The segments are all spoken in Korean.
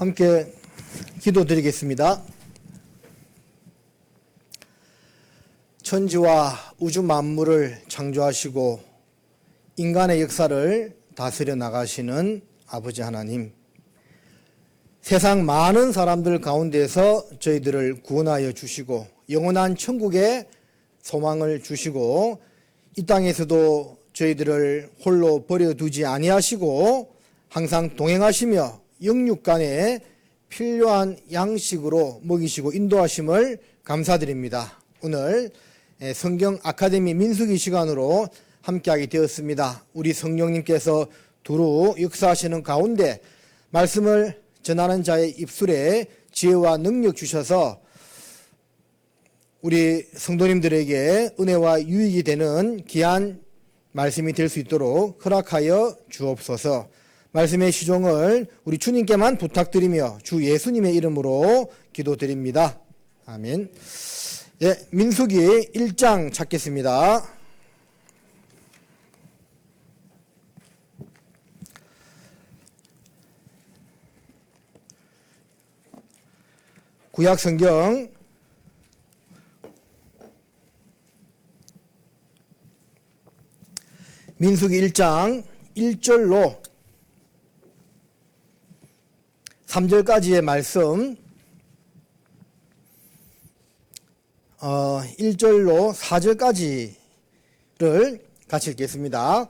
함께 기도드리겠습니다. 천지와 우주 만물을 창조하시고 인간의 역사를 다스려 나가시는 아버지 하나님, 세상 많은 사람들 가운데서 저희들을 구원하여 주시고 영원한 천국의 소망을 주시고 이 땅에서도 저희들을 홀로 버려두지 아니하시고 항상 동행하시며 영육간에 필요한 양식으로 먹이시고 인도하심을 감사드립니다. 오늘 성경 아카데미 민수기 시간으로 함께하게 되었습니다. 우리 성령님께서 두루 역사하시는 가운데 말씀을 전하는 자의 입술에 지혜와 능력 주셔서 우리 성도님들에게 은혜와 유익이 되는 귀한 말씀이 될 수 있도록 허락하여 주옵소서. 말씀의 시종을 우리 주님께만 부탁드리며 주 예수님의 이름으로 기도드립니다. 아멘. 예, 민수기 1장 찾겠습니다. 구약 성경 민수기 1장 1절로 3절까지의 말씀, 1절로 4절까지를 같이 읽겠습니다.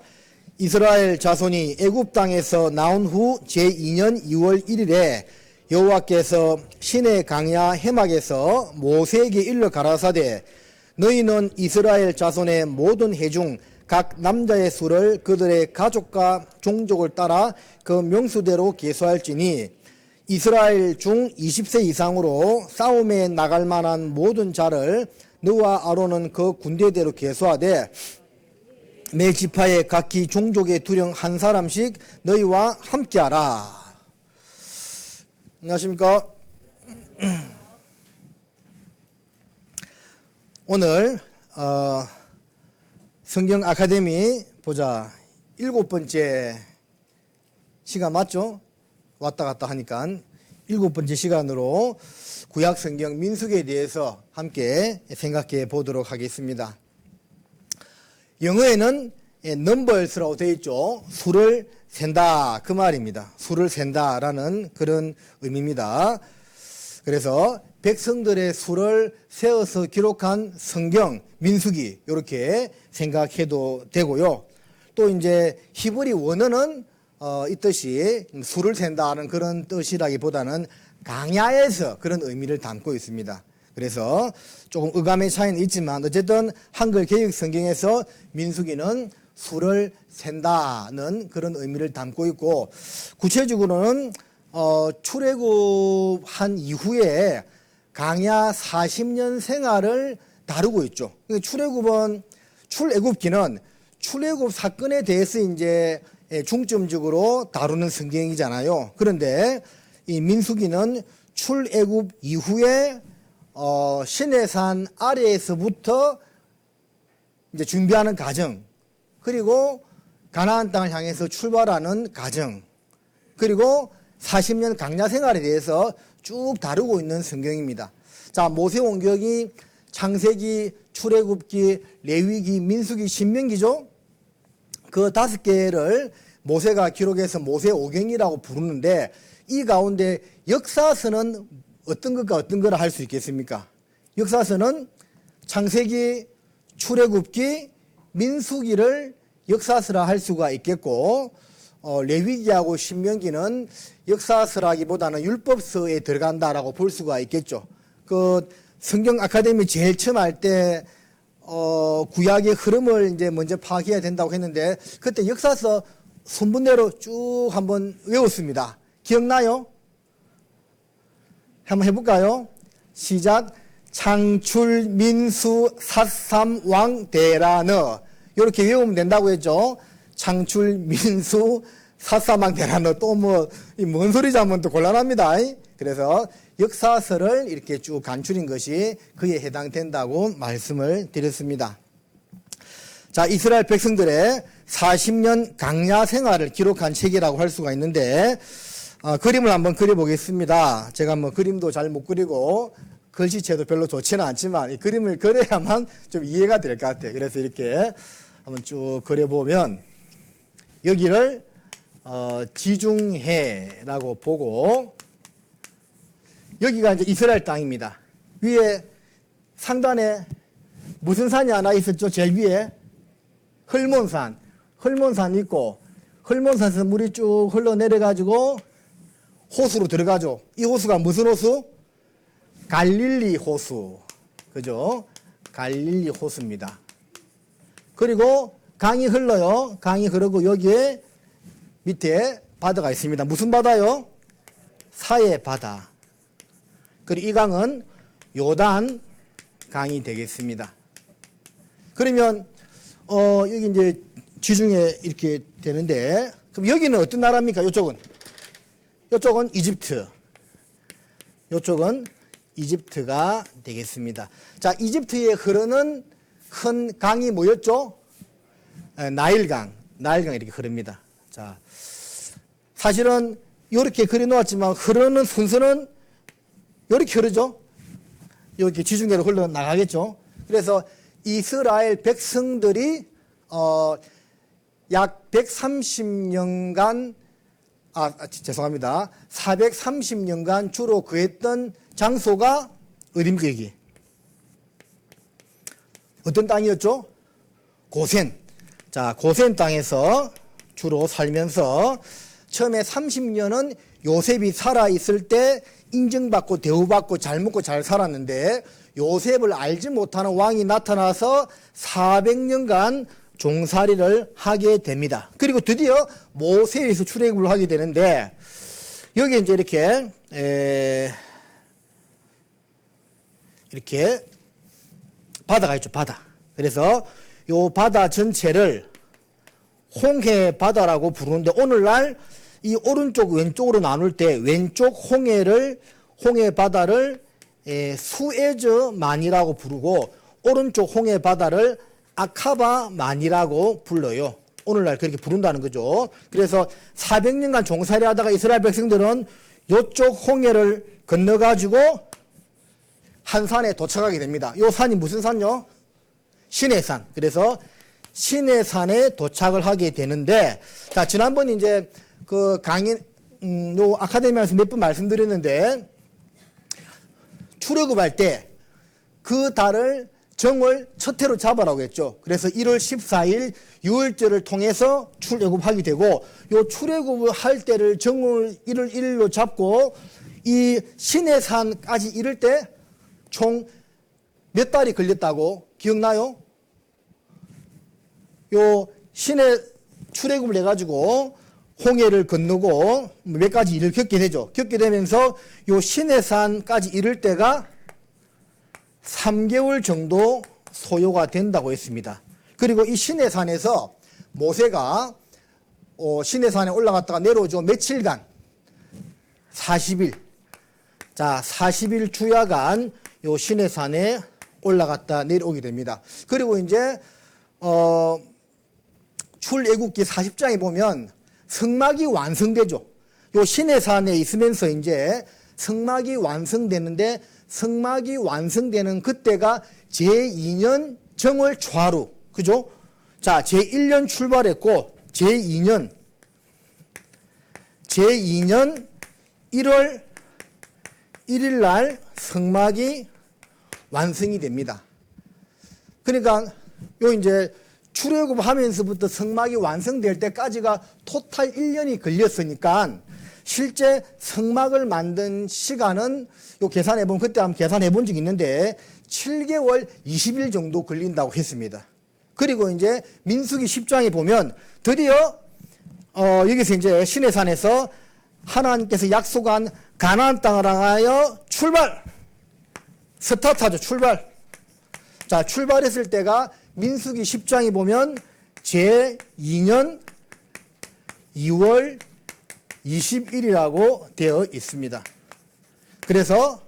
이스라엘 자손이 애굽 땅에서 나온 후 제2년 2월 1일에 여호와께서 시내 강야 해막에서 모세에게 일러 가라사대, 너희는 이스라엘 자손의 모든 회중 각 남자의 수를 그들의 가족과 종족을 따라 그 명수대로 계수할지니 이스라엘 중 20세 이상으로 싸움에 나갈 만한 모든 자를 너와 아론은 그 군대대로 계수하되 매 지파에 각기 종족의 두령 한 사람씩 너희와 함께하라. 안녕하십니까? 오늘 성경 아카데미 보자 7번째 시간 맞죠? 왔다 갔다 하니까 7번째 시간으로 구약 성경 민수기에 대해서 함께 생각해 보도록 하겠습니다. 영어에는 numbers라고 되어 있죠. 수를 센다, 그 말입니다. 수를 센다라는 그런 의미입니다. 그래서 백성들의 수를 세어서 기록한 성경 민수기 이렇게 생각해도 되고요. 또 이제 히브리 원어는 이 뜻이 수를 센다는 그런 뜻이라기보다는 강야에서 그런 의미를 담고 있습니다. 그래서 조금 의감의 차이는 있지만 어쨌든 한글 개역 성경에서 민수기는 수를 센다는 그런 의미를 담고 있고, 구체적으로는 출애굽한 이후에 강야 40년 생활을 다루고 있죠. 출애굽기는 출애굽 사건에 대해서 이제 중점적으로 다루는 성경이잖아요. 그런데 이 민수기는 출애굽 이후에 시내산 아래에서부터 이제 준비하는 과정, 그리고 가나안 땅을 향해서 출발하는 과정, 그리고 40년 강야 생활에 대해서 쭉 다루고 있는 성경입니다. 자, 모세오경이 창세기, 출애굽기, 레위기, 민수기, 신명기죠. 그 5개를 모세가 기록해서 모세오경이라고 부르는데, 이 가운데 역사서는 어떤 것과 어떤 거를 할 수 있겠습니까? 역사서는 창세기, 출애굽기, 민수기를 역사서라 할 수가 있겠고, 레위기하고 신명기는 역사서라기보다는 율법서에 들어간다라고 볼 수가 있겠죠. 그 성경 아카데미 제일 처음 할 때 구약의 흐름을 이제 먼저 파악해야 된다고 했는데, 그때 역사서 순번대로 쭉 한번 외웠습니다. 기억나요? 한번 해볼까요? 시작. 창출, 민수, 사삼, 왕, 대라너. 이렇게 외우면 된다고 했죠. 창출, 민수, 사삼, 왕, 대라너. 또 뭔 소리지 하면 또 곤란합니다. 그래서 역사서를 이렇게 쭉 간추린 것이 그에 해당된다고 말씀을 드렸습니다. 자, 이스라엘 백성들의 40년 강야 생활을 기록한 책이라고 할 수가 있는데, 그림을 한번 그려보겠습니다. 제가 뭐 그림도 잘 못 그리고 글씨체도 별로 좋지는 않지만 이 그림을 그려야만 좀 이해가 될 것 같아요. 그래서 이렇게 한번 쭉 그려보면 여기를 지중해라고 보고 여기가 이제 이스라엘 땅입니다. 위에 상단에 무슨 산이 하나 있었죠? 제일 위에 헐몬산. 헐몬산 있고 헐몬산에서 물이 쭉 흘러내려가지고 호수로 들어가죠. 이 호수가 무슨 호수? 갈릴리 호수. 그죠? 갈릴리 호수입니다. 그리고 강이 흘러요. 강이 흐르고 여기에 밑에 바다가 있습니다. 무슨 바다요? 사해 바다. 그리고 이 강은 요단 강이 되겠습니다. 그러면 여기 이제 지중해 이렇게 되는데 그럼 여기는 어떤 나라입니까? 이쪽은 이집트. 이쪽은 이집트가 되겠습니다. 자, 이집트에 흐르는 큰 강이 뭐였죠? 나일강. 나일강 이렇게 흐릅니다. 자, 사실은 이렇게 그려놓았지만 흐르는 순서는 이렇게 흐르죠? 이렇게 지중해로 흘러나가겠죠? 그래서 이스라엘 백성들이 약 130년간 죄송합니다. 430년간 주로 거했던 장소가 어디입니까? 여기 어떤 땅이었죠? 고센. 자, 고센 땅에서 주로 살면서 처음에 30년은 요셉이 살아있을 때 인정받고 대우받고 잘 먹고 잘 살았는데 요셉을 알지 못하는 왕이 나타나서 400년간 종살이를 하게 됩니다. 그리고 드디어 모세에서 출애굽을 하게 되는데 여기 이제 이렇게 바다가 있죠. 바다. 그래서 요 바다 전체를 홍해 바다라고 부르는데 오늘날 이 오른쪽 왼쪽으로 나눌 때 왼쪽 홍해 바다를 수에즈만이라고 부르고 오른쪽 홍해 바다를 아카바만이라고 불러요. 오늘날 그렇게 부른다는 거죠. 그래서 400년간 종살이 하다가 이스라엘 백성들은 이쪽 홍해를 건너가지고 한 산에 도착하게 됩니다. 이 산이 무슨 산요? 시내산. 그래서 시내산에 도착을 하게 되는데, 자, 지난번 이제 그 강의, 요 아카데미에서 몇 번 말씀드렸는데, 출애굽할 때 그 달을 정월 첫 해로 잡아라고 했죠. 그래서 1월 14일 유월절을 통해서 출애굽하게 되고 요 출애굽을 할 때를 정월 1월 1일로 잡고 이 시내산까지 이를 때 총 몇 달이 걸렸다고 기억나요? 요 시내 출애굽을 해가지고 홍해를 건너고 몇 가지 일을 겪게 되죠. 겪게 되면서 요 시내산까지 이를 때가 3개월 정도 소요가 된다고 했습니다. 그리고 이 시내산에서 모세가 시내산에 올라갔다가 내려오죠. 며칠간? 40일. 자, 40일 주야간 요 시내산에 올라갔다 내려오게 됩니다. 그리고 이제 출애굽기 40장에 보면 성막이 완성되죠. 요 시내산에 있으면서 이제 성막이 완성되는데 성막이 완성되는 그때가 제2년 정월 초하루. 그죠? 자, 제1년 출발했고 제2년 1월 1일 날 성막이 완성이 됩니다. 그러니까 요 이제 출애굽하면서부터 성막이 완성될 때까지가 토탈 1년이 걸렸으니까 실제 성막을 만든 시간은 요 계산해 보면 그때 한번 계산해 본 적이 있는데 7개월 20일 정도 걸린다고 했습니다. 그리고 이제 민수기 10장에 보면 드디어 여기서 이제 시내산에서 하나님께서 약속한 가나안 땅을 향하여 출발! 스타트하죠. 출발. 자, 출발했을 때가 민수기 10장에 보면 제2년 2월 20일이라고 되어 있습니다. 그래서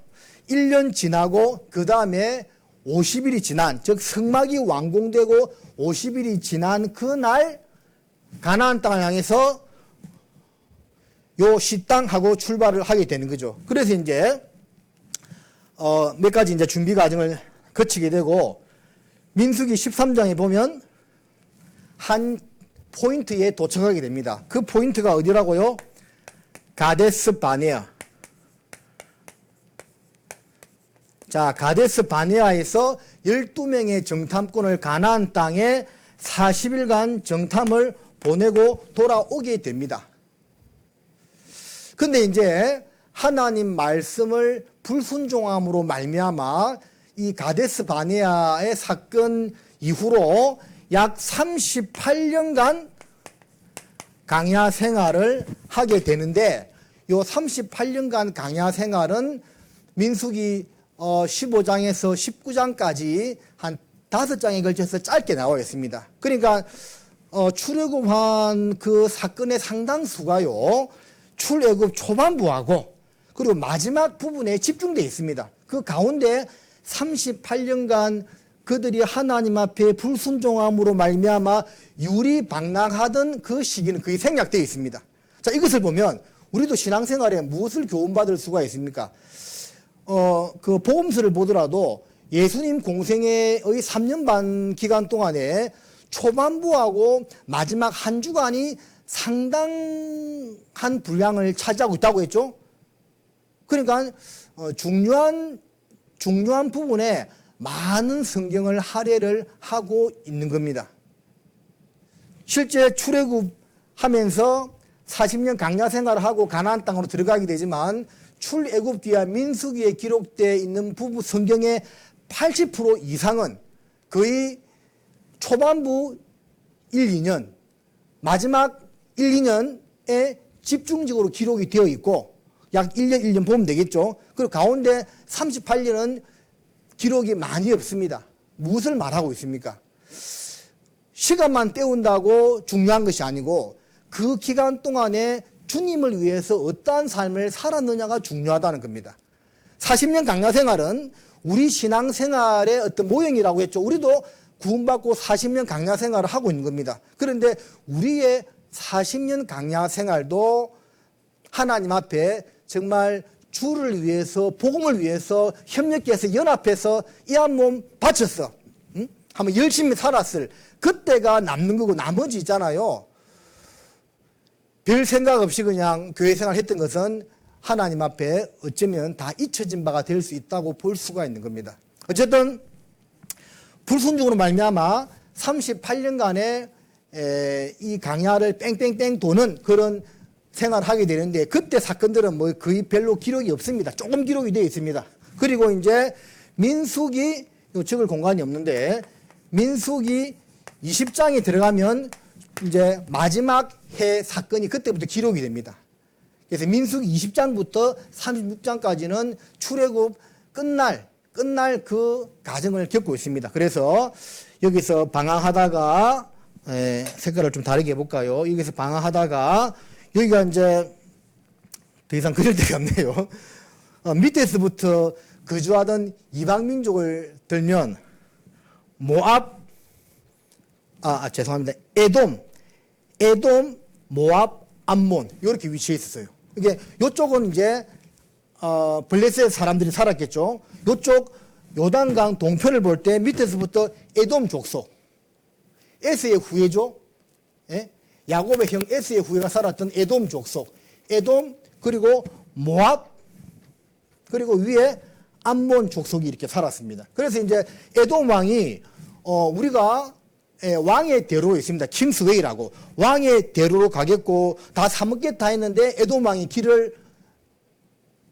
1년 지나고 그 다음에 50일이 지난, 즉 성막이 완공되고 50일이 지난 그날 가나안 땅을 향해서 요 시땅하고 출발을 하게 되는 거죠. 그래서 이제 몇 가지 이제 준비 과정을 거치게 되고 민수기 13장에 보면 한 포인트에 도착하게 됩니다. 그 포인트가 어디라고요? 가데스 바네아. 자, 가데스 바네아에서 12명의 정탐꾼을 가나안 땅에 40일간 정탐을 보내고 돌아오게 됩니다. 근데 이제 하나님 말씀을 불순종함으로 말미암아 이 가데스 바네아의 사건 이후로 약 38년간 강야 생활을 하게 되는데 요 38년간 강야 생활은 민수기 15장에서 19장까지 한 5장에 걸쳐서 짧게 나와 있습니다. 그러니까 출애굽한 그 사건의 상당수가요, 출애굽 초반부하고 그리고 마지막 부분에 집중되어 있습니다. 그 가운데 38년간 그들이 하나님 앞에 불순종함으로 말미암아 유리방랑하던 그 시기는 거의 생략되어 있습니다. 자, 이것을 보면 우리도 신앙생활에 무엇을 교훈받을 수가 있습니까? 그 복음서를 보더라도 예수님 공생애의 3년 반 기간 동안에 초반부하고 마지막 한 주간이 상당한 분량을 차지하고 있다고 했죠. 그러니까 중요한 부분에 많은 성경을 할애를 하고 있는 겁니다. 실제 출애굽하면서 40년 강야 생활을 하고 가나안 땅으로 들어가게 되지만 출애굽 뒤와 민수기에 기록되어 있는 부분 성경의 80% 이상은 거의 초반부 1, 2년, 마지막 1, 2년에 집중적으로 기록이 되어 있고 약 1년, 1년 보면 되겠죠. 그리고 가운데 38년은 기록이 많이 없습니다. 무엇을 말하고 있습니까? 시간만 때운다고 중요한 것이 아니고 그 기간 동안에 주님을 위해서 어떠한 삶을 살았느냐가 중요하다는 겁니다. 40년 강야 생활은 우리 신앙생활의 어떤 모형이라고 했죠. 우리도 구원받고 40년 강야 생활을 하고 있는 겁니다. 그런데 우리의 40년 강야 생활도 하나님 앞에 정말 주를 위해서 복음을 위해서 협력해서 연합해서 이 한 몸 바쳤어. 응? 한번 열심히 살았을 그때가 남는 거고 나머지 있잖아요. 별 생각 없이 그냥 교회 생활 했던 것은 하나님 앞에 어쩌면 다 잊혀진 바가 될 수 있다고 볼 수가 있는 겁니다. 어쨌든 불순종으로 말미암아 38년간의 이 강야를 뺑뺑뺑 도는 그런 생활을 하게 되는데 그때 사건들은 뭐 거의 별로 기록이 없습니다. 조금 기록이 되어 있습니다. 그리고 이제 민수기, 적을 공간이 없는데 민수기 20장에 들어가면 이제 마지막 해 사건이 그때부터 기록이 됩니다. 그래서 민수기 20장부터 36장까지는 출애굽 끝날 그 과정을 겪고 있습니다. 그래서 여기서 방황하다가 색깔을 좀 다르게 해볼까요? 여기서 방황하다가 여기가 이제 더 이상 그릴 데가 없네요. 밑에서부터 거주하던 이방 민족을 들면 모압, 죄송합니다. 에돔, 모압, 암몬 이렇게 위치해 있었어요. 이게 요쪽은 이제 블레셋 사람들이 살았겠죠. 요쪽 요단강 동편을 볼 때 밑에서부터 에돔 족속, 에스의 후예죠. 예? 야곱의 형 에스의 후예가 살았던 에돔 족속, 에돔 그리고 모압 그리고 위에 암몬 족속이 이렇게 살았습니다. 그래서 이제 에돔 왕이 우리가 왕의 대로에 있습니다. 킹스웨이라고 왕의 대로로 가겠고 다 사먹겠다 했는데 에돔 왕이 길을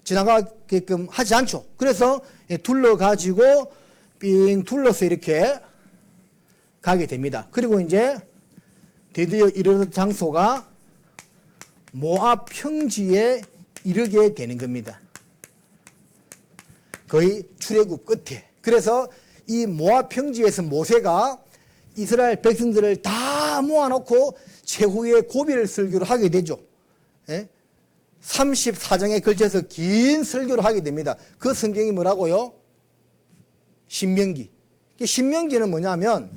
지나가게끔 하지 않죠. 그래서 둘러가지고 삥 둘러서 이렇게 가게 됩니다. 그리고 이제 드디어 이르는 장소가 모압 평지에 이르게 되는 겁니다. 거의 출애굽 끝에. 그래서 이 모압 평지에서 모세가 이스라엘 백성들을 다 모아놓고 최후의 고비를 설교를 하게 되죠. 34장에 걸쳐서 긴 설교를 하게 됩니다. 그 성경이 뭐라고요? 신명기. 신명기는 뭐냐면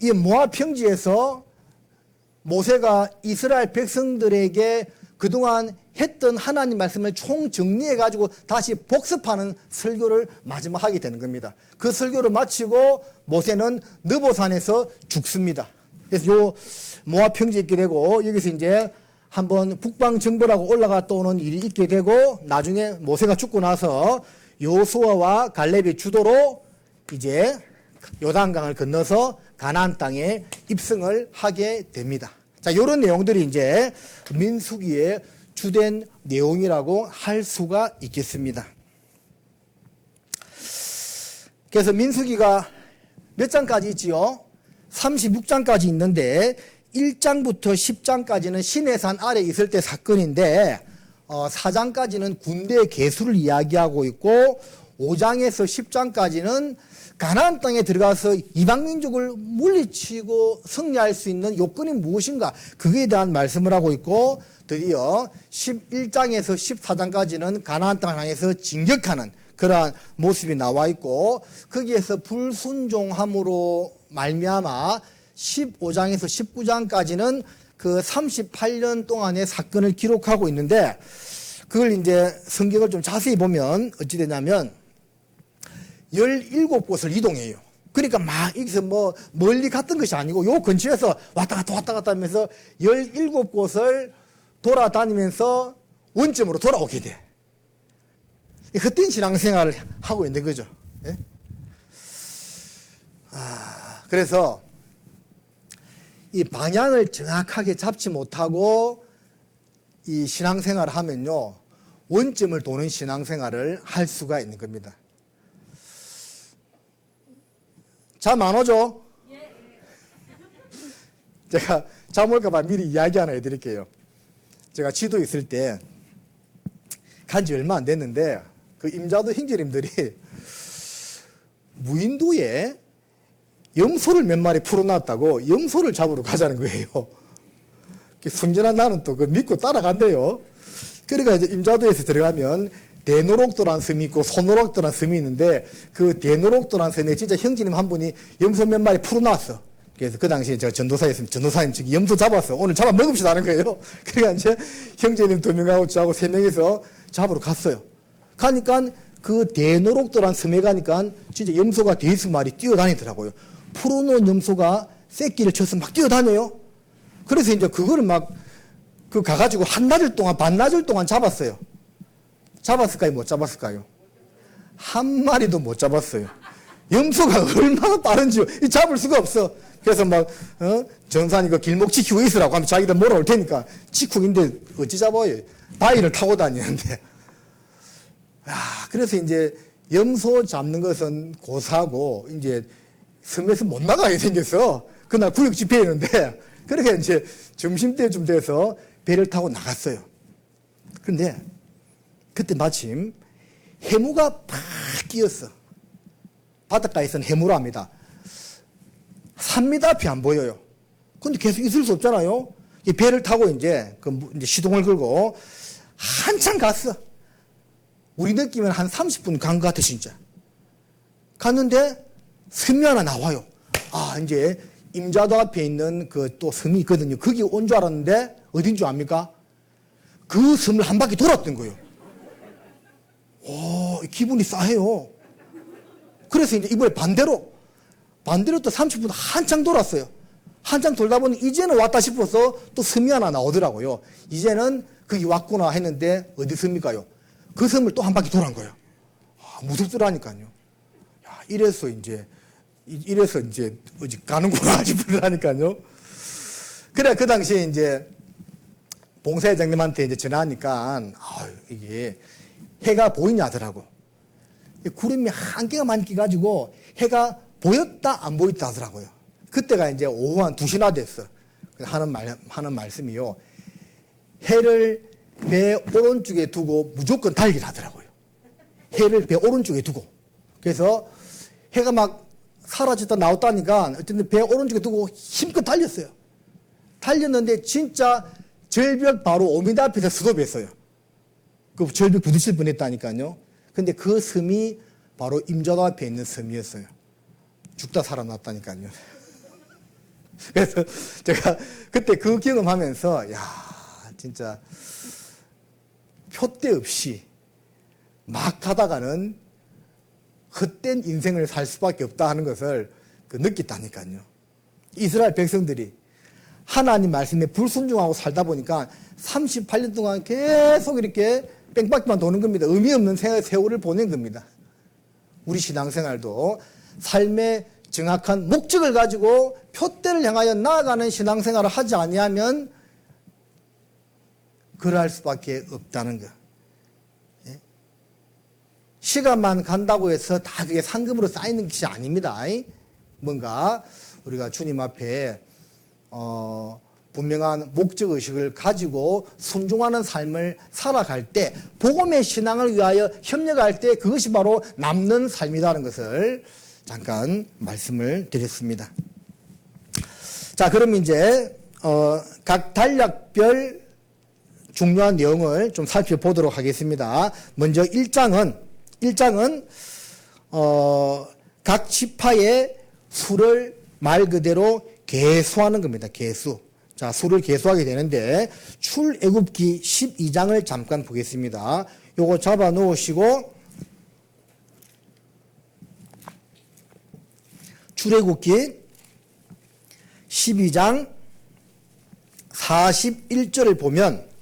이 모압 평지에서 모세가 이스라엘 백성들에게 그동안 했던 하나님 말씀을 총 정리해가지고 다시 복습하는 설교를 마지막 하게 되는 겁니다. 그 설교를 마치고 모세는 느보산에서 죽습니다. 그래서 요 모압 평지에 있게 되고 여기서 이제 한번 북방 정벌하고 올라갔다 오는 일이 있게 되고 나중에 모세가 죽고 나서 여호수아와 갈렙의 주도로 이제 요단강을 건너서 가나안 땅에 입성을 하게 됩니다. 자, 이런 내용들이 이제 민수기의 주된 내용이라고 할 수가 있겠습니다. 그래서 민수기가 몇 장까지 있지요? 36장까지 있는데 1장부터 10장까지는 시내산 아래 있을 때 사건인데 4장까지는 군대 개수를 이야기하고 있고 5장에서 10장까지는 가나안 땅에 들어가서 이방 민족을 물리치고 승리할 수 있는 요건이 무엇인가 그에 대한 말씀을 하고 있고 드디어 11장에서 14장까지는 가나안 땅을 향해서 진격하는 그러한 모습이 나와 있고 거기에서 불순종함으로 말미암아 15장에서 19장까지는 그 38년 동안의 사건을 기록하고 있는데 그걸 이제 성경을 좀 자세히 보면 어찌 되냐면 17곳을 이동해요. 그러니까 막 여기서 뭐 멀리 갔던 것이 아니고 요 근처에서 왔다 갔다 하면서 17곳을 돌아다니면서 원점으로 돌아오게 돼. 헛된 신앙생활을 하고 있는 거죠. 예? 그래서 이 방향을 정확하게 잡지 못하고 이 신앙생활을 하면요 원점을 도는 신앙생활을 할 수가 있는 겁니다. 잠 안 오죠? 제가 잠 올까봐 미리 이야기 하나 해드릴게요. 제가 지도 있을 때 간지 얼마 안 됐는데 그 임자도 형제님들이 무인도에 염소를 몇 마리 풀어놨다고 염소를 잡으러 가자는 거예요. 순전한 나는 또 그 믿고 따라간대요. 그러니까 이제 임자도에서 들어가면 대노록도라는 섬이 있고 소노록도라는 섬이 있는데 그 대노록도라는 섬에 진짜 형제님 한 분이 염소 몇 마리 풀어놨어. 그래서 그 당시에 제가 전도사였으면 전도사님 저기 염소 잡았어. 오늘 잡아 먹읍시다 하는 거예요. 그러니까 이제 형제님 2명하고 저하고 3명이서 잡으러 갔어요. 가니까 그 대노록도라는 섬에 가니까 진짜 염소가 5마리 뛰어다니더라고요. 풀어놓은 염소가 새끼를 쳐서 막 뛰어다녀요. 그래서 이제 그거를 막 그 가가지고 한나절 동안 반나절 동안 잡았어요. 잡았을까요? 못 잡았을까요? 한 마리도 못 잡았어요. 염소가 얼마나 빠른지 잡을 수가 없어. 그래서 막 전산이 그 길목 지키고 있으라고 하면 자기들 몰아올 테니까 지키는데 어찌 잡아요? 바위를 타고 다니는데. 그래서 이제 염소 잡는 것은 고사고 이제 섬에서 못 나가게 생겼어. 그날 구역 집회였는데 그러니까 이제 점심때쯤 돼서 배를 타고 나갔어요. 그런데 그때 마침 해무가 팍 끼었어. 바닷가에서는 해무라 합니다. 3m 앞이 안 보여요. 근데 계속 있을 수 없잖아요. 이 배를 타고 이제 이제 시동을 걸고 한참 갔어. 우리 느끼면 한 30분 간 것 같아, 진짜. 갔는데 섬이 하나 나와요. 이제 임자도 앞에 있는 그 또 섬이 있거든요. 거기 온 줄 알았는데 어딘 줄 압니까? 그 섬을 한 바퀴 돌았던 거예요. 기분이 싸해요. 그래서 이제 이번에 반대로 또 30분 한창 돌았어요. 한창 돌다 보니 이제는 왔다 싶어서 또 섬이 하나 나오더라고요. 이제는 거기 왔구나 했는데 어디 섬일까요? 그 섬을 또 한 바퀴 돌은 거예요. 무섭더라니까요. 이래서 이제 어디 가는구나 싶더라니까요. 그래 그 당시에 이제 봉사회장님한테 이제 전화하니까 이게 해가 보이냐 하더라고. 구름이 한 개가 많게 가지고 해가 보였다 안 보였다 하더라고요. 그때가 이제 오후 한 2시나 됐어. 하는 말씀이요. 해를 배 오른쪽에 두고 무조건 달리라 하더라고요. 해를 배 오른쪽에 두고. 그래서 해가 막 사라졌다 나왔다니까 어쨌든 배 오른쪽에 두고 힘껏 달렸어요. 달렸는데 진짜 절벽 바로 5m 앞에서 스톱했어요. 그 절벽 부딪힐 뻔했다니까요. 근데 그 섬이 바로 임자도 앞에 있는 섬이었어요. 죽다 살아났다니까요. 그래서 제가 그때 그 경험하면서 진짜 표대 없이 막 가다가는 헛된 인생을 살 수밖에 없다 하는 것을 느꼈다니까요. 이스라엘 백성들이 하나님 말씀에 불순종하고 살다 보니까 38년 동안 계속 이렇게 뺑바퀴만 도는 겁니다. 의미 없는 세월을 보낸 겁니다. 우리 신앙생활도 삶의 정확한 목적을 가지고 표대를 향하여 나아가는 신앙생활을 하지 아니하면 그러할 수밖에 없다는 것. 예? 시간만 간다고 해서 다 그게 상금으로 쌓이는 것이 아닙니다. 뭔가 우리가 주님 앞에 분명한 목적의식을 가지고 순종하는 삶을 살아갈 때 복음의 신앙을 위하여 협력할 때 그것이 바로 남는 삶이라는 것을 잠깐 말씀을 드렸습니다. 자, 그럼 이제 각 단락별 중요한 내용을 좀 살펴보도록 하겠습니다. 먼저 1장은 각 지파의 수를 말 그대로 계수하는 겁니다. 계수. 자, 수를 계수하게 되는데 출애굽기 12장을 잠깐 보겠습니다. 요거 잡아 놓으시고 출애굽기 12장 41절을 보면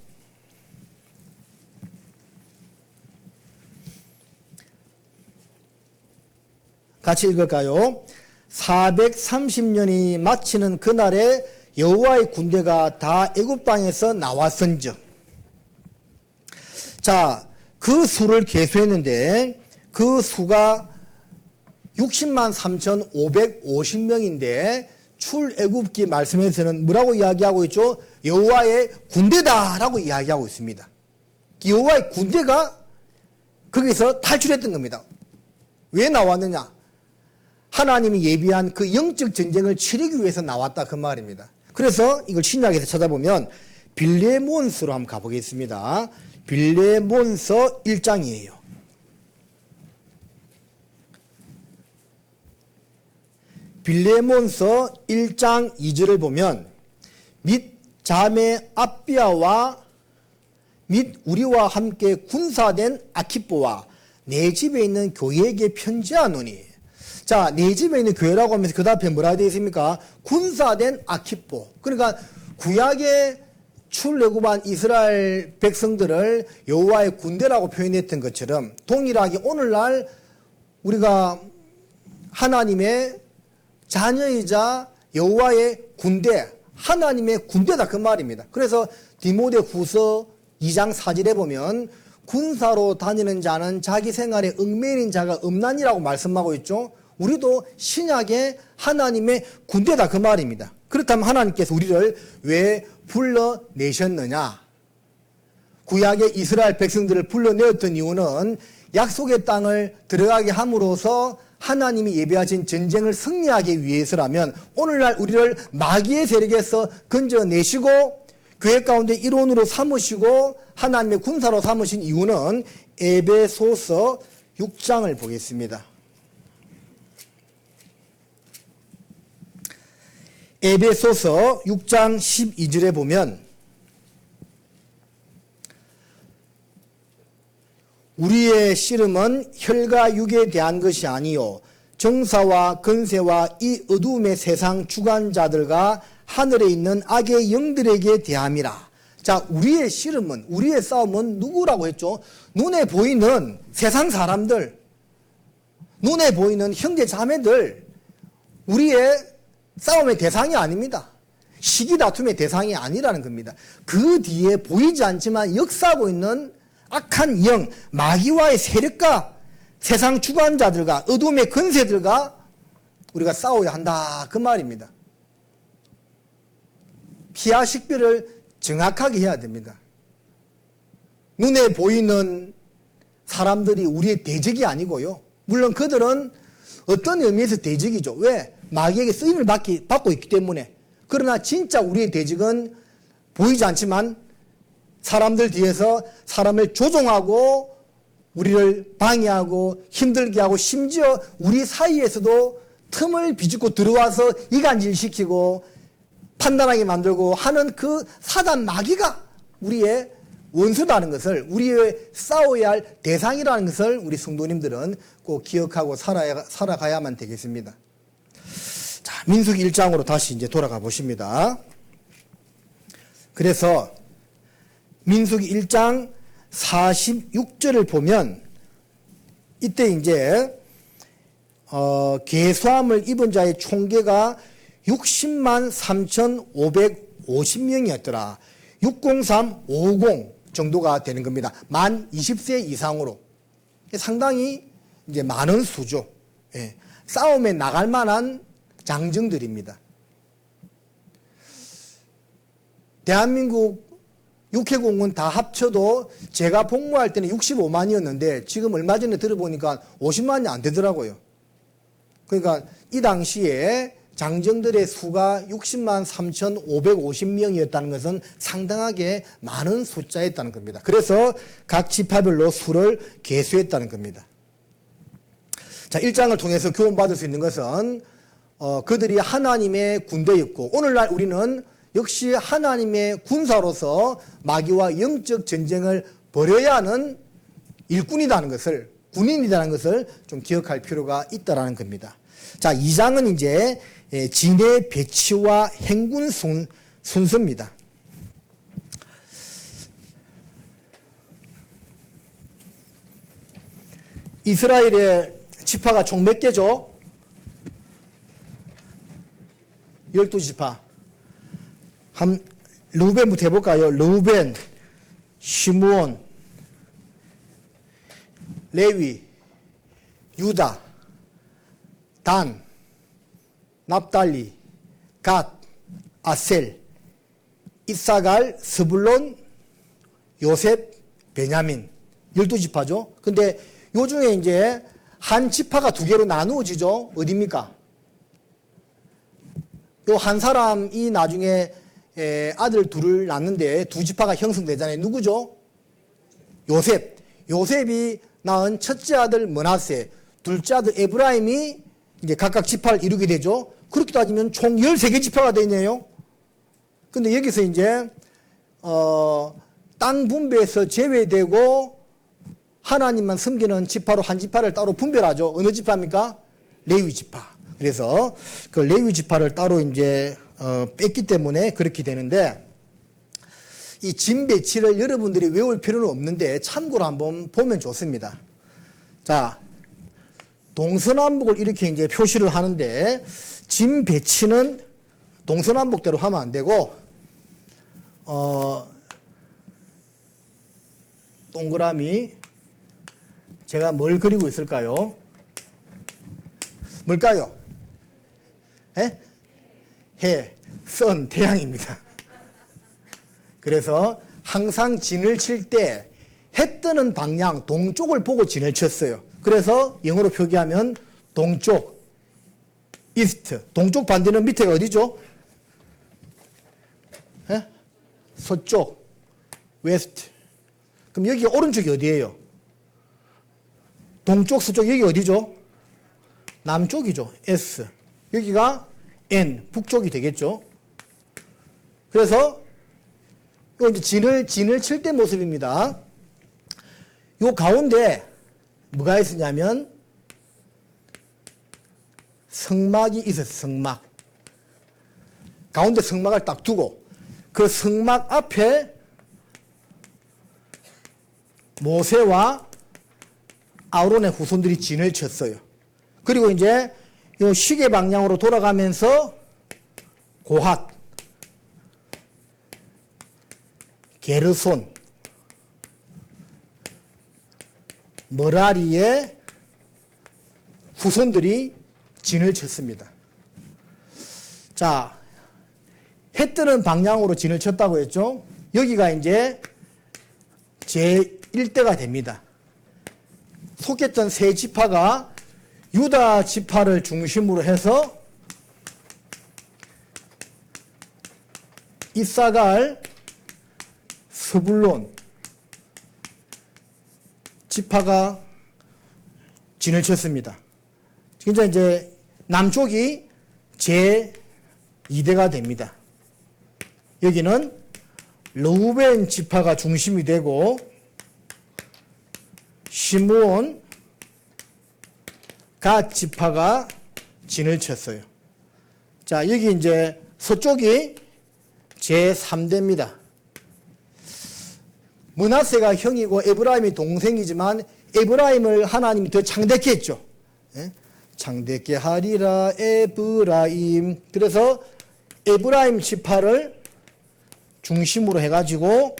같이 읽을까요? 430년이 마치는 그날에 여호와의 군대가 다 애굽 땅에서 나왔은즉. 자, 그 수를 계수했는데 그 수가 60만 3,550명인데 출애굽기 말씀에서는 뭐라고 이야기하고 있죠? 여호와의 군대다라고 이야기하고 있습니다. 여호와의 군대가 거기서 탈출했던 겁니다. 왜 나왔느냐? 하나님이 예비한 그 영적 전쟁을 치르기 위해서 나왔다 그 말입니다. 그래서 이걸 신약에서 찾아보면 빌레몬서로 한번 가보겠습니다. 빌레몬서 1장이에요. 빌레몬서 1장 2절을 보면 및 자매 아비아와 및 우리와 함께 군사된 아키뽀와 내 집에 있는 교회에게 편지하노니. 자, 내 집에 있는 교회라고 하면서 그 앞에 뭐라 되어 있습니까? 군사된 아키뽀. 그러니까 구약의 출애굽한 이스라엘 백성들을 여호와의 군대라고 표현했던 것처럼 동일하게 오늘날 우리가 하나님의 자녀이자 여호와의 군대, 하나님의 군대다 그 말입니다. 그래서 디모데후서 2장 4절에 보면 군사로 다니는 자는 자기 생활에 얽매이는 자가 없나니라고 말씀하고 있죠. 우리도 신약의 하나님의 군대다 그 말입니다. 그렇다면 하나님께서 우리를 왜 불러내셨느냐? 구약의 이스라엘 백성들을 불러내었던 이유는 약속의 땅을 들어가게 함으로써 하나님이 예비하신 전쟁을 승리하기 위해서라면 오늘날 우리를 마귀의 세력에서 건져내시고 교회 가운데 일원으로 삼으시고 하나님의 군사로 삼으신 이유는 에베소서 6장을 보겠습니다. 에베소서 6장 12절에 보면 우리의 씨름은 혈과 육에 대한 것이 아니요 정사와 권세와 이 어두움의 세상 주관자들과 하늘에 있는 악의 영들에게 대함이라. 자, 우리의 씨름은, 우리의 싸움은 누구라고 했죠? 눈에 보이는 세상 사람들, 눈에 보이는 형제 자매들, 우리의 싸움의 대상이 아닙니다. 시기 다툼의 대상이 아니라는 겁니다. 그 뒤에 보이지 않지만 역사하고 있는 악한 영, 마귀와의 세력과 세상 주관자들과 어둠의 권세들과 우리가 싸워야 한다 그 말입니다. 피하 식별을 정확하게 해야 됩니다. 눈에 보이는 사람들이 우리의 대적이 아니고요. 물론 그들은 어떤 의미에서 대적이죠. 왜? 마귀에게 쓰임을 받고 있기 때문에. 그러나 진짜 우리의 대적은 보이지 않지만 사람들 뒤에서 사람을 조종하고 우리를 방해하고 힘들게 하고 심지어 우리 사이에서도 틈을 비집고 들어와서 이간질시키고 판단하게 만들고 하는 그 사단 마귀가 우리의 원수라는 것을, 우리의 싸워야 할 대상이라는 것을 우리 성도님들은 꼭 기억하고 살아가야만 되겠습니다. 자, 민수기 1장으로 다시 이제 돌아가 보십니다. 그래서 민수기 1장 46절을 보면 이때 이제 계수함을 입은 자의 총계가 60만 3,550명이었더라. 603, 550 정도가 되는 겁니다. 만 20세 이상으로. 상당히 이제 많은 수죠. 예. 싸움에 나갈 만한 장정들입니다. 대한민국 육해공군 다 합쳐도 제가 복무할 때는 65만이었는데 지금 얼마 전에 들어보니까 50만이 안 되더라고요. 그러니까 이 당시에 장정들의 수가 60만 3,550명이었다는 것은 상당하게 많은 숫자였다는 겁니다. 그래서 각 지파별로 수를 계수했다는 겁니다. 자, 1장을 통해서 교훈받을 수 있는 것은 그들이 하나님의 군대였고 오늘날 우리는 역시 하나님의 군사로서 마귀와 영적 전쟁을 벌여야 하는 일꾼이라는 것을, 군인이라는 것을 좀 기억할 필요가 있다라는 겁니다. 자, 2장은 이제 진의 배치와 행군 순서입니다. 이스라엘의 지파가 총 몇 개죠? 12지파. 르우벤부터 해볼까요? 르우벤, 시므온, 레위, 유다, 단, 납달리, 갓, 아셀, 이사갈, 스불론, 요셉, 베냐민. 12지파죠. 근데 요 중에 이제 한 지파가 두 개로 나누어지죠. 어디입니까? 요 한 사람이 나중에 아들 둘을 낳는데 두 지파가 형성되잖아요. 누구죠? 요셉. 요셉이 낳은 첫째 아들 므낫세, 둘째 아들 에브라임이 이제 각각 지파를 이루게 되죠. 그렇게 따지면 총 13개 지파가 되네요. 근데 여기서 이제 땅 분배에서 제외되고 하나님만 섬기는 지파로 한 지파를 따로 분별하죠. 어느 지파입니까? 레위 지파. 그래서 그 레위 지파를 따로 이제 뺐기 때문에 그렇게 되는데, 이 진 배치를 여러분들이 외울 필요는 없는데 참고로 한번 보면 좋습니다. 자, 동서남북을 이렇게 이제 표시를 하는데 진 배치는 동서남북대로 하면 안 되고 동그라미, 제가 뭘 그리고 있을까요? 뭘까요? 해, 선, 태양입니다. 그래서 항상 진을 칠 때 해 뜨는 방향 동쪽을 보고 진을 쳤어요. 그래서 영어로 표기하면 동쪽, 이스트. 동쪽 반대는 밑에가 어디죠? 서쪽, 웨스트. 그럼 여기 오른쪽이 어디예요? 동쪽, 서쪽, 여기 어디죠? 남쪽이죠. S. 여기가 N, 북쪽이 되겠죠. 그래서 요 이제 진을 칠 때 모습입니다. 요 가운데 뭐가 있었냐면 성막이 있었어요. 성막. 가운데 성막을 딱 두고 그 성막 앞에 모세와 아론의 후손들이 진을 쳤어요. 그리고 이제 요 시계 방향으로 돌아가면서 고핫, 게르손, 머라리의 후손들이 진을 쳤습니다. 자, 해 뜨는 방향으로 진을 쳤다고 했죠. 여기가 이제 제1대가 됩니다. 속했던 세 지파가 유다 지파를 중심으로 해서 이사갈, 스불론 지파가 진을 쳤습니다. 진짜 이제 남쪽이 제2대가 됩니다. 여기는 르우벤 지파가 중심이 되고 시므온, 갓 지파가 진을 쳤어요. 자, 여기 이제 서쪽이 제3대입니다. 므낫세가 형이고 에브라임이 동생이지만 에브라임을 하나님이 더 창대케 했죠. 예? 창대케 하리라 에브라임. 그래서 에브라임 지파를 중심으로 해가지고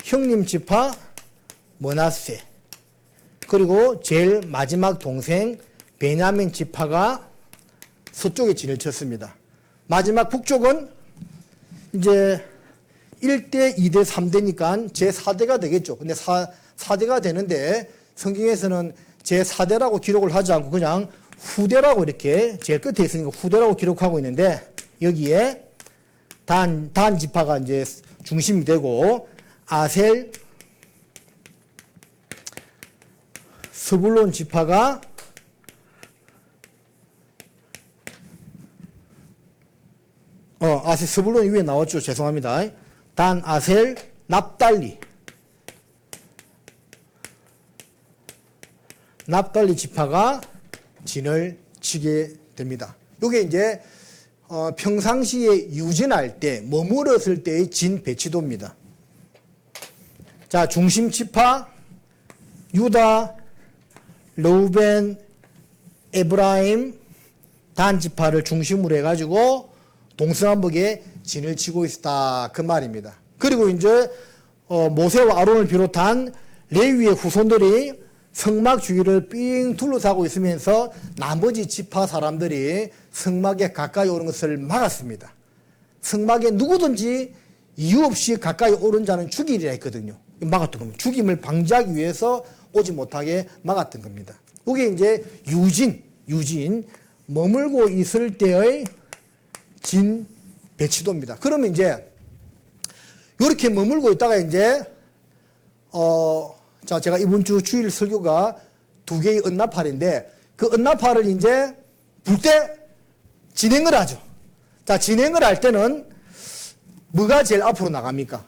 형님 지파 므낫세, 그리고 제일 마지막 동생 베냐민 지파가 서쪽에 진을 쳤습니다. 마지막 북쪽은 이제 1대, 2대, 3대니까 제4대가 되겠죠. 근데 4대가 되는데 성경에서는 제4대라고 기록을 하지 않고 그냥 후대라고 이렇게 제일 끝에 있으니까 후대라고 기록하고 있는데, 여기에 단 지파가 이제 중심이 되고 아셀, 스불론 지파가 아셀, 스불론 위에 나왔죠. 죄송합니다. 단, 아셀, 납달리 지파가 진을 치게 됩니다. 이게 이제 평상시에 유진할 때, 머물었을 때의 진 배치도입니다. 자, 중심 지파 유다, 르우벤, 에브라임, 단 지파를 중심으로 해가지고 동서남북에 진을 치고 있다, 그 말입니다. 그리고 이제 모세와 아론을 비롯한 레위의 후손들이 성막 주위를 삥 둘러싸고 있으면서 나머지 지파 사람들이 성막에 가까이 오는 것을 막았습니다. 성막에 누구든지 이유 없이 가까이 오는 자는 죽이리라 했거든요. 막았던 겁니다. 죽임을 방지하기 위해서 오지 못하게 막았던 겁니다. 이게 이제 유진, 머물고 있을 때의 진 배치도입니다. 그러면 이제 이렇게 머물고 있다가 이제 자, 제가 이번 주 주일 설교가 2개의 언나팔인데, 그 언나팔을 이제 불 때 진행을 하죠. 자, 진행을 할 때는 뭐가 제일 앞으로 나갑니까?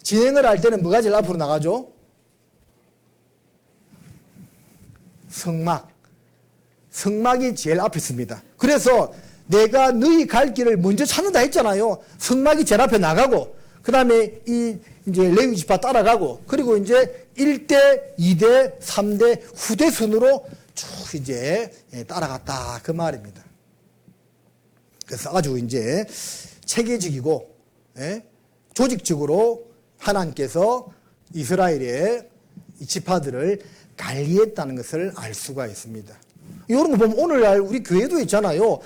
진행을 할 때는 뭐가 제일 앞으로 나가죠? 성막이 제일 앞에 있습니다. 그래서 내가 너희 갈 길을 먼저 찾는다 했잖아요. 성막이 제일 앞에 나가고, 그 다음에 이제 레위 지파 따라가고, 그리고 이제 1대, 2대, 3대 후대 순으로 쭉 이제 따라갔다, 그 말입니다. 그래서 아주 이제 체계적이고 조직적으로 하나님께서 이스라엘의 이 지파들을 관리했다는 것을 알 수가 있습니다. 이런 거 보면 오늘날 우리 교회도 있잖아요.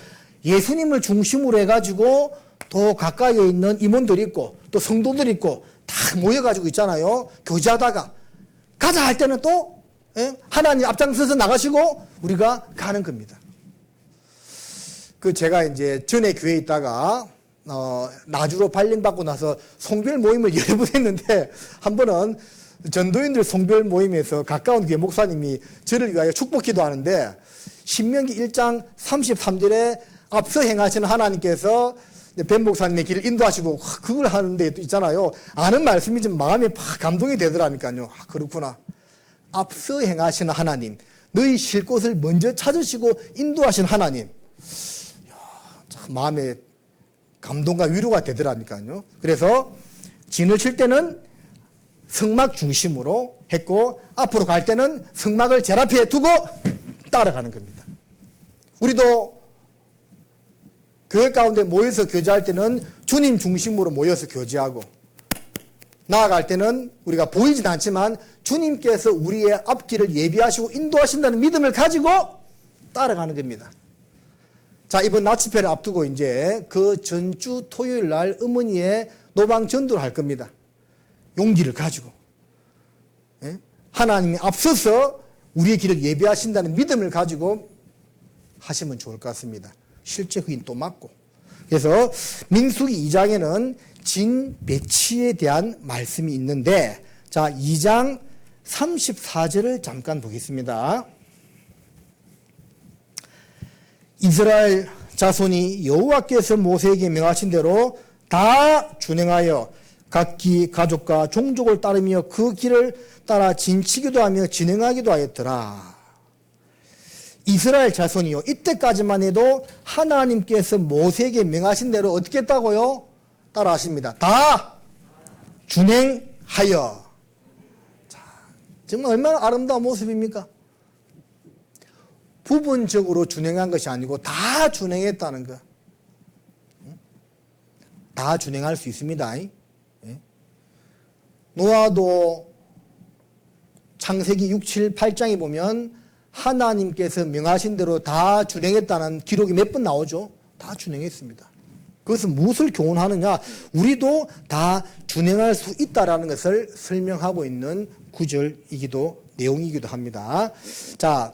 예수님을 중심으로 해가지고 더 가까이에 있는 임원들이 있고 또 성도들이 있고 다 모여가지고 있잖아요. 교제하다가 가자 할 때는 또 하나님 앞장서서 나가시고 우리가 가는 겁니다. 그 제가 이제 전에 교회에 있다가 나주로 발령받고 나서 송별 모임을 여러 번 했는데, 한 번은 전도인들 송별 모임에서 가까운 교회 목사님이 저를 위하여 축복기도 하는데, 신명기 1장 33절에 앞서 행하시는 하나님께서 벤 목사님의 길을 인도하시고, 그걸 하는데 있잖아요. 아는 말씀이지만 마음이 팍 감동이 되더라니까요. 그렇구나. 앞서 행하시는 하나님, 너희 쉴 곳을 먼저 찾으시고 인도하신 하나님. 참 마음에 감동과 위로가 되더라니까요. 그래서 진을 칠 때는 성막 중심으로 했고, 앞으로 갈 때는 성막을 제일 앞에 두고 따라가는 겁니다. 우리도 교회 가운데 모여서 교제할 때는 주님 중심으로 모여서 교제하고, 나아갈 때는 우리가 보이진 않지만 주님께서 우리의 앞길을 예비하시고 인도하신다는 믿음을 가지고 따라가는 겁니다. 자, 이번 나치패를 앞두고 이제 그 전주 토요일 날 어머니의 노방 전도를 할 겁니다. 용기를 가지고. 하나님이 앞서서 우리의 길을 예비하신다는 믿음을 가지고 하시면 좋을 것 같습니다. 실제 후인 또 맞고. 그래서 민수기 2장에는 진 배치에 대한 말씀이 있는데, 자, 2장 34절을 잠깐 보겠습니다. 이스라엘 자손이 여호와께서 모세에게 명하신 대로 다 준행하여 각기 가족과 종족을 따르며 그 길을 따라 진치기도 하며 진행하기도 하였더라. 이스라엘 자손이요, 이때까지만 해도 하나님께서 모세에게 명하신 대로 어떻게 했다고요? 따라 하십니다. 다 준행하여. 자, 정말 얼마나 아름다운 모습입니까? 부분적으로 준행한 것이 아니고 다 준행했다는 거. 다 준행할 수 있습니다. 노아도 창세기 6, 7, 8장에 보면 하나님께서 명하신 대로 다 준행했다는 기록이 몇 번 나오죠. 다 준행했습니다. 그것은 무엇을 교훈하느냐? 우리도 다 준행할 수 있다라는 것을 설명하고 있는 구절이기도 내용이기도 합니다. 자,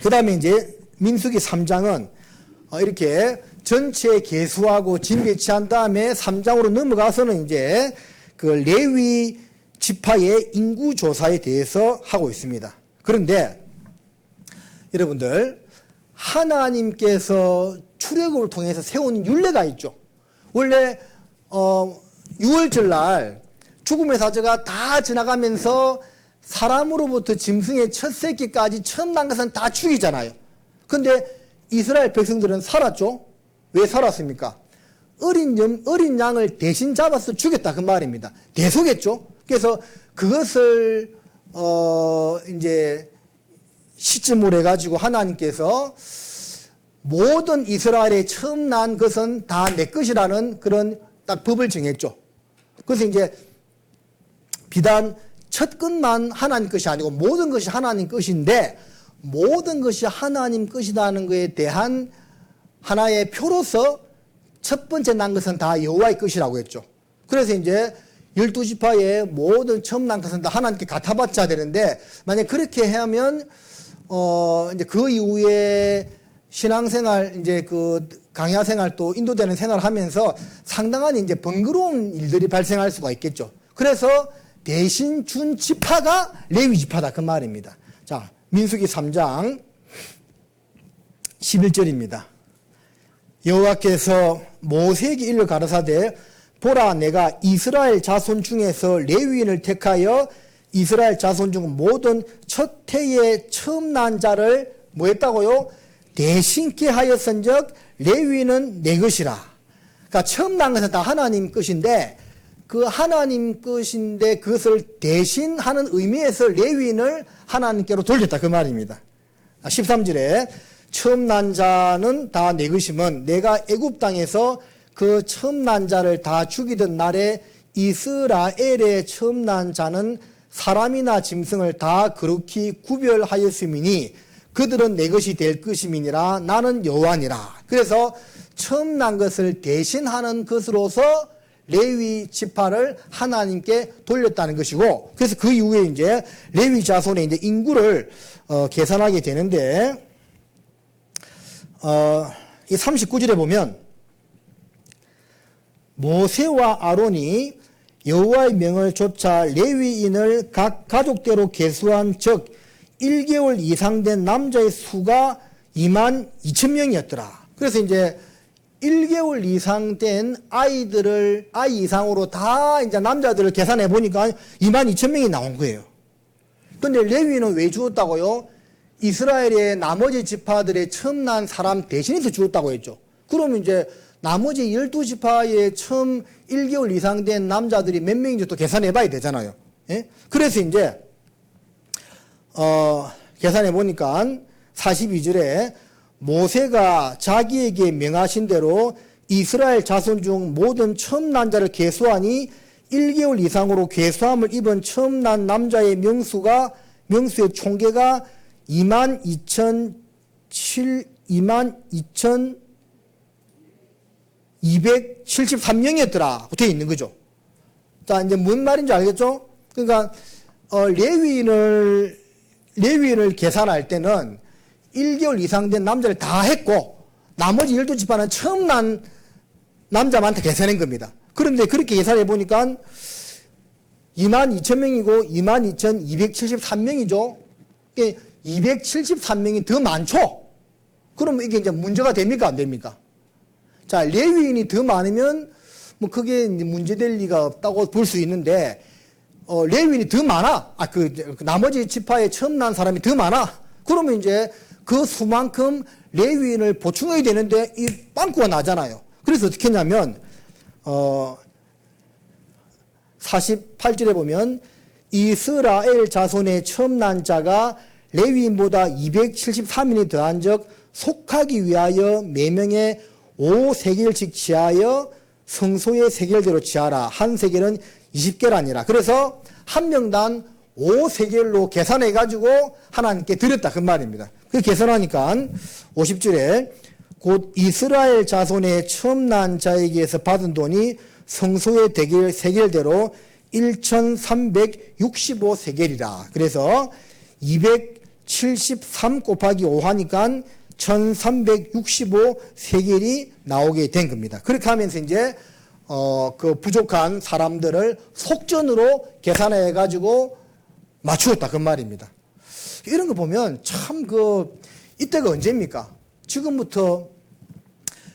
그 다음에 이제 민수기 3장은 이렇게 전체 계수하고 진 배치한 다음에 3장으로 넘어가서는 이제 그 레위 지파의 인구 조사에 대해서 하고 있습니다. 그런데 여러분들, 하나님께서 출애굽을 통해서 세운 율례가 있죠. 원래 6월절 날 죽음의 사자가 다 지나가면서 사람으로부터 짐승의 첫 새끼까지 처음 난 것은 다 죽이잖아요. 근데 이스라엘 백성들은 살았죠. 왜 살았습니까? 어린 양을 대신 잡아서 죽였다 그 말입니다. 대속했죠. 그래서 그것을 이제 시점으로 해가지고 하나님께서 모든 이스라엘의 처음 난 것은 다 내 것이라는 그런 딱 법을 정했죠. 그래서 이제 비단 첫 것만 하나님 것이 아니고 모든 것이 하나님 것인데, 모든 것이 하나님 것이라는 것에 대한 하나의 표로서 첫 번째 난 것은 다 여호와의 것이라고 했죠. 그래서 이제 12지파의 모든 처음 난 것은 다 하나님께 갖다 바쳐야 되는데, 만약 그렇게 하면 이제 그 이후에 신앙생활, 이제 그 강야 생활 또 인도되는 생활을 하면서 상당한 이제 번거로운 일들이 발생할 수가 있겠죠. 그래서 대신 준 지파가 레위 지파다 그 말입니다. 자, 민수기 3장 11절입니다. 여호와께서 모세에게 일러 가라사대, 보라, 내가 이스라엘 자손 중에서 레위인을 택하여 이스라엘 자손 중 모든 첫 해에 처음 난 자를 뭐 했다고요? 대신케 하였은즉 레위인은 내 것이라. 그러니까 처음 난 것은 다 하나님 것인데, 그 하나님 것인데 그것을 대신하는 의미에서 레위인을 하나님께로 돌렸다 그 말입니다. 13절에 처음 난 자는 다 내 것이면 내가 애굽 땅에서 그 처음 난 자를 다 죽이던 날에 이스라엘의 처음 난 자는 사람이나 짐승을 다 그렇게 구별하였음이니 그들은 내 것이 될 것임이니라. 나는 여호와니라. 그래서 처음 난 것을 대신하는 것으로서 레위 지파를 하나님께 돌렸다는 것이고, 그래서 그 이후에 이제 레위 자손의 이제 인구를 계산하게 되는데, 이 39절에 보면 모세와 아론이 여호와의 명을 좇아 레위인을 각 가족대로 계수한 즉 1개월 이상 된 남자의 수가 22,000명이었더라. 그래서 이제 1개월 이상 된 아이 이상으로 다 이제 남자들을 계산해 보니까 22,000명이 나온 거예요. 근데 레위는 왜 죽었다고요? 이스라엘의 나머지 지파들의 처음 난 사람 대신해서 죽었다고 했죠. 그러면 이제 나머지 12지파의 처음 1개월 이상 된 남자들이 몇 명인지 또 계산해 봐야 되잖아요. 예? 그래서 이제 계산해 보니까 42절에 모세가 자기에게 명하신 대로 이스라엘 자손 중 모든 처음 난 자를 계수하니 1개월 이상으로 계수함을 입은 처음 난 남자의 명수의 총계가 22,273명이었더라. 되어 있는 거죠. 자, 이제 뭔 말인지 알겠죠? 그러니까, 레위인을 계산할 때는 1개월 이상 된 남자를 다 했고, 나머지 12지파는 처음 난 남자만 다 계산한 겁니다. 그런데 그렇게 계산해 보니까 22,000명이고 22,273명이죠. 273명이 더 많죠? 그러면 이게 이제 문제가 됩니까? 안 됩니까? 자, 레위인이 더 많으면 뭐 그게 이제 문제될 리가 없다고 볼 수 있는데, 레위인이 더 많아. 그 나머지 지파에 처음 난 사람이 더 많아. 그러면 이제 그 수만큼 레위인을 보충해야 되는데 이 빵꾸가 나잖아요. 그래서 어떻게 했냐면, 48절에 보면 이스라엘 자손의 처음 난 자가 레위인보다 273인이 더한 적 속하기 위하여 매명에 5세겔씩 지하여 성소의 세겔대로 지하라. 한 세겔은 20개라니라. 그래서 한 명당 5세겔로 계산해 가지고 하나님께 드렸다 그 말입니다. 그 계산하니까 50절에 곧 이스라엘 자손의 처음 난 자에게서 받은 돈이 성소의 세겔대로 1365세겔이라. 그래서 273 곱하기 5 하니까 1365세겔이 나오게 된 겁니다. 그렇게 하면서 이제 그 부족한 사람들을 속전으로 계산해 가지고 맞추었다 그 말입니다. 이런 거 보면 참 이때가 언제입니까? 지금부터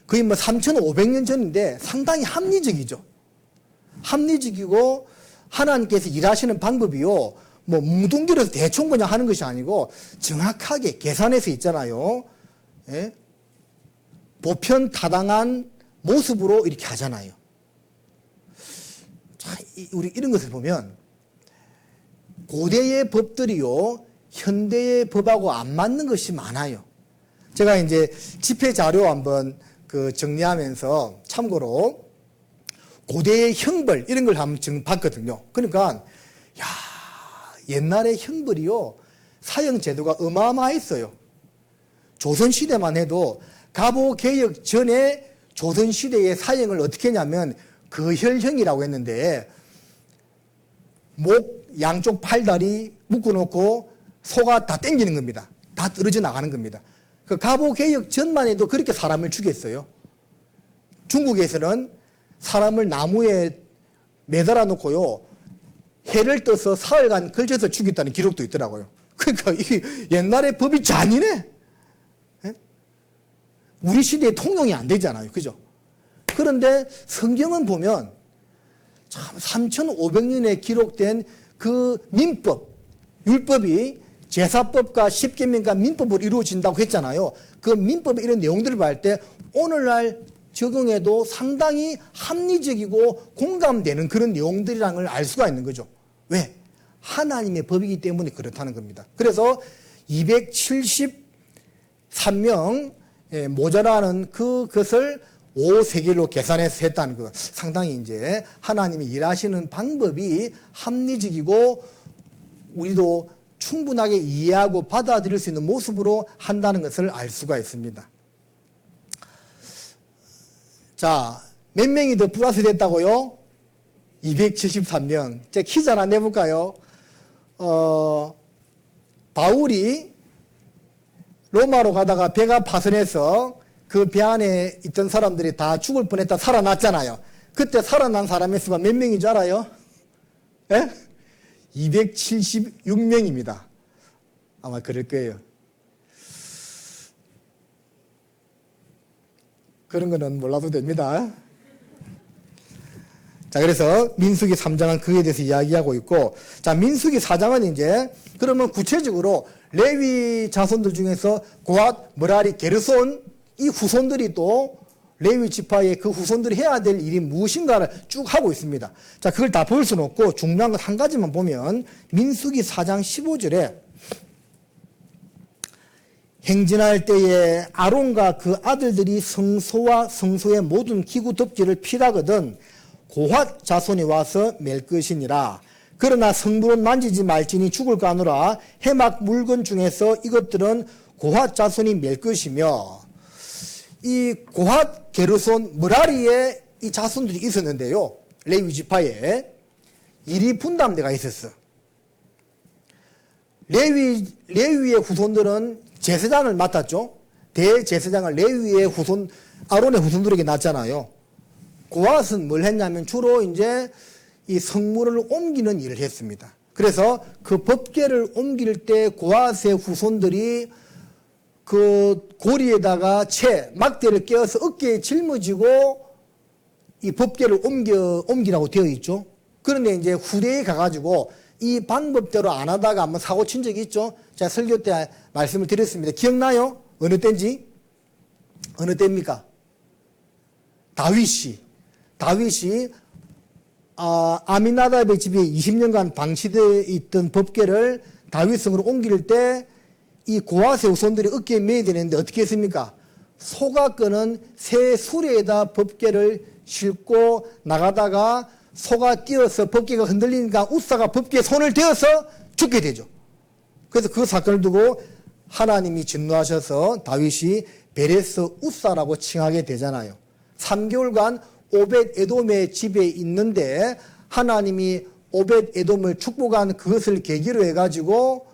거의 뭐 3,500년 전인데 상당히 합리적이죠. 합리적이고 하나님께서 일하시는 방법이요. 뭐 뭉뚱그려서 대충 그냥 하는 것이 아니고 정확하게 계산해서 있잖아요. 예? 보편 타당한 모습으로 이렇게 하잖아요. 자, 우리 이런 것을 보면 고대의 법들이요, 현대의 법하고 안 맞는 것이 많아요. 제가 이제 집회 자료 한번 정리하면서 참고로 고대의 형벌 이런 걸 한번 봤거든요. 그러니까 야, 옛날의 형벌이요, 사형 제도가 어마어마했어요. 조선시대만 해도 갑오개혁 전에 조선시대의 사형을 어떻게 했냐면 거혈형이라고 했는데 목 양쪽 팔다리 묶어놓고 소가 다 땡기는 겁니다. 다 떨어져 나가는 겁니다. 그 갑오개혁 전만 해도 그렇게 사람을 죽였어요. 중국에서는 사람을 나무에 매달아 놓고요, 해를 떠서 사흘간 걸쳐서 죽였다는 기록도 있더라고요. 그러니까 이 옛날의 법이 잔인해. 우리 시대에 통용이 안 되잖아요. 그죠? 그런데 성경은 보면 참 3,500년에 기록된 그 민법, 율법이 제사법과 십계명과 민법으로 이루어진다고 했잖아요. 그 민법의 이런 내용들을 볼 때 오늘날 적용해도 상당히 합리적이고 공감되는 그런 내용들이라는 걸 알 수가 있는 거죠. 왜? 하나님의 법이기 때문에 그렇다는 겁니다. 그래서 273명 모자라는 그것을 5세겔로 계산해서 했다는 거. 상당히 이제 하나님이 일하시는 방법이 합리적이고 우리도 충분하게 이해하고 받아들일 수 있는 모습으로 한다는 것을 알 수가 있습니다. 자, 몇 명이 더 플러스 됐다고요? 273명. 제가 퀴즈 하나 내볼까요? 바울이 로마로 가다가 배가 파손해서 그 배 안에 있던 사람들이 다 죽을 뻔했다 살아났잖아요. 그때 살아난 사람의 수가 몇 명인 줄 알아요? 예? 276명입니다. 아마 그럴 거예요. 그런 거는 몰라도 됩니다. 자, 그래서 민수기 3장은 그에 대해서 이야기하고 있고, 자, 민수기 4장은 이제 그러면 구체적으로 레위 자손들 중에서 고핫, 므라리, 게르손 이 후손들이 또 레위 지파의 그 후손들이 해야 될 일이 무엇인가를 쭉 하고 있습니다. 자, 그걸 다 볼 수는 없고 중요한 것 한 가지만 보면 민수기 4장 15절에 행진할 때에 아론과 그 아들들이 성소와 성소의 모든 기구 덮개를 피라거든 고핫 자손이 와서 맬 것이니라. 그러나 성물은 만지지 말지니 죽을까 하노라. 해막 물건 중에서 이것들은 고핫 자손이 맬 것이며, 이 고핫 게르손 므라리의 이 자손들이 있었는데요, 레위 지파에 일이 분담대가 있었어. 레위의 후손들은 제사장을 맡았죠. 대제사장을 레위의 후손 아론의 후손들에게 놨잖아요. 고핫은 뭘 했냐면 주로 이제 이 성물을 옮기는 일을 했습니다. 그래서 그 법궤를 옮길 때 고핫의 후손들이 그 고리에다가 막대를 꿰어서 어깨에 짊어지고 이 법궤를 옮기라고 되어 있죠. 그런데 이제 후대에 가가지고 이 방법대로 안 하다가 한번 사고 친 적이 있죠. 제가 설교 때 말씀을 드렸습니다. 기억나요? 어느 때인지? 어느 때입니까? 다윗이 아미나답의 집에 20년간 방치되어 있던 법궤를 다윗성으로 옮길 때 이 고아세 후손들이 어깨에 매야 되는데 어떻게 했습니까? 소가 끄는 새 수레에다 법궤를 싣고 나가다가 소가 뛰어서 법궤가 흔들리니까 우사가 법궤에 손을 대어서 죽게 되죠. 그래서 그 사건을 두고 하나님이 진노하셔서 다윗이 베레스 우사라고 칭하게 되잖아요. 3개월간 오벳 에돔의 집에 있는데 하나님이 오벳 에돔을 축복한 그것을 계기로 해가지고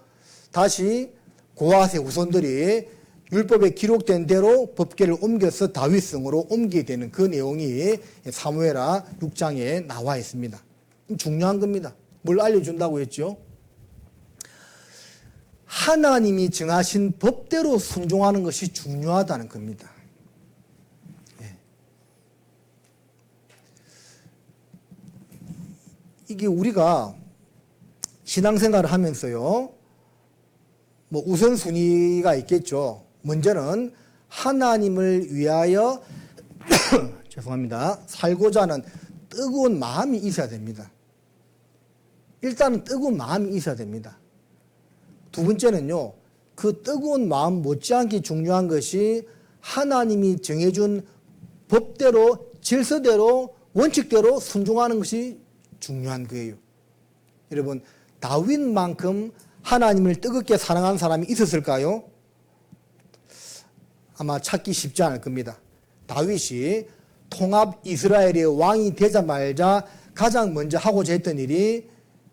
다시 고아세 후손들이 율법에 기록된 대로 법궤를 옮겨서 다윗성으로 옮기게 되는 그 내용이 사무엘하 6장에 나와 있습니다. 중요한 겁니다. 뭘 알려준다고 했죠? 하나님이 정하신 법대로 순종하는 것이 중요하다는 겁니다. 이게 우리가 신앙생활을 하면서요, 뭐 우선순위가 있겠죠. 먼저는 하나님을 위하여 죄송합니다. 살고자 하는 뜨거운 마음이 있어야 됩니다. 일단은 뜨거운 마음이 있어야 됩니다. 두 번째는요, 그 뜨거운 마음 못지않게 중요한 것이 하나님이 정해준 법대로, 질서대로, 원칙대로 순종하는 것이 중요한 거예요. 여러분, 다윗만큼 하나님을 뜨겁게 사랑한 사람이 있었을까요? 아마 찾기 쉽지 않을 겁니다. 다윗이 통합 이스라엘의 왕이 되자마자 가장 먼저 하고자 했던 일이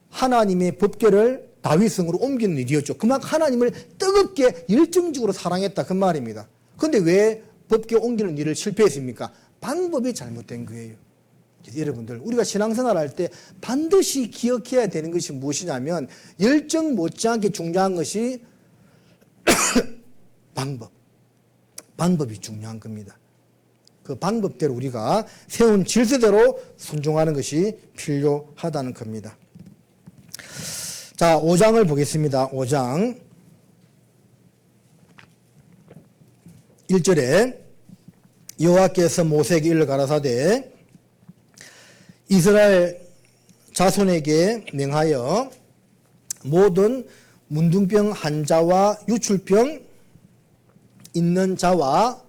하나님의 법궤를 다윗성으로 옮기는 일이었죠. 그만큼 하나님을 뜨겁게 열정적으로 사랑했다 그 말입니다. 그런데 왜 법궤 옮기는 일을 실패했습니까? 방법이 잘못된 거예요. 여러분들, 우리가 신앙생활 할 때 반드시 기억해야 되는 것이 무엇이냐면 열정 못지않게 중요한 것이 방법이 중요한 겁니다. 그 방법대로 우리가 세운 질서대로 순종하는 것이 필요하다는 겁니다. 자, 5장을 보겠습니다. 5장 1절에 여호와께서 모세에게 일러 가라사대 이스라엘 자손에게 명하여 모든 문둥병 환자와 유출병 있는 자와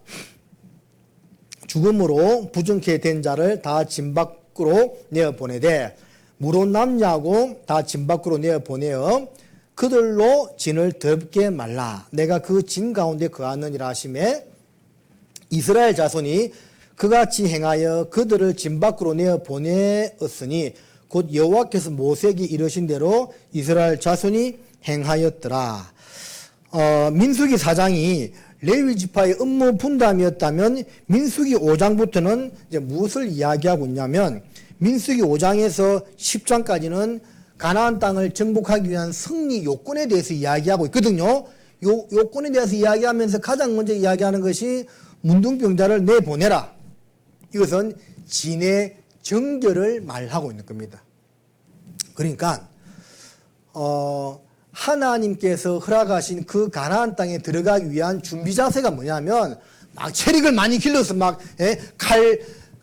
죽음으로 부정케 된 자를 다 진 밖으로 내어보내되 무론 남녀하고 다 진 밖으로 내어보내어 그들로 진을 덮게 말라. 내가 그 진 가운데 거하느니라 하시매 이스라엘 자손이 그같이 행하여 그들을 진 밖으로 내어 보내었으니 곧 여호와께서 모세에게 이르신 대로 이스라엘 자손이 행하였더라. 민수기 4장이 레위 지파의 업무 분담이었다면 민수기 5장부터는 이제 무엇을 이야기하고 있냐면 민수기 5장에서 10장까지는 가나안 땅을 정복하기 위한 승리 요건에 대해서 이야기하고 있거든요. 요건에 대해서 이야기하면서 가장 먼저 이야기하는 것이 문둥병자를 내보내라. 이것은 진의 정결을 말하고 있는 겁니다. 그러니까 하나님께서 허락하신 그 가나안 땅에 들어가기 위한 준비 자세가 뭐냐면 막 체력을 많이 길러서 막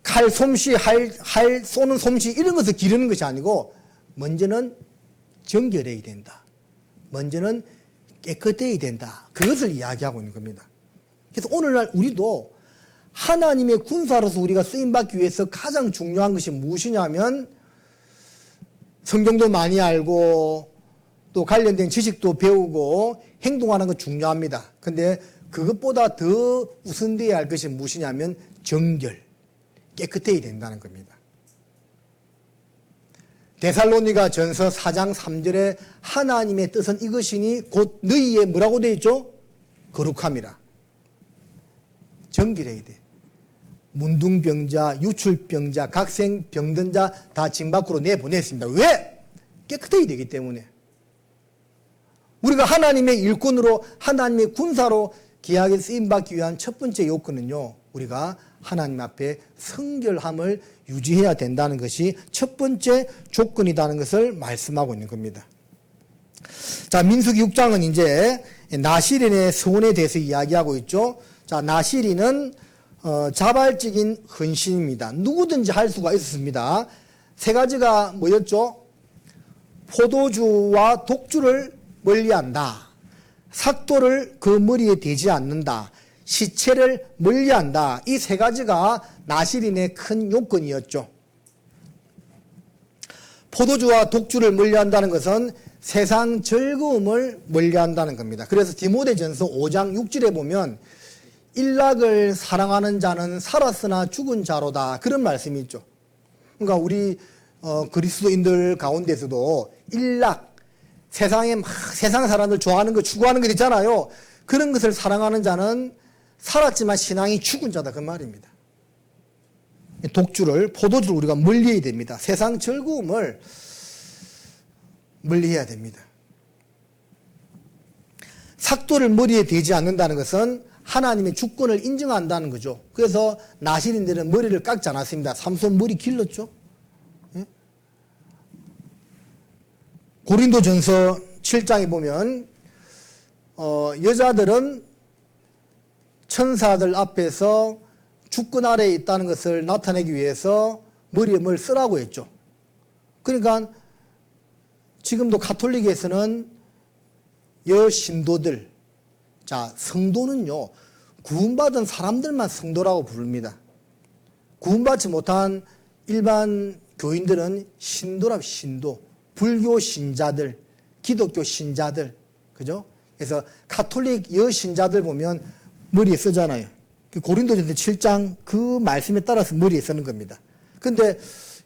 칼 솜씨, 활 쏘는 솜씨 이런 것을 기르는 것이 아니고 먼저는 정결해야 된다. 먼저는 깨끗해야 된다. 그것을 이야기하고 있는 겁니다. 그래서 오늘날 우리도 하나님의 군사로서 우리가 쓰임받기 위해서 가장 중요한 것이 무엇이냐면 성경도 많이 알고 또 관련된 지식도 배우고 행동하는 건 중요합니다. 근데 그것보다 더 우선되어야 할 것이 무엇이냐면 정결, 깨끗해야 된다는 겁니다. 데살로니가 전서 4장 3절에 하나님의 뜻은 이것이니 곧 너희의 뭐라고 되어 있죠? 거룩함이라. 정결해야 돼. 문둥병자, 유출병자, 각생 병든 자 다 진 밖으로 내보냈습니다. 왜? 깨끗해야 되기 때문에. 우리가 하나님의 일꾼으로 하나님의 군사로 귀하게 쓰임받기 위한 첫 번째 요건은요, 우리가 하나님 앞에 성결함을 유지해야 된다는 것이 첫 번째 조건이라는 것을 말씀하고 있는 겁니다. 자, 민수기 6장은 이제 나시린의 서원에 대해서 이야기하고 있죠. 자, 나시린은 자발적인 헌신입니다. 누구든지 할 수가 있었습니다. 세 가지가 뭐였죠? 포도주와 독주를 멀리한다. 삭도를 그 머리에 대지 않는다. 시체를 멀리한다. 이 세 가지가 나시린의 큰 요건이었죠. 포도주와 독주를 멀리한다는 것은 세상 즐거움을 멀리한다는 겁니다. 그래서 디모데전서 5장 6절에 보면 일락을 사랑하는 자는 살았으나 죽은 자로다. 그런 말씀이 있죠. 그러니까 우리 그리스도인들 가운데서도 일락, 세상에 막 세상 사람들 좋아하는 거 추구하는 것 있잖아요. 그런 것을 사랑하는 자는 살았지만 신앙이 죽은 자다 그 말입니다. 독주를, 포도주를 우리가 멀리해야 됩니다. 세상 즐거움을 멀리해야 됩니다. 삭도를 머리에 대지 않는다는 것은 하나님의 주권을 인정한다는 거죠. 그래서 나시린들은 머리를 깎지 않았습니다. 삼손 머리 길렀죠. 예? 고린도전서 7장에 보면 여자들은 천사들 앞에서 주권 아래에 있다는 것을 나타내기 위해서 머리에 뭘 쓰라고 했죠. 그러니까 지금도 가톨릭에서는 여신도들, 자, 성도는요, 구원받은 사람들만 성도라고 부릅니다. 구원받지 못한 일반 교인들은 신도라고, 신도. 불교 신자들, 기독교 신자들, 그죠? 그래서 가톨릭 여신자들 보면 머리에 쓰잖아요. 고린도전서 7장 그 말씀에 따라서 머리에 쓰는 겁니다. 근데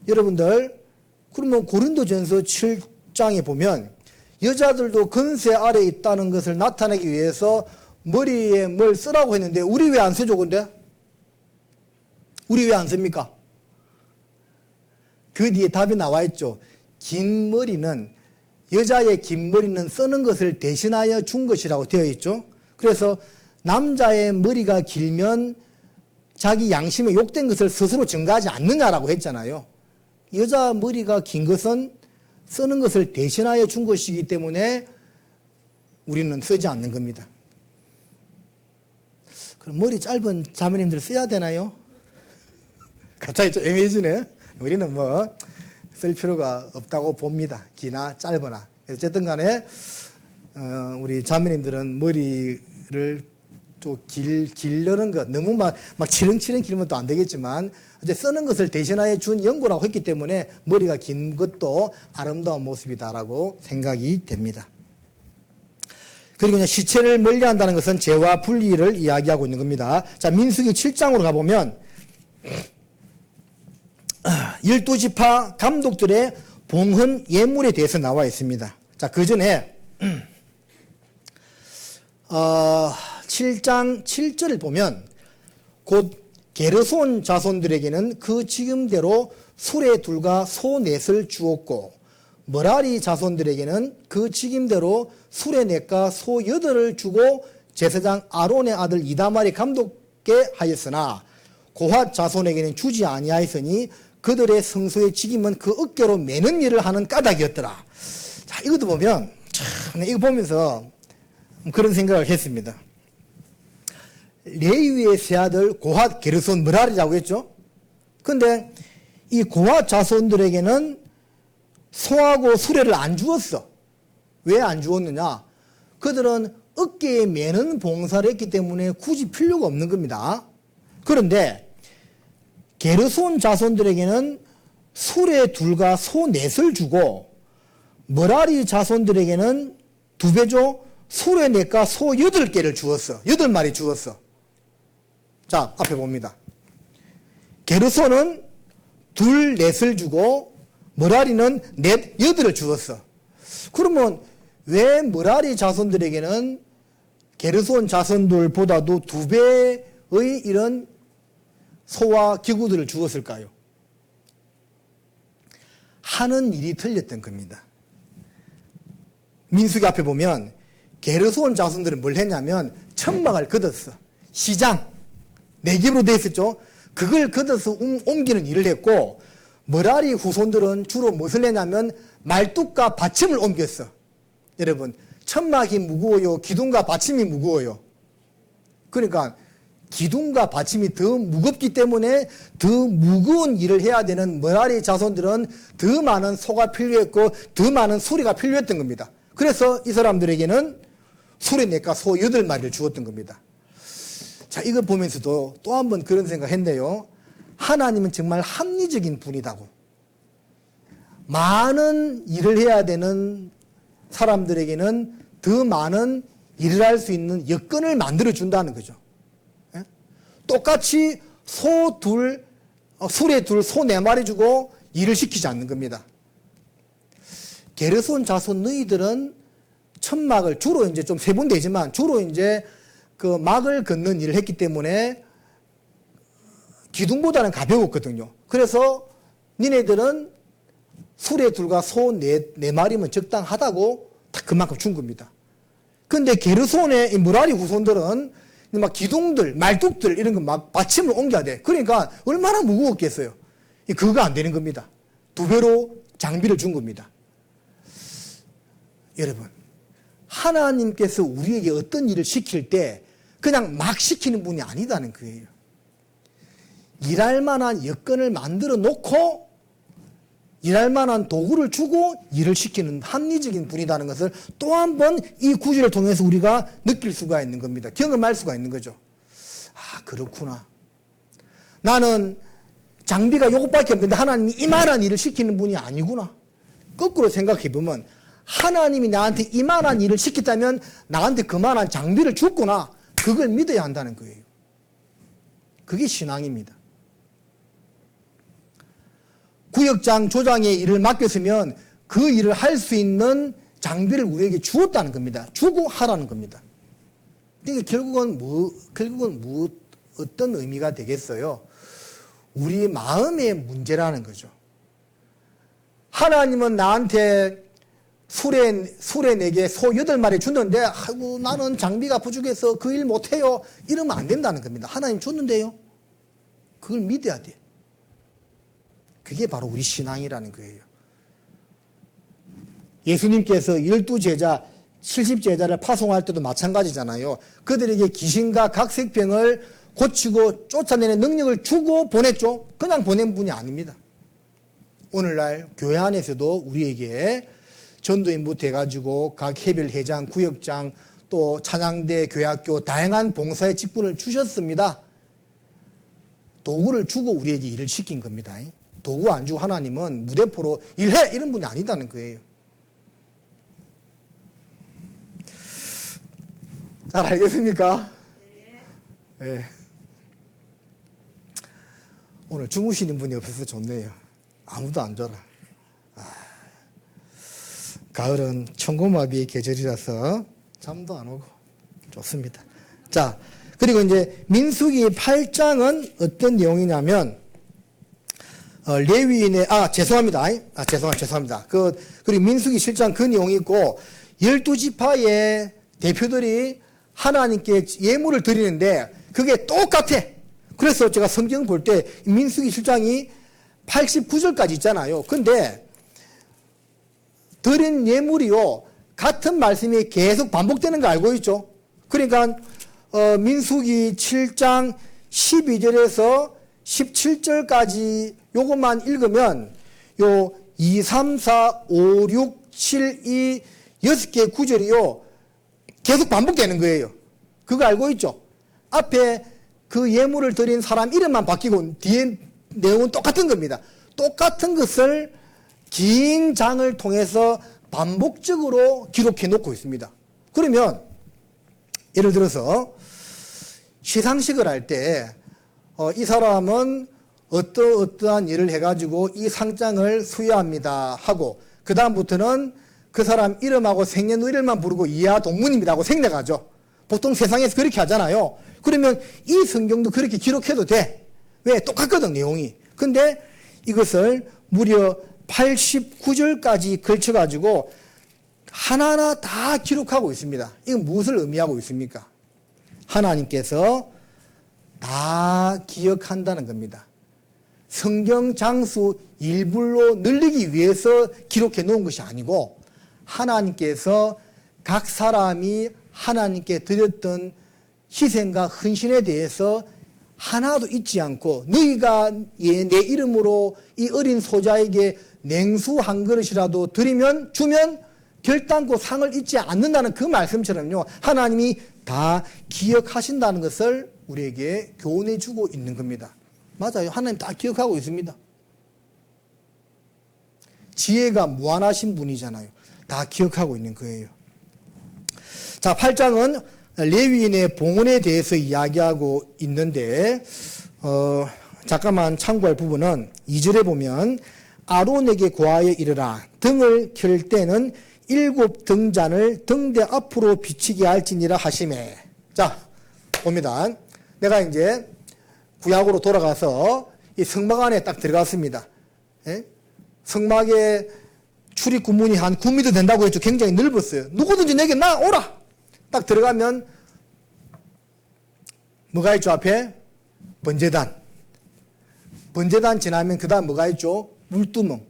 여러분들, 그러면 고린도전서 7장에 보면 여자들도 건세 아래에 있다는 것을 나타내기 위해서 머리에 뭘 쓰라고 했는데 우리 왜 안 쓰죠, 근데? 우리 왜 안 씁니까? 그 뒤에 답이 나와 있죠. 긴 머리는, 여자의 긴 머리는 쓰는 것을 대신하여 준 것이라고 되어 있죠. 그래서 남자의 머리가 길면 자기 양심에 욕된 것을 스스로 증가하지 않느냐라고 했잖아요. 여자 머리가 긴 것은 쓰는 것을 대신하여 준 것이기 때문에 우리는 쓰지 않는 겁니다. 그럼 머리 짧은 자매님들 써야 되나요? 갑자기 좀 애매해지네. 우리는 뭐 쓸 필요가 없다고 봅니다. 기나 짧으나. 어쨌든 간에 우리 자매님들은 머리를 또 길려는 것, 너무 막 치렁치렁 길면 또 안 되겠지만 이제 쓰는 것을 대신하여 준 연고라고 했기 때문에 머리가 긴 것도 아름다운 모습이다라고 생각이 됩니다. 그리고 이제 시체를 멀리한다는 것은 죄와 불의를 이야기하고 있는 겁니다. 자, 민수기 7장으로 가보면 12지파 감독들의 봉헌 예물에 대해서 나와 있습니다. 자, 그 전에 7장 7절을 보면 곧 게르손 자손들에게는 그 지금대로 수레 둘과 소 넷을 주었고 머라리 자손들에게는 그 직임대로 수레 넷과 소 8을 주고 제사장 아론의 아들 이다말이 감독게 하였으나 고핫 자손에게는 주지 아니하였으니 그들의 성소의 직임은 그 어깨로 매는 일을 하는 까닭이었더라. 자, 이것도 보면 참 이거 보면서 그런 생각을 했습니다. 레위의 세 아들 고핫, 게르손, 머라리라고 했죠. 근데 이 고핫 자손들에게는 소하고 수레를 안 주었어. 왜 안 주었느냐? 그들은 어깨에 매는 봉사를 했기 때문에 굳이 필요가 없는 겁니다. 그런데 게르손 자손들에게는 수레 둘과 소 넷을 주고 머라리 자손들에게는 2배죠. 수레 넷과 소 8개를 주었어. 8마리 주었어. 자, 앞에 봅니다. 게르손은 둘 넷을 주고 머라리는 넷 8을 주었어. 그러면 왜 머라리 자손들에게는 게르손 자손들보다도 2배의 이런 소와 기구들을 주었을까요? 하는 일이 틀렸던 겁니다. 민수기 앞에 보면 게르손 자손들은 뭘 했냐면 천막을 걷었어. 시장, 내집으로 되어 있었죠. 그걸 걷어서 옮기는 일을 했고, 머라리 후손들은 주로 무엇을 했냐면 말뚝과 받침을 옮겼어. 여러분, 천막이 무거워요? 기둥과 받침이 무거워요? 그러니까 기둥과 받침이 더 무겁기 때문에 더 무거운 일을 해야 되는 머라리 자손들은 더 많은 소가 필요했고 더 많은 수리가 필요했던 겁니다. 그래서 이 사람들에게는 수레넷과 소 8마리를 주었던 겁니다. 자, 이거 보면서도 또 한 번 그런 생각했네요. 하나님은 정말 합리적인 분이다고. 많은 일을 해야 되는 사람들에게는 더 많은 일을 할 수 있는 여건을 만들어 준다는 거죠. 예? 똑같이 수레 둘, 소 4마리 주고 일을 시키지 않는 겁니다. 게르손 자손 너희들은 천막을 주로 이제 좀 세분되지만 주로 이제 그 막을 걷는 일을 했기 때문에 기둥보다는 가벼웠거든요. 그래서 니네들은 수레 둘과 소 4마리면 적당하다고 딱 그만큼 준 겁니다. 근데 게르손의 머라리 후손들은 막 기둥들, 말뚝들 이런 거 막 받침을 옮겨야 돼. 그러니까 얼마나 무거웠겠어요. 그거 안 되는 겁니다. 2배로 장비를 준 겁니다. 여러분, 하나님께서 우리에게 어떤 일을 시킬 때 그냥 막 시키는 분이 아니다는 거예요. 일할 만한 여건을 만들어 놓고 일할 만한 도구를 주고 일을 시키는 합리적인 분이라는 것을 또 한 번 이 구절을 통해서 우리가 느낄 수가 있는 겁니다. 경험할 수가 있는 거죠. 아, 그렇구나. 나는 장비가 요것밖에 없는데 하나님이 이만한 일을 시키는 분이 아니구나. 거꾸로 생각해 보면 하나님이 나한테 이만한 일을 시켰다면 나한테 그만한 장비를 줬구나. 그걸 믿어야 한다는 거예요. 그게 신앙입니다. 구역장, 조장의 일을 맡겼으면 그 일을 할 수 있는 장비를 우리에게 주었다는 겁니다. 주고 하라는 겁니다. 이게 결국은 어떤 의미가 되겠어요? 우리 마음의 문제라는 거죠. 하나님은 나한테 수레 4개, 소 8마리 줬는데, 아이고, 나는 장비가 부족해서 그 일 못해요. 이러면 안 된다는 겁니다. 하나님 줬는데요. 그걸 믿어야 돼. 그게 바로 우리 신앙이라는 거예요. 예수님께서 12제자, 70제자를 파송할 때도 마찬가지잖아요. 그들에게 귀신과 각색병을 고치고 쫓아내는 능력을 주고 보냈죠. 그냥 보낸 분이 아닙니다. 오늘날 교회 안에서도 우리에게 전도인부터 해가지고 각 해별회장, 구역장, 또 찬양대, 교회학교 다양한 봉사의 직분을 주셨습니다. 도구를 주고 우리에게 일을 시킨 겁니다. 도구 안 주고 하나님은 무대포로 일해! 이런 분이 아니다는 거예요. 잘 알겠습니까? 네. 오늘 주무시는 분이 없어서 좋네요. 아무도 안 줘라. 가을은 천고마비의 계절이라서 잠도 안 오고 좋습니다. 자, 그리고 이제 민수기 8장은 어떤 내용이냐면 레위인의 죄송합니다. 그리고 민수기 7장 그 내용이 있고 12지파의 대표들이 하나님께 예물을 드리는데 그게 똑같아. 그래서 제가 성경 볼 때 민수기 7장이 89절까지 있잖아요. 근데 드린 예물이요 같은 말씀이 계속 반복되는 거 알고 있죠? 그러니까 민수기 7장 12절에서 17절까지 요것만 읽으면 요 2, 3, 4, 5, 6, 7, 2 6개 구절이요 계속 반복되는 거예요. 그거 알고 있죠? 앞에 그 예물을 드린 사람 이름만 바뀌고 뒤에 내용은 똑같은 겁니다. 똑같은 것을 긴 장을 통해서 반복적으로 기록해 놓고 있습니다. 그러면 예를 들어서 시상식을 할 때 이 사람은 어떠한 일을 해가지고 이 상장을 수여합니다 하고 그 다음부터는 그 사람 이름하고 생년월일만 부르고 이하 동문입니다 하고 생략하죠. 보통 세상에서 그렇게 하잖아요. 그러면 이 성경도 그렇게 기록해도 돼. 왜? 똑같거든 내용이. 근데 이것을 무려 89절까지 걸쳐가지고 하나하나 다 기록하고 있습니다. 이건 무엇을 의미하고 있습니까? 하나님께서 다 기억한다는 겁니다. 성경 장수 일부로 늘리기 위해서 기록해 놓은 것이 아니고 하나님께서 각 사람이 하나님께 드렸던 희생과 헌신에 대해서 하나도 잊지 않고 너희가 내 이름으로 이 어린 소자에게 냉수 한 그릇이라도 주면 결단코 상을 잊지 않는다는 그 말씀처럼요. 하나님이 다 기억하신다는 것을 우리에게 교훈해 주고 있는 겁니다. 맞아요. 하나님 다 기억하고 있습니다. 지혜가 무한하신 분이잖아요. 다 기억하고 있는 거예요. 자, 8장은 레위인의 봉헌에 대해서 이야기하고 있는데 잠깐만 참고할 부분은 2절에 보면 아론에게 고하여 이르라 등을 켤 때는 7 등잔을 등대 앞으로 비치게 할지니라 하시매. 자, 봅니다. 내가 이제 구약으로 돌아가서 이 성막 안에 딱 들어갔습니다. 예? 성막에 출입 구문이 한 9m 된다고 했죠. 굉장히 넓었어요. 누구든지 내게 오라! 딱 들어가면 뭐가 있죠? 앞에 번제단. 번제단 지나면 그 다음 뭐가 있죠? 물두멍.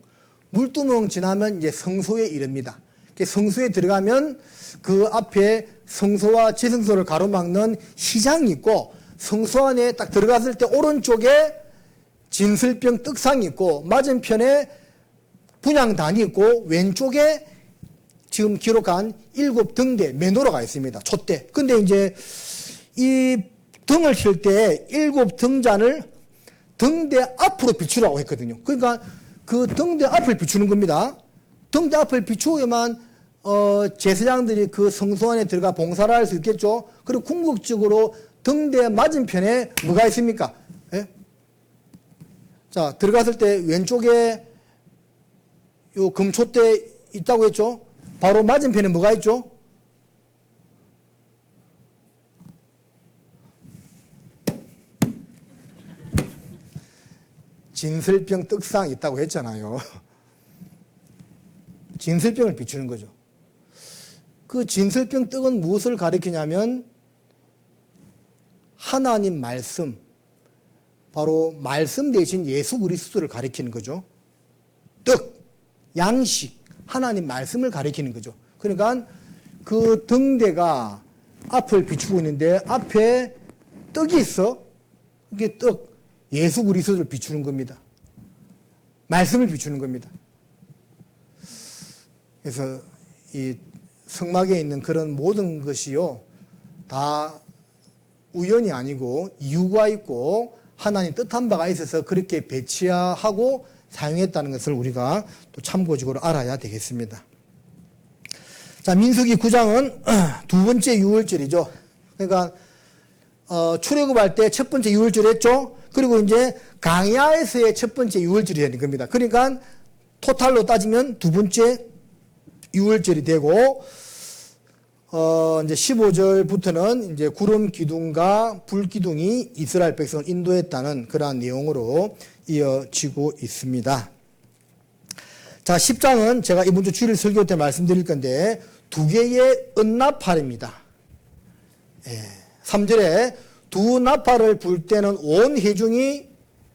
물두멍 지나면 이제 성소에 이릅니다. 성소에 들어가면 그 앞에 성소와 지성소를 가로막는 시장이 있고 성소 안에 딱 들어갔을 때 오른쪽에 진설병 떡상이 있고 맞은편에 분향단이 있고 왼쪽에 지금 기록한 7 등대 메노라가 있습니다. 촛대. 근데 이제 이 등을 칠 때 7 등잔을 등대 앞으로 비추라고 했거든요. 그러니까 그 등대 앞을 비추는 겁니다. 등대 앞을 비추어야만 제사장들이 그 성소 안에 들어가 봉사를 할 수 있겠죠. 그리고 궁극적으로 등대 맞은편에 뭐가 있습니까? 예? 자, 들어갔을 때 왼쪽에 요 금촛대 있다고 했죠. 바로 맞은편에 뭐가 있죠? 진설병 떡상 있다고 했잖아요. 진설병을 비추는 거죠. 그 진설병 떡은 무엇을 가리키냐면 하나님 말씀, 바로 말씀 대신 예수 그리스도를 가리키는 거죠. 떡, 양식, 하나님 말씀을 가리키는 거죠. 그러니까 그 등대가 앞을 비추고 있는데 앞에 떡이 있어. 그게 떡, 예수 그리스도를 비추는 겁니다. 말씀을 비추는 겁니다. 그래서 이 성막에 있는 그런 모든 것이요, 다 우연이 아니고 이유가 있고 하나님 뜻한 바가 있어서 그렇게 배치하고 사용했다는 것을 우리가 또 참고적으로 알아야 되겠습니다. 자, 민수기 9장은 두 번째 유월절이죠. 그러니까 출애굽할 때 첫 번째 유월절 했죠. 그리고 이제 강야에서의 첫 번째 유월절이 되는 겁니다. 그러니까 토탈로 따지면 두 번째 유월절이 되고 이제 15절부터는 이제 구름 기둥과 불 기둥이 이스라엘 백성을 인도했다는 그러한 내용으로 이어지고 있습니다. 자, 10장은 제가 이번 주 주일 설교 때 말씀드릴 건데 두 개의 은나팔입니다. 3절에 두 나팔을 불 때는 온 회중이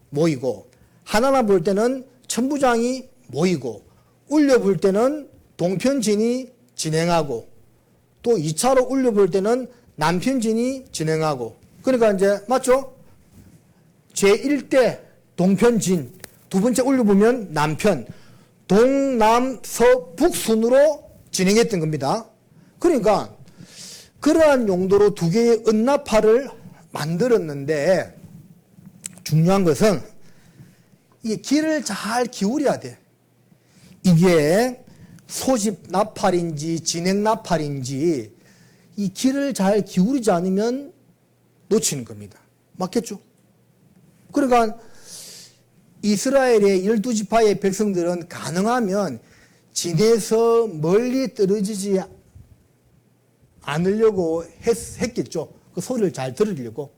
모이고 하나만 불 때는 천부장이 모이고 울려 불 때는 동편진이 진행하고 또 2차로 울려 불 때는 남편진이 진행하고, 그러니까 이제 맞죠? 제1대 동편진, 두 번째 울려 보면 남편, 동남서 북순으로 진행했던 겁니다. 그러니까 그러한 용도로 두 개의 은나팔을 만들었는데 중요한 것은 이 귀를 잘 기울여야 돼. 이게 소집 나팔인지 진행 나팔인지 이 귀를 잘 기울이지 않으면 놓치는 겁니다. 맞겠죠? 그러니까 이스라엘의 12지파의 백성들은 가능하면 진에서 멀리 떨어지지 않으려고 했겠죠. 그 소리를 잘 들으려고.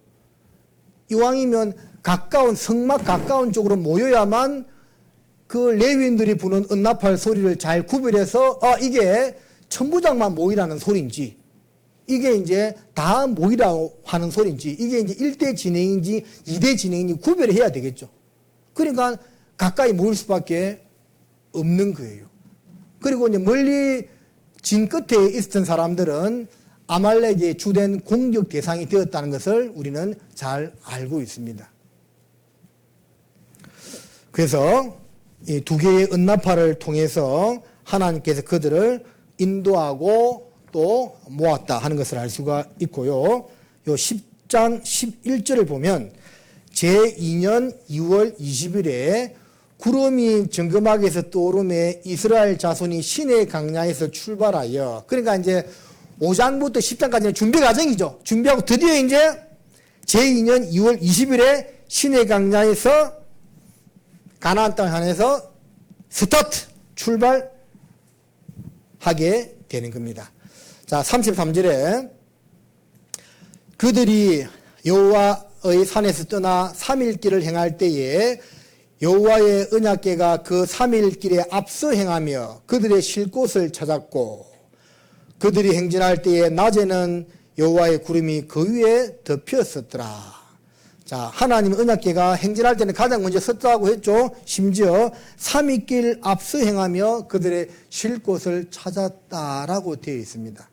이왕이면 가까운 성막 가까운 쪽으로 모여야만 그 레위인들이 부는 은나팔 소리를 잘 구별해서 이게 천부장만 모이라는 소리인지 이게 이제 다 모이라고 하는 소리인지, 이게 이제 1대 진행인지 2대 진행인지 구별을 해야 되겠죠. 그러니까 가까이 모일 수밖에 없는 거예요. 그리고 이제 멀리 진 끝에 있었던 사람들은 아말렉의 주된 공격 대상이 되었다는 것을 우리는 잘 알고 있습니다. 그래서 이 두 개의 은나팔을 통해서 하나님께서 그들을 인도하고 또 모았다 하는 것을 알 수가 있고요. 요 10장 11절을 보면 제2년 2월 20일에 구름이 정금하게서 떠오르매 이스라엘 자손이 시내 강야에서 출발하여, 그러니까 이제 5장부터 10장까지는 준비 과정이죠. 준비하고 드디어 이제 제2년 2월 20일에 시내 강야에서 가나안 땅을 향해서 스타트 출발하게 되는 겁니다. 자, 33절에 그들이 여호와의 산에서 떠나 3일 길을 행할 때에 여호와의 언약궤가 그 3일 길에 앞서 행하며 그들의 쉴 곳을 찾았고, 그들이 행진할 때에 낮에는 여호와의 구름이 그 위에 덮였었더라. 자, 하나님의 언약궤가 행진할 때는 가장 먼저 섰다고 했죠. 심지어 3일 길 앞서 행하며 그들의 쉴 곳을 찾았다라고 되어 있습니다.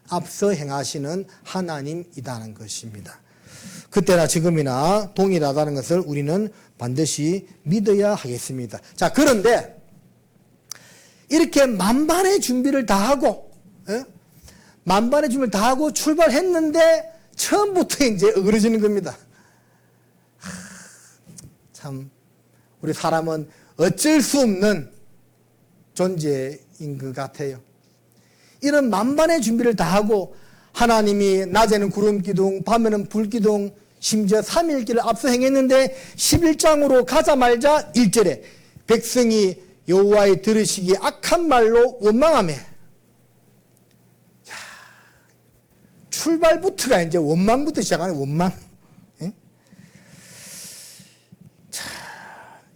앞서 행하시는 하나님이라는 것입니다. 그때나 지금이나 동일하다는 것을 우리는 반드시 믿어야 하겠습니다. 자, 그런데 이렇게 만반의 준비를 다 하고, 만반의 준비를 다 하고 출발했는데 처음부터 이제 어그러지는 겁니다. 참, 우리 사람은 어쩔 수 없는 존재인 것 같아요. 이런 만반의 준비를 다 하고 하나님이 낮에는 구름 기둥, 밤에는 불 기둥, 심지어 3일 길을 앞서 행했는데 11장으로 가자마자 1절에 백성이 여호와의 들으시기에 악한 말로 원망하며, 출발부터가 이제 원망부터 시작하는 원망.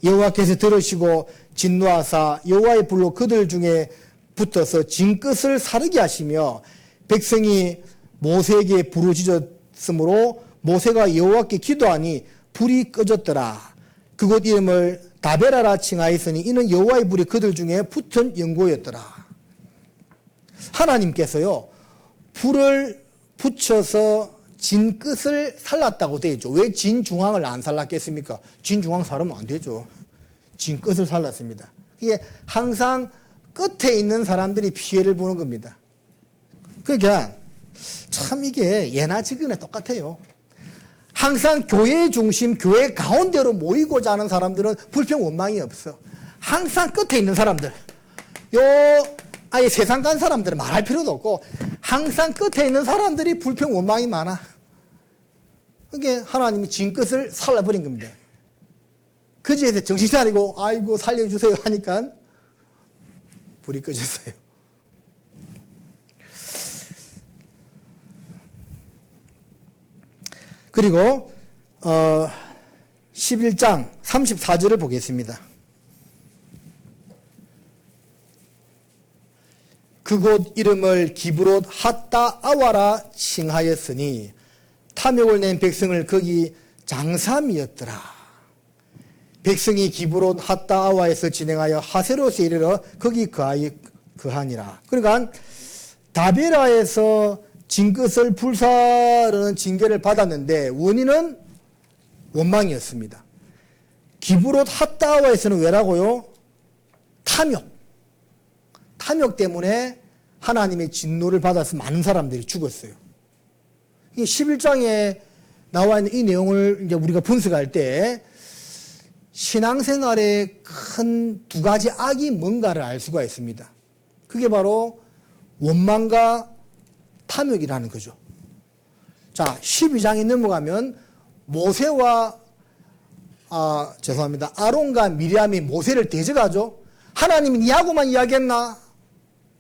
여호와께서 들으시고 진노하사 여호와의 불로 그들 중에 붙어서 진끝을 사르게 하시며, 백성이 모세에게 부르짖었으므로 모세가 여호와께 기도하니 불이 꺼졌더라. 그곳 이름을 다베라라 칭하였으니 이는 여호와의 불이 그들 중에 붙은 연고였더라. 하나님께서요, 불을 붙여서 진끝을 살랐다고 되어 있죠. 왜 진중앙을 안 살랐겠습니까? 진중앙 살으면 안 되죠. 진끝을 살랐습니다. 이게 항상 끝에 있는 사람들이 피해를 보는 겁니다. 그러니까 참 이게 예나 지금이나 똑같아요. 항상 교회 중심, 교회 가운데로 모이고자 하는 사람들은 불평 원망이 없어. 항상 끝에 있는 사람들, 아예 세상 간 사람들은 말할 필요도 없고 항상 끝에 있는 사람들이 불평 원망이 많아. 그게 하나님이 진끝을 살라버린 겁니다. 그지에서 정신 차리고 아이고 살려주세요 하니까 불이 꺼졌어요. 그리고 11장 34절을 보겠습니다. 그곳 이름을 기브롯 핫다 아와라 칭하였으니 탐욕을 낸 백성을 거기 장삼이었더라. 백성이 기브롯 핫다 아와에서 진행하여 하세롯에 이르러 거기 거하니라. 그러니까 다베라에서 진끝을 불사르는 징계를 받았는데 원인은 원망이었습니다. 기브롯 핫다 아와에서는 왜라고요? 탐욕 때문에 하나님의 진노를 받아서 많은 사람들이 죽었어요. 11장에 나와 있는 이 내용을 이제 우리가 분석할 때 신앙생활의 큰 두 가지 악이 뭔가를 알 수가 있습니다. 그게 바로 원망과 탐욕이라는 거죠. 자, 12장에 넘어가면 모세와 아론과 미리암이 모세를 대적하죠. 하나님이 니하고만 이야기했나?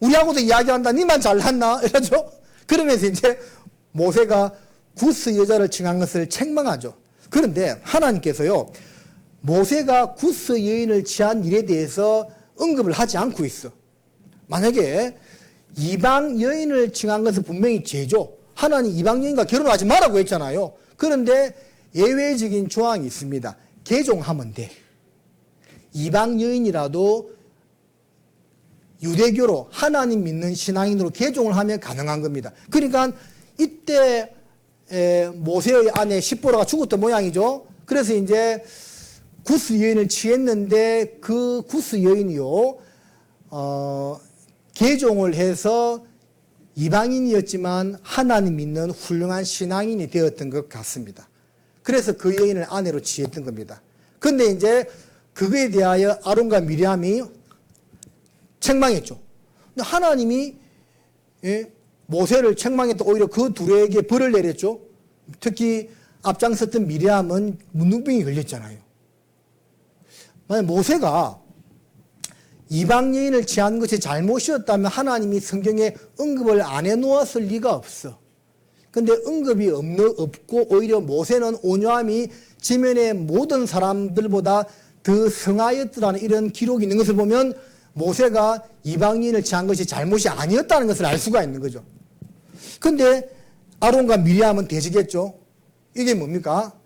우리하고도 이야기한다. 니만 잘났나? 이러죠. 그러면서 이제 모세가 구스 여자를 칭한 것을 책망하죠. 그런데 하나님께서요, 모세가 구스 여인을 취한 일에 대해서 언급을 하지 않고 있어. 만약에 이방 여인을 칭한 것은 분명히 죄죠. 하나님 이방 여인과 결혼하지 말라고 했잖아요. 그런데 예외적인 조항이 있습니다. 개종하면 돼. 이방 여인이라도 유대교로 하나님 믿는 신앙인으로 개종을 하면 가능한 겁니다. 그러니까 이때 모세의 아내 십보라가 죽었던 모양이죠. 그래서 이제 구스 여인을 취했는데 그 구스 여인이요, 개종을 해서 이방인이었지만 하나님 믿는 훌륭한 신앙인이 되었던 것 같습니다. 그래서 그 여인을 아내로 취했던 겁니다. 근데 이제 그거에 대하여 아론과 미리암이 책망했죠. 근데 하나님이 모세를 책망했다. 오히려 그 둘에게 벌을 내렸죠. 특히 앞장섰던 미리암은 문둥병이 걸렸잖아요. 만약 모세가 이방 여인을 취한 것이 잘못이었다면 하나님이 성경에 언급을 안 해놓았을 리가 없어. 근데 언급이 없고 오히려 모세는 온유함이 지면의 모든 사람들보다 더 성하였더라는 이런 기록이 있는 것을 보면 모세가 이방 여인을 취한 것이 잘못이 아니었다는 것을 알 수가 있는 거죠. 근데 아론과 미리암은 돼지겠죠. 이게 뭡니까?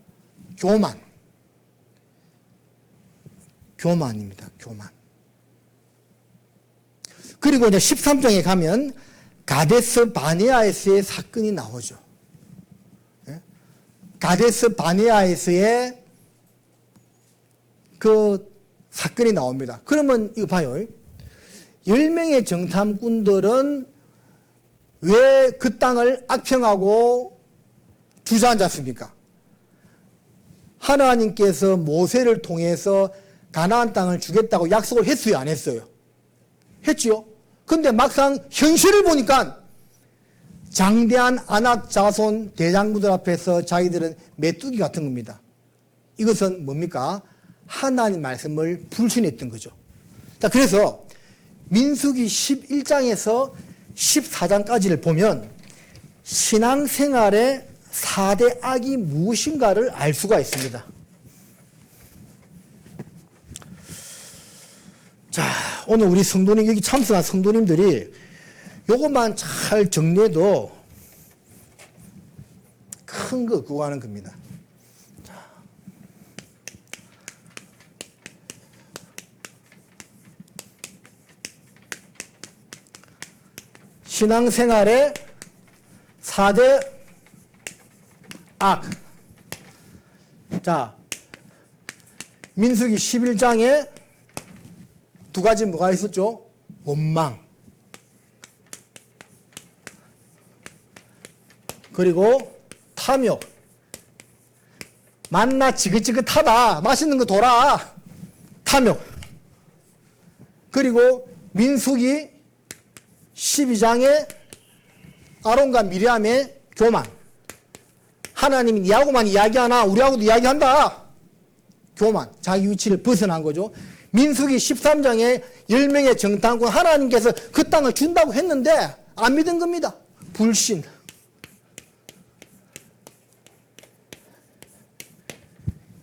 교만입니다. 교만. 그리고 이제 13장에 가면 가데스 바네아에서의 사건이 나오죠. 가데스 바네아에서의 그 사건이 나옵니다. 그러면 이거 봐요. 10명의 정탐꾼들은 왜 그 땅을 악평하고 주저앉았습니까? 하나님께서 모세를 통해서 가나안 땅을 주겠다고 약속을 했어요, 안 했어요? 했지요. 근데 막상 현실을 보니까 장대한 아낙 자손 대장부들 앞에서 자기들은 메뚜기 같은 겁니다. 이것은 뭡니까? 하나님 말씀을 불신했던 거죠. 자, 그래서 민수기 11장에서 14장까지를 보면 신앙생활의 4대 악이 무엇인가를 알 수가 있습니다. 자, 오늘 우리 성도님, 여기 참석한 성도님들이 요것만 잘 정리해도 큰 거 구하는 겁니다. 신앙생활의 4대 악. 자, 민수기 11장에 두 가지 뭐가 있었죠? 원망. 그리고 탐욕. 만나 지긋지긋하다. 맛있는 거 돌아. 탐욕. 그리고 민수기 12장에 아론과 미리암의 교만. 하나님이 니하고만 이야기하나 우리하고도 이야기한다. 교만. 자기 위치를 벗어난 거죠. 민수기 13장에 10명의 정탐꾼 하나님께서 그 땅을 준다고 했는데 안 믿은 겁니다. 불신.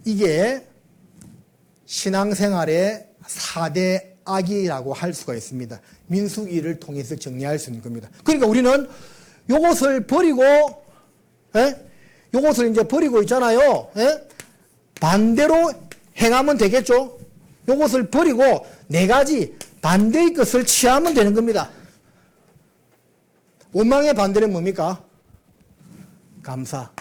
이게 신앙생활의 4대 악이라고 할 수가 있습니다. 민수기를 통해서 정리할 수 있는 겁니다. 그러니까 우리는 요것을 버리고, 요것을 이제 버리고 있잖아요. 반대로 행하면 되겠죠? 요것을 버리고 4가지 반대의 것을 취하면 되는 겁니다. 원망의 반대는 뭡니까? 감사.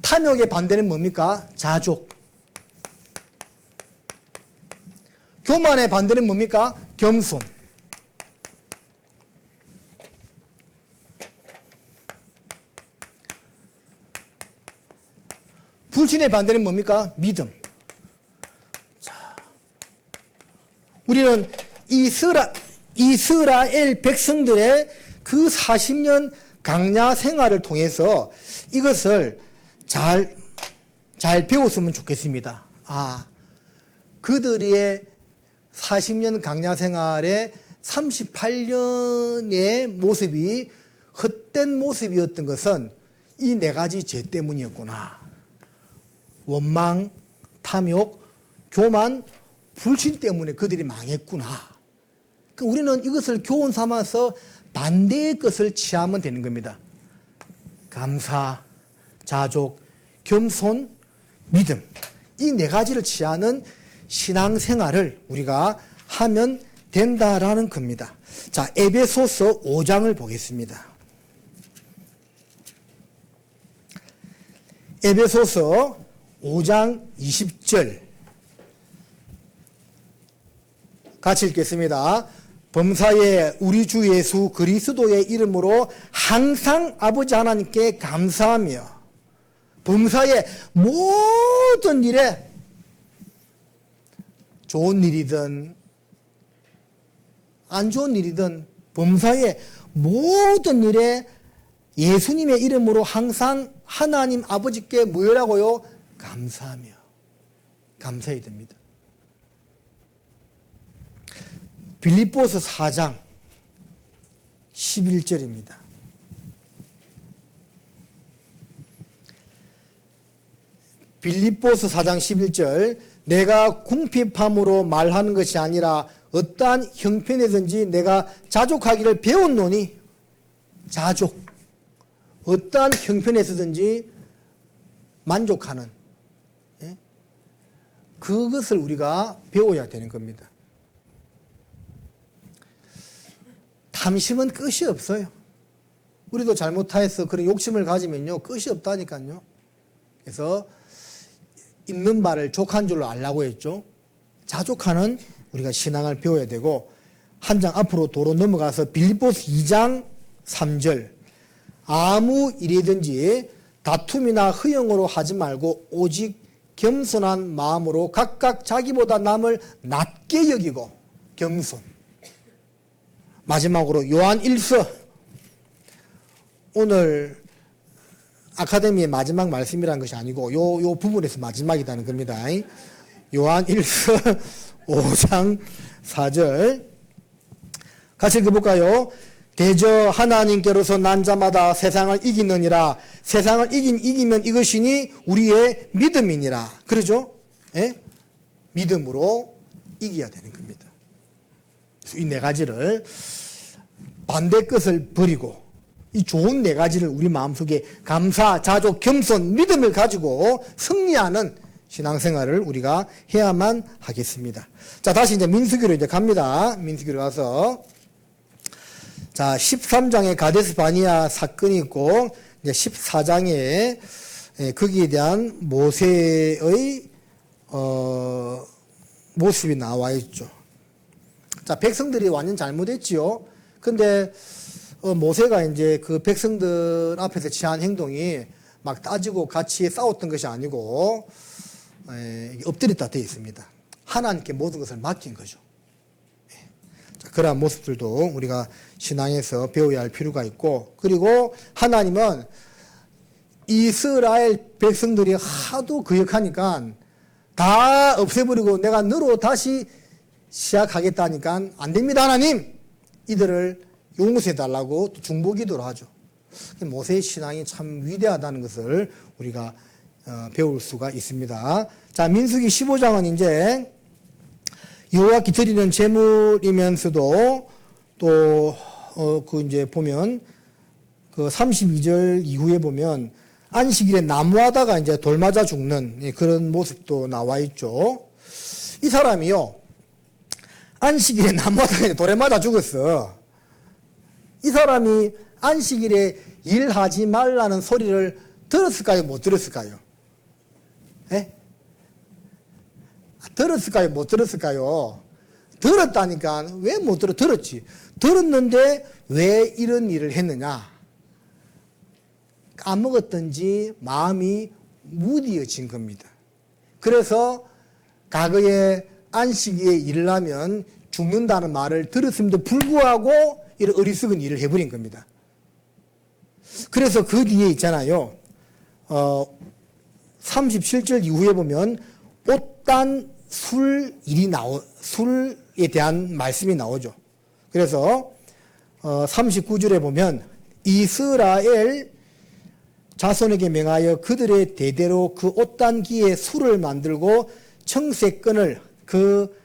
탐욕의 반대는 뭡니까? 자족. 교만의 반대는 뭡니까? 겸손. 불신의 반대는 뭡니까? 믿음. 자, 우리는 이스라엘 백성들의 그 40년 강야 생활을 통해서 이것을 잘 배웠으면 좋겠습니다. 그들의 40년 강야 생활의 38년의 모습이 헛된 모습이었던 것은 이 4가지 죄 때문이었구나. 원망, 탐욕, 교만, 불신 때문에 그들이 망했구나. 우리는 이것을 교훈 삼아서 반대의 것을 취하면 되는 겁니다. 감사, 자족, 겸손, 믿음. 이 네 가지를 취하는 신앙생활을 우리가 하면 된다라는 겁니다. 자, 에베소서 5장을 보겠습니다. 에베소서 5장 20절 같이 읽겠습니다. 범사에 우리 주 예수 그리스도의 이름으로 항상 아버지 하나님께 감사하며 범사의 모든 일에 좋은 일이든 안 좋은 일이든 범사의 모든 일에 예수님의 이름으로 항상 하나님 아버지께 뭐라고요? 감사하며 감사해야 됩니다. 빌립보서 4장 11절입니다. 빌립보서 4장 11절 내가 궁핍함으로 말하는 것이 아니라 어떠한 형편에든지 내가 자족하기를 배웠노니 자족 어떠한 형편에서든지 만족하는 그것을 우리가 배워야 되는 겁니다. 탐심은 끝이 없어요. 우리도 잘못해서 그런 욕심을 가지면요 끝이 없다니까요. 그래서 있는 말을 족한 줄로 알라고 했죠. 자족하는 우리가 신앙을 배워야 되고 한 장 앞으로 도로 넘어가서 빌립보서 2장 3절 아무 일이든지 다툼이나 허영으로 하지 말고 오직 겸손한 마음으로 각각 자기보다 남을 낮게 여기고 겸손. 마지막으로 요한 1서 오늘 아카데미의 마지막 말씀이라는 것이 아니고 요 부분에서 마지막이라는 겁니다. 요한 1서 5장 4절 같이 읽어볼까요? 대저 하나님께로서 난 자마다 세상을 이기느니라. 세상을 이기면 이것이니 우리의 믿음이니라. 그러죠? 예? 믿음으로 이겨야 되는 겁니다. 이 네 가지를 반대 것을 버리고 이 좋은 네 가지를 우리 마음속에 감사, 자족, 겸손, 믿음을 가지고 승리하는 신앙생활을 우리가 해야만 하겠습니다. 자, 다시 이제 민수기로 이제 갑니다. 민수기로 가서 자, 13장에 가데스 바니아 사건이 있고 이제 14장에 거기에 대한 모세의 모습이 나와 있죠. 자, 백성들이 완전 잘못했지요. 근데 모세가 이제 그 백성들 앞에서 취한 행동이 막 따지고 같이 싸웠던 것이 아니고 엎드렸다 되어 있습니다. 하나님께 모든 것을 맡긴 거죠. 자, 그러한 모습들도 우리가 신앙에서 배워야 할 필요가 있고, 그리고 하나님은 이스라엘 백성들이 하도 거역하니까 다 없애버리고 내가 너로 다시 시작하겠다니까 안 됩니다. 하나님 이들을 용서해달라고 중보기도를 하죠. 모세의 신앙이 참 위대하다는 것을 우리가 배울 수가 있습니다. 자, 민수기 15장은 이제 여호와께 드리는 제물이면서도 또 그 이제 보면 그 32절 이후에 보면 안식일에 나무하다가 이제 돌 맞아 죽는 그런 모습도 나와 있죠. 이 사람이요 안식일에 나무하다가 돌에 맞아 죽었어. 이 사람이 안식일에 일하지 말라는 소리를 들었을까요? 못 들었을까요? 예? 들었을까요? 못 들었을까요? 들었다니까. 왜 못 들어? 들었지. 들었는데 왜 이런 일을 했느냐? 까먹었던지 마음이 무디어진 겁니다. 그래서 과거에 안식일에 일을 하면 죽는다는 말을 들었음에도 불구하고 이런 어리석은 일을 해버린 겁니다. 그래서 그 뒤에 있잖아요. 37절 이후에 보면 옷단 술에 대한 말씀이 나오죠. 그래서 39절에 보면 이스라엘 자손에게 명하여 그들의 대대로 그 옷단기에 술을 만들고 청색끈을 그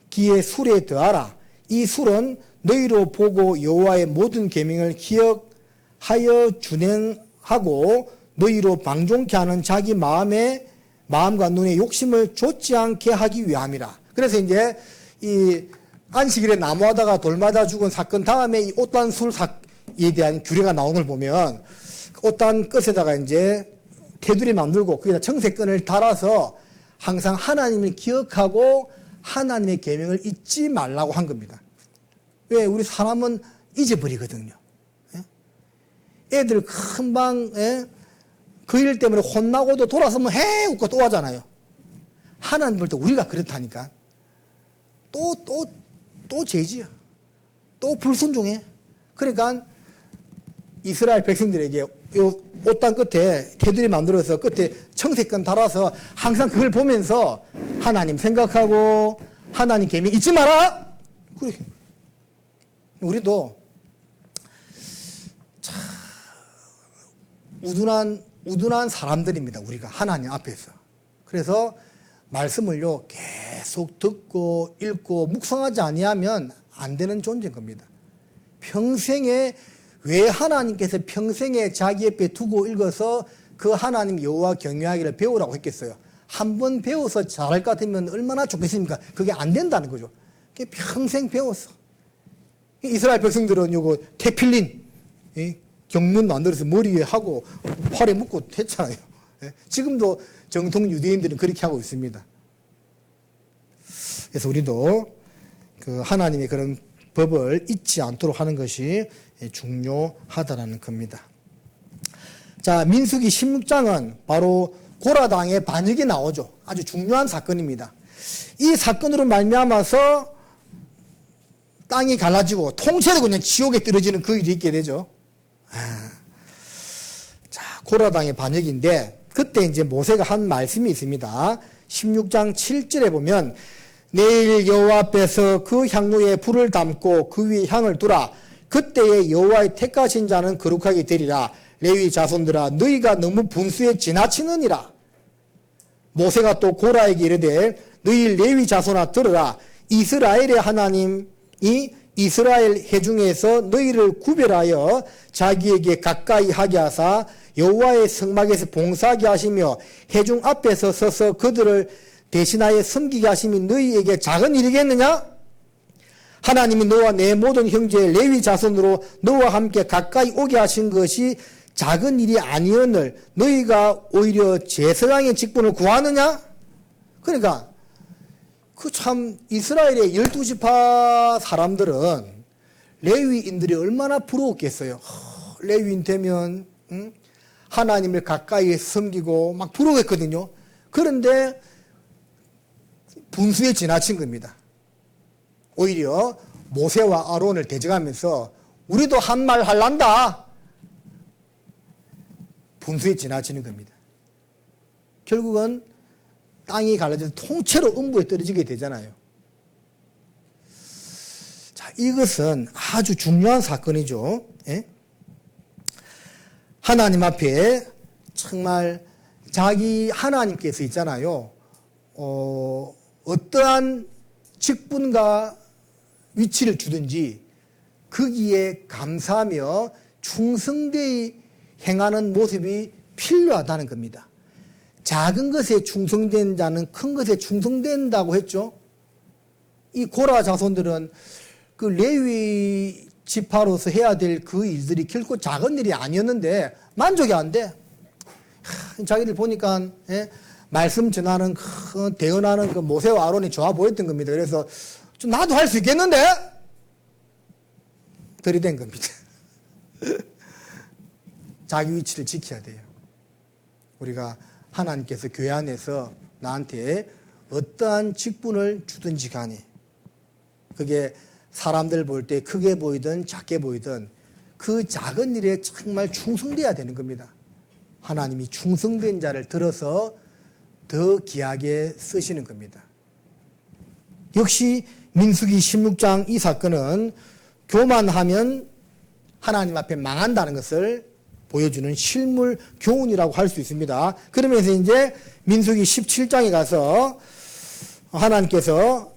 기의 술에 더하라. 이 술은 너희로 보고 여호와의 모든 계명을 기억하여 준행하고 너희로 방종케 하는 자기 마음과 눈에 욕심을 좇지 않게 하기 위함이라. 그래서 이제 이 안식일에 나무하다가 돌 맞아 죽은 사건 다음에 이 옷단 술사에 대한 규례가 나오는 걸 보면 옷단 끝에다가 이제 테두리 만들고 거기다 청색끈을 달아서 항상 하나님을 기억하고 하나님의 계명을 잊지 말라고 한 겁니다. 왜? 우리 사람은 잊어버리거든요. 애들 금방 그 일 때문에 혼나고도 돌아서면 해 웃고 또 하잖아요. 하나님 볼 때 우리가 그렇다니까. 또 죄지야. 또 불순종해. 그러니까 이스라엘 백성들에게 요 옷단 끝에 테두리 만들어서 끝에 청색끈 달아서 항상 그걸 보면서 하나님 생각하고 하나님 계명 잊지 마라. 그래. 우리도 참 우둔한 사람들입니다. 우리가 하나님 앞에서. 그래서 말씀을요 계속 듣고 읽고 묵상하지 아니하면 안 되는 존재인 겁니다. 평생에 왜 하나님께서 평생에 자기 옆에 두고 읽어서 그 하나님 여호와 경외하기를 배우라고 했겠어요. 한 번 배워서 잘할 것 같으면 얼마나 좋겠습니까? 그게 안 된다는 거죠. 그게 평생 배웠어. 이스라엘 백성들은 요거 테필린 경문 만들어서 머리에 하고 팔에 묶고 했잖아요. 지금도 정통 유대인들은 그렇게 하고 있습니다. 그래서 우리도 그 하나님의 그런 법을 잊지 않도록 하는 것이 중요하다라는 겁니다. 자, 민수기 16장은 바로 고라당의 반역이 나오죠. 아주 중요한 사건입니다. 이 사건으로 말미암아서 땅이 갈라지고 통째로 그냥 지옥에 떨어지는 그 일이 있게 되죠. 자, 고라당의 반역인데 그때 이제 모세가 한 말씀이 있습니다. 16장 7절에 보면 내일 여호와 앞에서 그 향로에 불을 담고 그 위에 향을 두라. 그때에 여호와의 택하신 자는 거룩하게 되리라. 레위 자손들아 너희가 너무 분수에 지나치느니라. 모세가 또 고라에게 이르되 너희 레위 자손아 들으라. 이스라엘의 하나님이 이스라엘 회중에서 너희를 구별하여 자기에게 가까이 하게 하사 여호와의 성막에서 봉사하게 하시며 회중 앞에서 서서 그들을 대신하여 섬기게 하심이 너희에게 작은 일이겠느냐? 하나님이 너와 내 모든 형제 레위 자손으로 너와 함께 가까이 오게 하신 것이 작은 일이 아니었늘 너희가 오히려 제사장의 직분을 구하느냐? 그러니까 그 참 이스라엘의 12지파 사람들은 레위인들이 얼마나 부러웠겠어요. 레위인 되면 하나님을 가까이 섬기고 막 부러웠거든요. 그런데 분수에 지나친 겁니다. 오히려 모세와 아론을 대적하면서 우리도 한 말 할란다. 분수에 지나치는 겁니다. 결국은 땅이 갈라져서 통째로 음부에 떨어지게 되잖아요. 자, 이것은 아주 중요한 사건이죠. 예? 하나님 앞에 정말 자기 하나님께서 있잖아요. 어떠한 직분과 위치를 주든지 거기에 감사하며 충성되이 행하는 모습이 필요하다는 겁니다. 작은 것에 충성된 자는 큰 것에 충성된다고 했죠. 이 고라 자손들은 그 레위 지파로서 해야 될 그 일들이 결코 작은 일이 아니었는데 만족이 안 돼. 자기들 보니까 말씀 전하는 대언하는 그 모세와 아론이 좋아 보였던 겁니다. 그래서 좀 나도 할 수 있겠는데 들이댄 겁니다. 자기 위치를 지켜야 돼요. 우리가 하나님께서 교회 안에서 나한테 어떠한 직분을 주든지 간에 그게 사람들 볼 때 크게 보이든 작게 보이든 그 작은 일에 정말 충성돼야 되는 겁니다. 하나님이 충성된 자를 들어서 더 귀하게 쓰시는 겁니다. 역시 민수기 16장 이 사건은 교만하면 하나님 앞에 망한다는 것을 보여주는 실물 교훈이라고 할 수 있습니다. 그러면서 이제 민수기 17장에 가서 하나님께서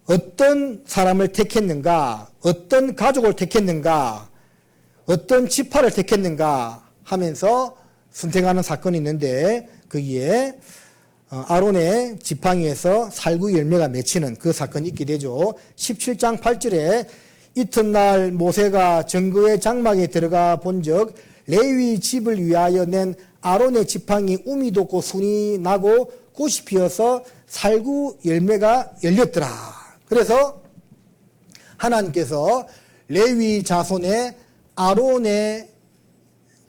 어떤 사람을 택했는가, 어떤 가족을 택했는가, 어떤 지파를 택했는가 하면서 선택하는 사건이 있는데 거기에 아론의 지팡이에서 살구 열매가 맺히는 그 사건이 있게 되죠. 17장 8절에 이튿날 모세가 정거의 장막에 들어가 본즉 레위 집을 위하여 낸 아론의 지팡이 움이 돋고 순이 나고 꽃이 피어서 살구 열매가 열렸더라. 그래서 하나님께서 레위 자손의 아론의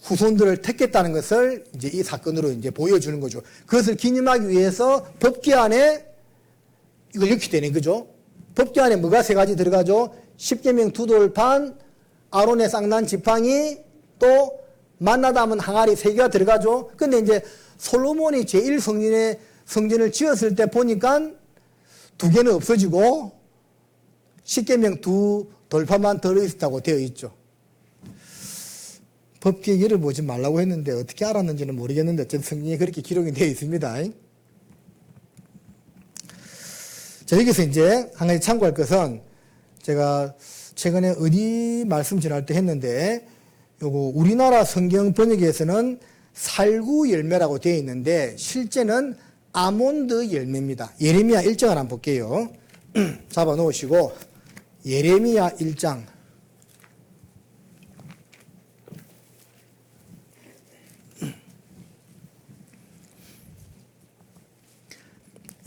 후손들을 택했다는 것을 이제 이 사건으로 이제 보여주는 거죠. 그것을 기념하기 위해서 법궤 안에 이걸 넣게 되는 거죠. 법궤 안에 뭐가 세 가지 들어가죠? 십계명 두 돌판, 아론의 쌍난 지팡이, 또 만나 담은 항아리 세 개가 들어가죠. 근데 이제 솔로몬이 제1성전의 성전을 지었을 때 보니까 두 개는 없어지고 십계명 두 돌판만 들어있었다고 되어 있죠. 법궤를 보지 말라고 했는데 어떻게 알았는지는 모르겠는데 어쨌든 성경에 그렇게 기록이 되어 있습니다. 자, 여기서 이제 한 가지 참고할 것은 제가 최근에 어디 말씀 전할 때 했는데 요거 우리나라 성경 번역에서는 살구 열매라고 되어 있는데 실제는 아몬드 열매입니다. 예레미야 1장을 한번 볼게요. 잡아 놓으시고 예레미야 1장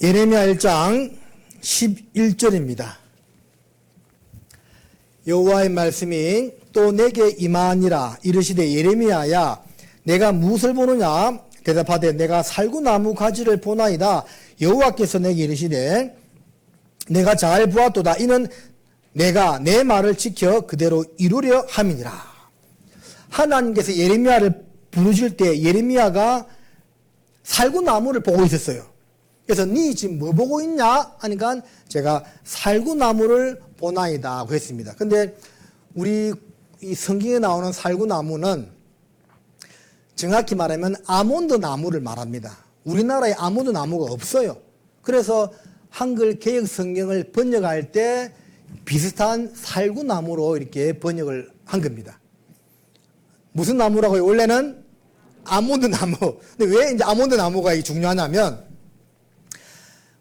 예레미야 1장 11절입니다. 여호와의 말씀이 또 내게 임하니라 이르시되 예레미야야 내가 무엇을 보느냐 대답하되 내가 살구나무 가지를 보나이다. 여호와께서 내게 이르시되 내가 잘 보았도다. 이는 내가 내 말을 지켜 그대로 이루려 함이니라. 하나님께서 예레미야를 부르실 때 예레미야가 살구나무를 보고 있었어요. 그래서 네 지금 뭐 보고 있냐 하니까 제가 살구나무를 보나이다 고 했습니다. 근데 우리 이 성경에 나오는 살구나무는 정확히 말하면 아몬드 나무를 말합니다. 우리나라에 아몬드 나무가 없어요. 그래서 한글 개역 성경을 번역할 때 비슷한 살구나무로 이렇게 번역을 한 겁니다. 무슨 나무라고요? 원래는 아몬드 나무. 근데 왜 이제 아몬드 나무가 중요하냐면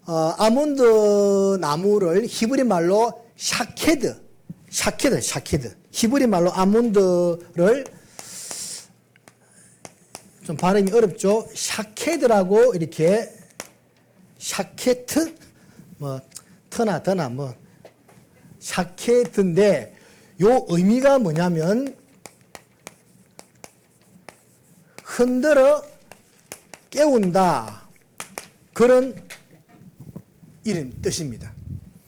아몬드 나무를 히브리 말로 샤케드. 히브리 말로 아몬드를 좀 발음이 어렵죠. 샤케드라고 이렇게 샤케트 뭐 터나 더나 뭐 샤케드인데 요 의미가 뭐냐면 흔들어 깨운다 그런 이런 뜻입니다.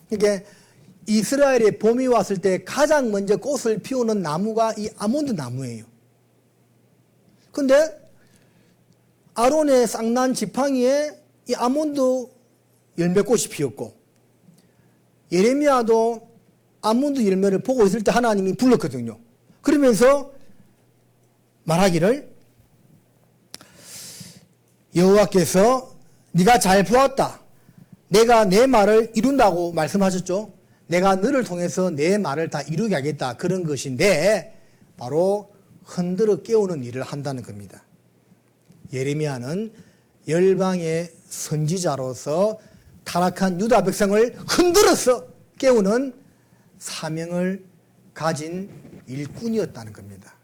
그러니까 이스라엘에 봄이 왔을 때 가장 먼저 꽃을 피우는 나무가 이 아몬드 나무예요. 근데 아론의 쌍난 지팡이에 이 아몬드 열매꽃이 피었고 예레미야도 아몬드 열매를 보고 있을 때 하나님이 불렀거든요. 그러면서 말하기를 여호와께서 네가 잘 보았다. 내가 내 말을 이룬다고 말씀하셨죠. 내가 너를 통해서 내 말을 다 이루게 하겠다. 그런 것인데 바로 흔들어 깨우는 일을 한다는 겁니다. 예레미야는 열방의 선지자로서 타락한 유다 백성을 흔들어서 깨우는 사명을 가진 일꾼이었다는 겁니다.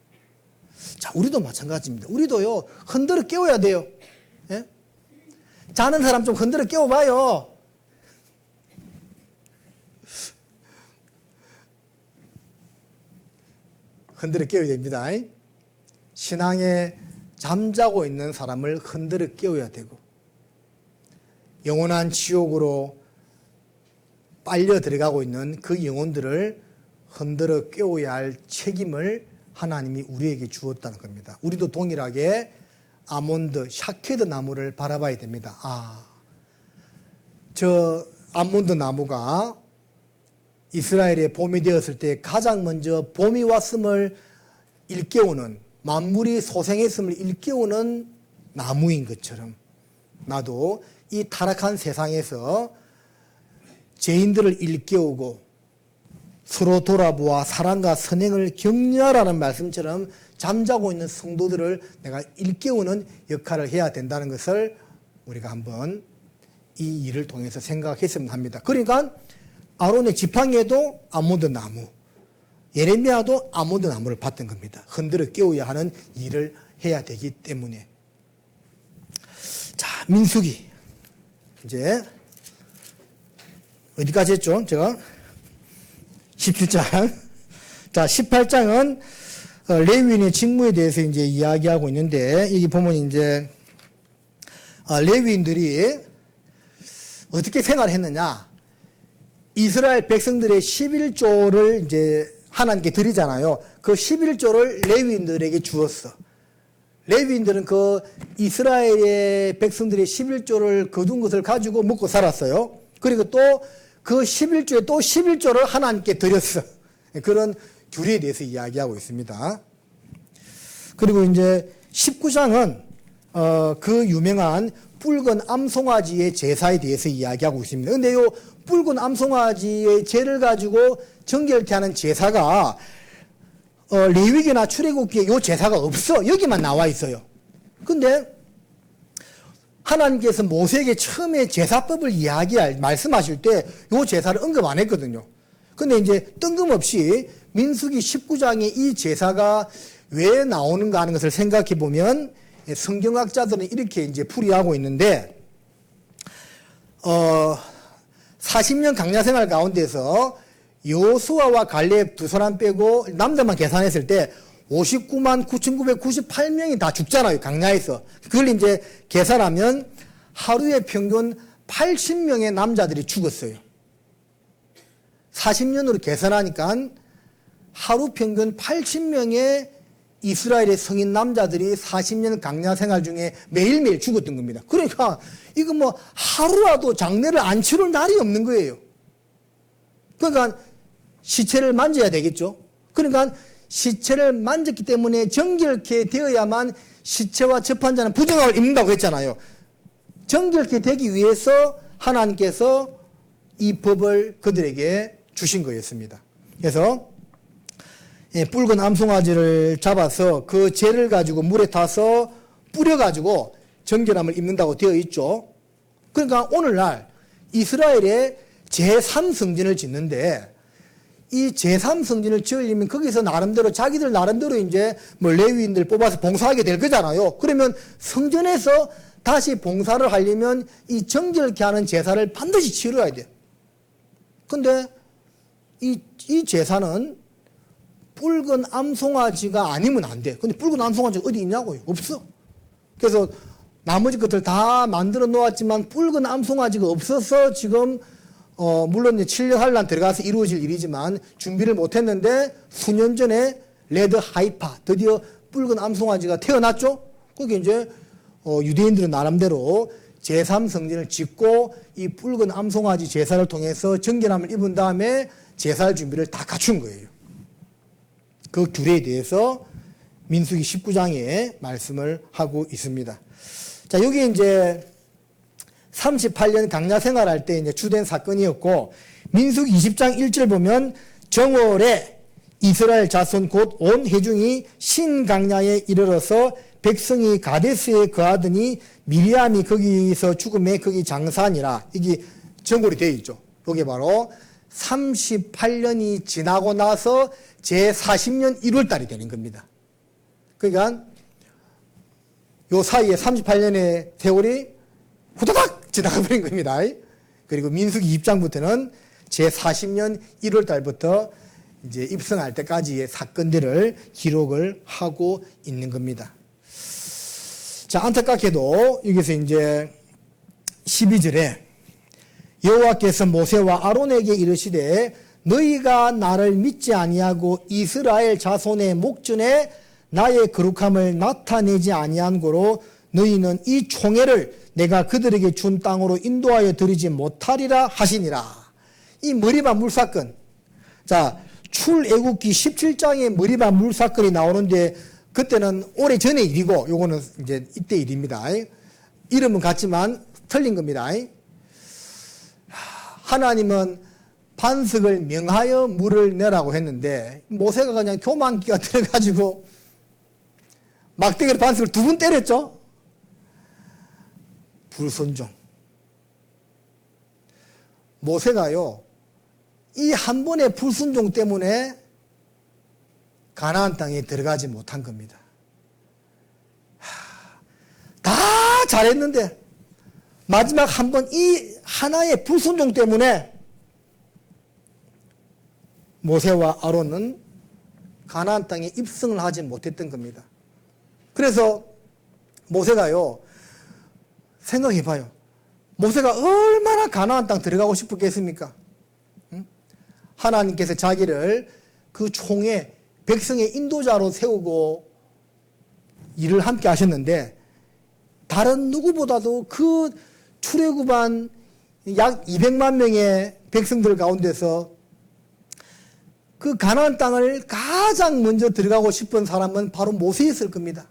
자, 우리도 마찬가지입니다. 우리도요, 흔들어 깨워야 돼요. 예? 자는 사람 좀 흔들어 깨워봐요. 흔들어 깨워야 됩니다. 신앙에 잠자고 있는 사람을 흔들어 깨워야 되고 영원한 지옥으로 빨려 들어가고 있는 그 영혼들을 흔들어 깨워야 할 책임을 하나님이 우리에게 주었다는 겁니다. 우리도 동일하게 아몬드, 샤케드 나무를 바라봐야 됩니다. 저 아몬드 나무가 이스라엘의 봄이 되었을 때 가장 먼저 봄이 왔음을 일깨우는, 만물이 소생했음을 일깨우는 나무인 것처럼 나도 이 타락한 세상에서 죄인들을 일깨우고 서로 돌아보아 사랑과 선행을 격려하라는 말씀처럼 잠자고 있는 성도들을 내가 일깨우는 역할을 해야 된다는 것을 우리가 한번 이 일을 통해서 생각했으면 합니다. 그러니까 아론의 지팡이에도 아몬드 나무, 예레미야도 아몬드 나무를 받던 겁니다. 흔들어 깨워야 하는 일을 해야 되기 때문에. 자, 민수기. 이제 어디까지 했죠? 제가 17장. 자, 18장은 레위인의 직무에 대해서 이제 이야기하고 있는데, 여기 보면 이제 레위인들이 어떻게 생활했느냐? 이스라엘 백성들의 11조를 이제 하나님께 드리잖아요. 그 11조를 레위인들에게 주었어. 레위인들은 그 이스라엘의 백성들의 11조를 거둔 것을 가지고 먹고 살았어요. 그리고 또 그 11조에 또 11조를 하나님께 드렸어. 그런 규례에 대해서 이야기하고 있습니다. 그리고 이제 19장은 그 유명한 붉은 암송아지의 제사에 대해서 이야기하고 있습니다. 근데 요 붉은 암송아지의 제를 가지고 정결케 하는 제사가 레위기나 출애굽기에 요 제사가 없어. 여기만 나와 있어요. 근데 하나님께서 모세에게 처음에 제사법을 말씀하실 때 요 제사를 언급 안 했거든요. 근데 이제 뜬금없이 민수기 19장에 이 제사가 왜 나오는가 하는 것을 생각해 보면 성경학자들은 이렇게 이제 풀이하고 있는데, 40년 강야 생활 가운데서 여호수아와 갈렙 두 사람 빼고 남자만 계산했을 때 59만 9,998명이 다 죽잖아요, 강야에서. 그걸 이제 계산하면 하루에 평균 80명의 남자들이 죽었어요. 40년으로 계산하니까 하루 평균 80명의 이스라엘의 성인 남자들이 40년 강야 생활 중에 매일매일 죽었던 겁니다. 그러니까 이거 뭐 하루라도 장례를 안 치를 날이 없는 거예요. 그러니까 시체를 만져야 되겠죠. 그러니까 시체를 만졌기 때문에 정결케 되어야만 시체와 접한 자는 부정함을 입는다고 했잖아요. 정결케 되기 위해서 하나님께서 이 법을 그들에게 주신 거였습니다. 그래서 붉은 암송아지를 잡아서 그 재를 가지고 물에 타서 뿌려가지고 정결함을 입는다고 되어 있죠. 그러니까 오늘날 이스라엘의 제3성전을 짓는데, 이 제3성전을 지으려면 거기서 나름대로 자기들 나름대로 이제 뭐 레위인들 뽑아서 봉사하게 될 거잖아요. 그러면 성전에서 다시 봉사를 하려면 이 정결케 하는 제사를 반드시 치러야 돼요. 근데 이 제사는 붉은 암송아지가 아니면 안 돼. 근데 붉은 암송아지가 어디 있냐고요? 없어. 그래서 나머지 것들 다 만들어 놓았지만 붉은 암송아지가 없어서 지금 물론 7년 한란 들어가서 이루어질 일이지만 준비를 못했는데 수년 전에 레드 하이파 드디어 붉은 암송아지가 태어났죠. 그게 이제 유대인들은 나름대로 제3성전을 짓고 이 붉은 암송아지 제사를 통해서 정결함을 입은 다음에 제사할 준비를 다 갖춘 거예요. 그 규례에 대해서 민수기 19장에 말씀을 하고 있습니다. 자, 여기 이제 38년 강야 생활할 때 이제 주된 사건이었고, 민수기 20장 1절 보면 정월에 이스라엘 자손 곧 온 회중이 신강야에 이르러서 백성이 가데스에 거하더니 미리암이 거기서 죽음에 거기 장사하니라. 이게 정골이 되어 있죠. 이게 바로 38년이 지나고 나서 제40년 1월 달이 되는 겁니다. 그러니까 요 사이에 38년의 세월이 후다닥 지나가 버린 겁니다. 그리고 민수기 20장부터는 제40년 1월 달부터 이제 입성할 때까지의 사건들을 기록을 하고 있는 겁니다. 자, 안타깝게도 여기서 이제 12절에 여호와께서 모세와 아론에게 이르시되 너희가 나를 믿지 아니하고 이스라엘 자손의 목전에 나의 거룩함을 나타내지 아니한 고로 너희는 이 총회를 내가 그들에게 준 땅으로 인도하여 드리지 못하리라 하시니라. 이 머리바 물사건. 자, 출애굽기 17장에 머리바 물사건이 나오는데 그때는 오래 전의 일이고 요거는 이제 이때 일입니다. 이름은 같지만 틀린 겁니다. 하나님은 반석을 명하여 물을 내라고 했는데 모세가 그냥 교만기가 들어가지고 막대기로 반석을 2번 때렸죠. 불순종. 모세가요, 이 한 번의 불순종 때문에 가나안 땅에 들어가지 못한 겁니다. 다 잘했는데 마지막 한 번 이 하나의 불순종 때문에 모세와 아론은 가나안 땅에 입성을 하지 못했던 겁니다. 그래서 모세가요, 생각해봐요. 모세가 얼마나 가나안 땅 들어가고 싶었겠습니까? 하나님께서 자기를 그 총회, 백성의 인도자로 세우고 일을 함께 하셨는데 다른 누구보다도 그 출애굽한 약 200만 명의 백성들 가운데서 그 가나안 땅을 가장 먼저 들어가고 싶은 사람은 바로 모세였을 겁니다.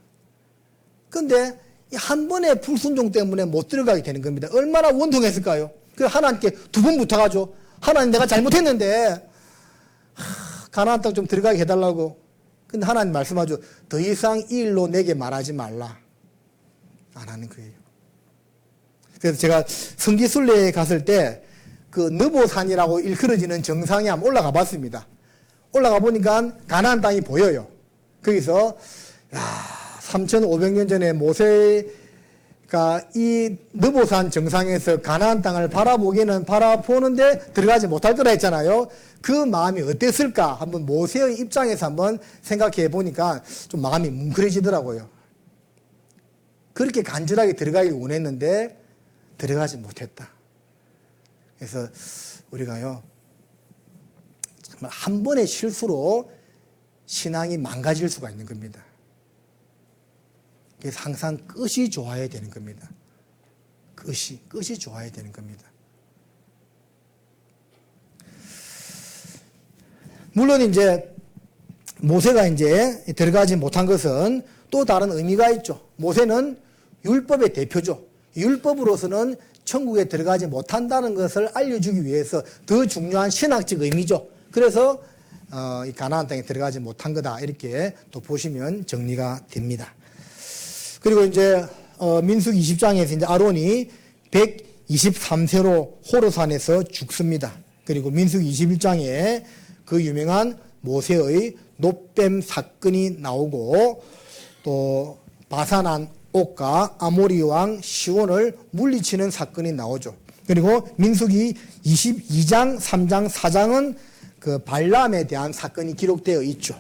그런데 한 번의 불순종 때문에 못 들어가게 되는 겁니다. 얼마나 원통했을까요? 그래서 하나님께 2번 부탁하죠. 하나님, 내가 잘못했는데 가나안 땅 좀 들어가게 해달라고. 근데 하나님 말씀하죠. 더 이상 이 일로 내게 말하지 말라. 안 하는 거예요. 그래서 제가 성지순례에 갔을 때 그 느보산이라고 일컬어지는 정상에 한번 올라가 봤습니다. 올라가 보니까 가나안 땅이 보여요. 거기서 3,500년 전에 모세가 이 느보산 정상에서 가나안 땅을 바라보기는 바라보는데 들어가지 못할 거라 했잖아요. 그 마음이 어땠을까? 한번 모세의 입장에서 한번 생각해 보니까 좀 마음이 뭉클해지더라고요. 그렇게 간절하게 들어가길 원했는데 들어가지 못했다. 그래서 우리가요, 정말 한 번의 실수로 신앙이 망가질 수가 있는 겁니다. 그래서 항상 끝이 좋아야 되는 겁니다. 끝이 좋아야 되는 겁니다. 물론 이제 모세가 이제 들어가지 못한 것은 또 다른 의미가 있죠. 모세는 율법의 대표죠. 율법으로서는 천국에 들어가지 못한다는 것을 알려주기 위해서 더 중요한 신학적 의미죠. 그래서 이 가나안 땅에 들어가지 못한 거다, 이렇게 또 보시면 정리가 됩니다. 그리고 이제 민수기 20장에서 이제 아론이 123세로 호르산에서 죽습니다. 그리고 민수기 21장에 그 유명한 모세의 놋뱀 사건이 나오고 또 바산한 옥과 아모리 왕 시온을 물리치는 사건이 나오죠. 그리고 민수기 22장, 3장, 4장은 그 발람에 대한 사건이 기록되어 있죠.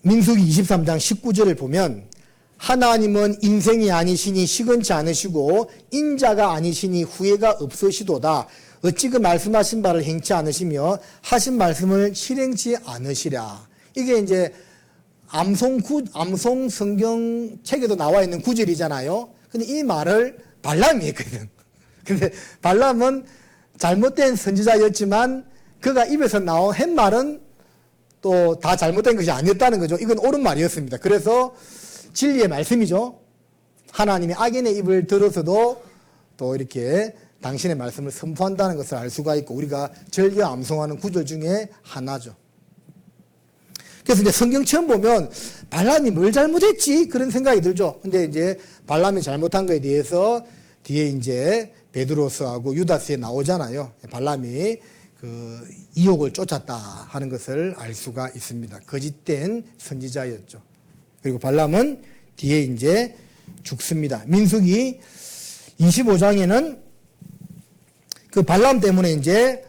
민수기 23장 19절을 보면 하나님은 인생이 아니시니 시건치 않으시고 인자가 아니시니 후회가 없으시도다. 어찌 그 말씀하신 바를 행치 않으시며 하신 말씀을 실행치 않으시랴. 이게 이제 암송 성경책에도 나와 있는 구절이잖아요. 근데 이 말을 발람이 했거든. 근데 발람은 잘못된 선지자였지만 그가 입에서 나온 햇말은 또 다 잘못된 것이 아니었다는 거죠. 이건 옳은 말이었습니다. 그래서 진리의 말씀이죠. 하나님이 악인의 입을 들어서도 또 이렇게 당신의 말씀을 선포한다는 것을 알 수가 있고 우리가 즐겨 암송하는 구절 중에 하나죠. 그래서 이제 성경 처음 보면 발람이 뭘 잘못했지? 그런 생각이 들죠. 근데 이제 발람이 잘못한 거에 대해서 뒤에 이제 베드로스하고 유다스에 나오잖아요. 발람이 그 이욕을 쫓았다 하는 것을 알 수가 있습니다. 거짓된 선지자였죠. 그리고 발람은 뒤에 이제 죽습니다. 민수기 25장에는 그 발람 때문에 이제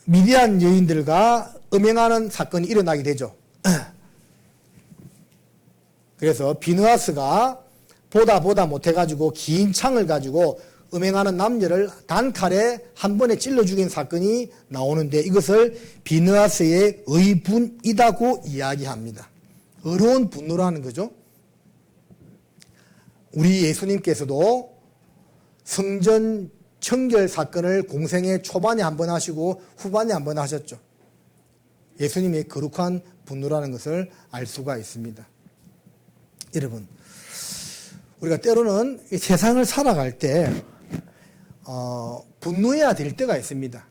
미디안 여인들과 음행하는 사건이 일어나게 되죠. 그래서 비느하스가 보다 못해가지고 긴 창을 가지고 음행하는 남녀를 단칼에 한 번에 찔러 죽인 사건이 나오는데 이것을 비느하스의 의분이다고 이야기합니다. 어려운 분노라는 거죠. 우리 예수님께서도 성전 청결 사건을 공생의 초반에 한 번 하시고 후반에 한 번 하셨죠. 예수님의 거룩한 분노라는 것을 알 수가 있습니다. 여러분, 우리가 때로는 이 세상을 살아갈 때 분노해야 될 때가 있습니다.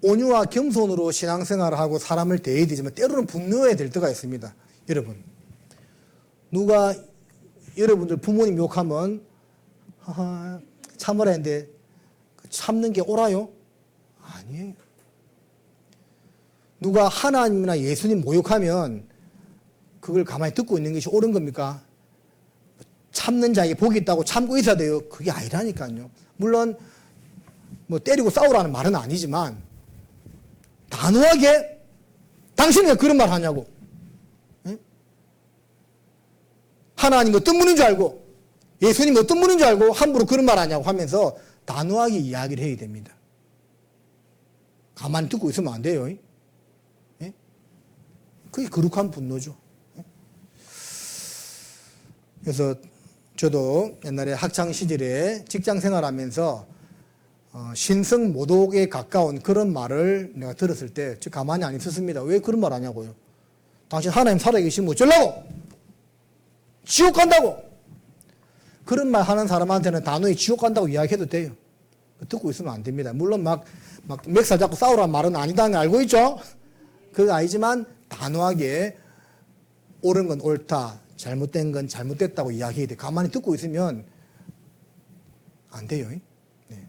온유와 겸손으로 신앙생활을 하고 사람을 대해야 되지만 때로는 분노해야 될 때가 있습니다. 여러분, 누가 여러분들 부모님 욕하면 참으라 했는데 참는 게 옳아요? 아니에요. 누가 하나님이나 예수님 모욕하면 그걸 가만히 듣고 있는 것이 옳은 겁니까? 참는 자에게 복이 있다고 참고 있어야 돼요. 그게 아니라니까요. 물론 뭐 때리고 싸우라는 말은 아니지만 단호하게 당신이 왜 그런 말 하냐고. 응? 하나님 어떤 분인 줄 알고 예수님 어떤 분인 줄 알고 함부로 그런 말 하냐고 하면서 단호하게 이야기를 해야 됩니다. 가만히 듣고 있으면 안 돼요. 예? 그게 거룩한 분노죠. 그래서 저도 옛날에 학창 시절에 직장 생활하면서 신성 모독에 가까운 그런 말을 내가 들었을 때 저 가만히 안 있었습니다. 왜 그런 말 하냐고요. 당신 하나님 살아계시면 어쩌려고? 지옥 간다고? 그런 말 하는 사람한테는 단호히 지옥 간다고 이야기해도 돼요. 듣고 있으면 안 됩니다. 물론 막 멱살 잡고 싸우라는 말은 아니다는 걸 알고 있죠? 그건 아니지만 단호하게 옳은 건 옳다, 잘못된 건 잘못됐다고 이야기해야 돼. 가만히 듣고 있으면 안 돼요. 네.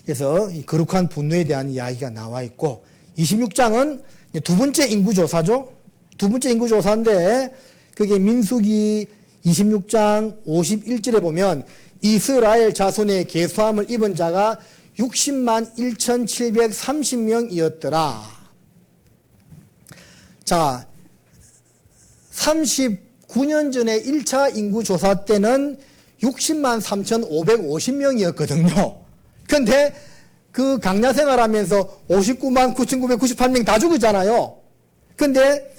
그래서 이 거룩한 분노에 대한 이야기가 나와 있고 26장은 두 번째 인구조사죠. 두 번째 인구조사인데 그게 민수기 26장 51절에 보면 이스라엘 자손의 계수함을 입은 자가 60만 1,730명이었더라. 자, 39년 전에 1차 인구조사 때는 60만 3,550명이었거든요. 그런데 그 강야 생활하면서 59만 9,998명 다 죽었잖아요. 그런데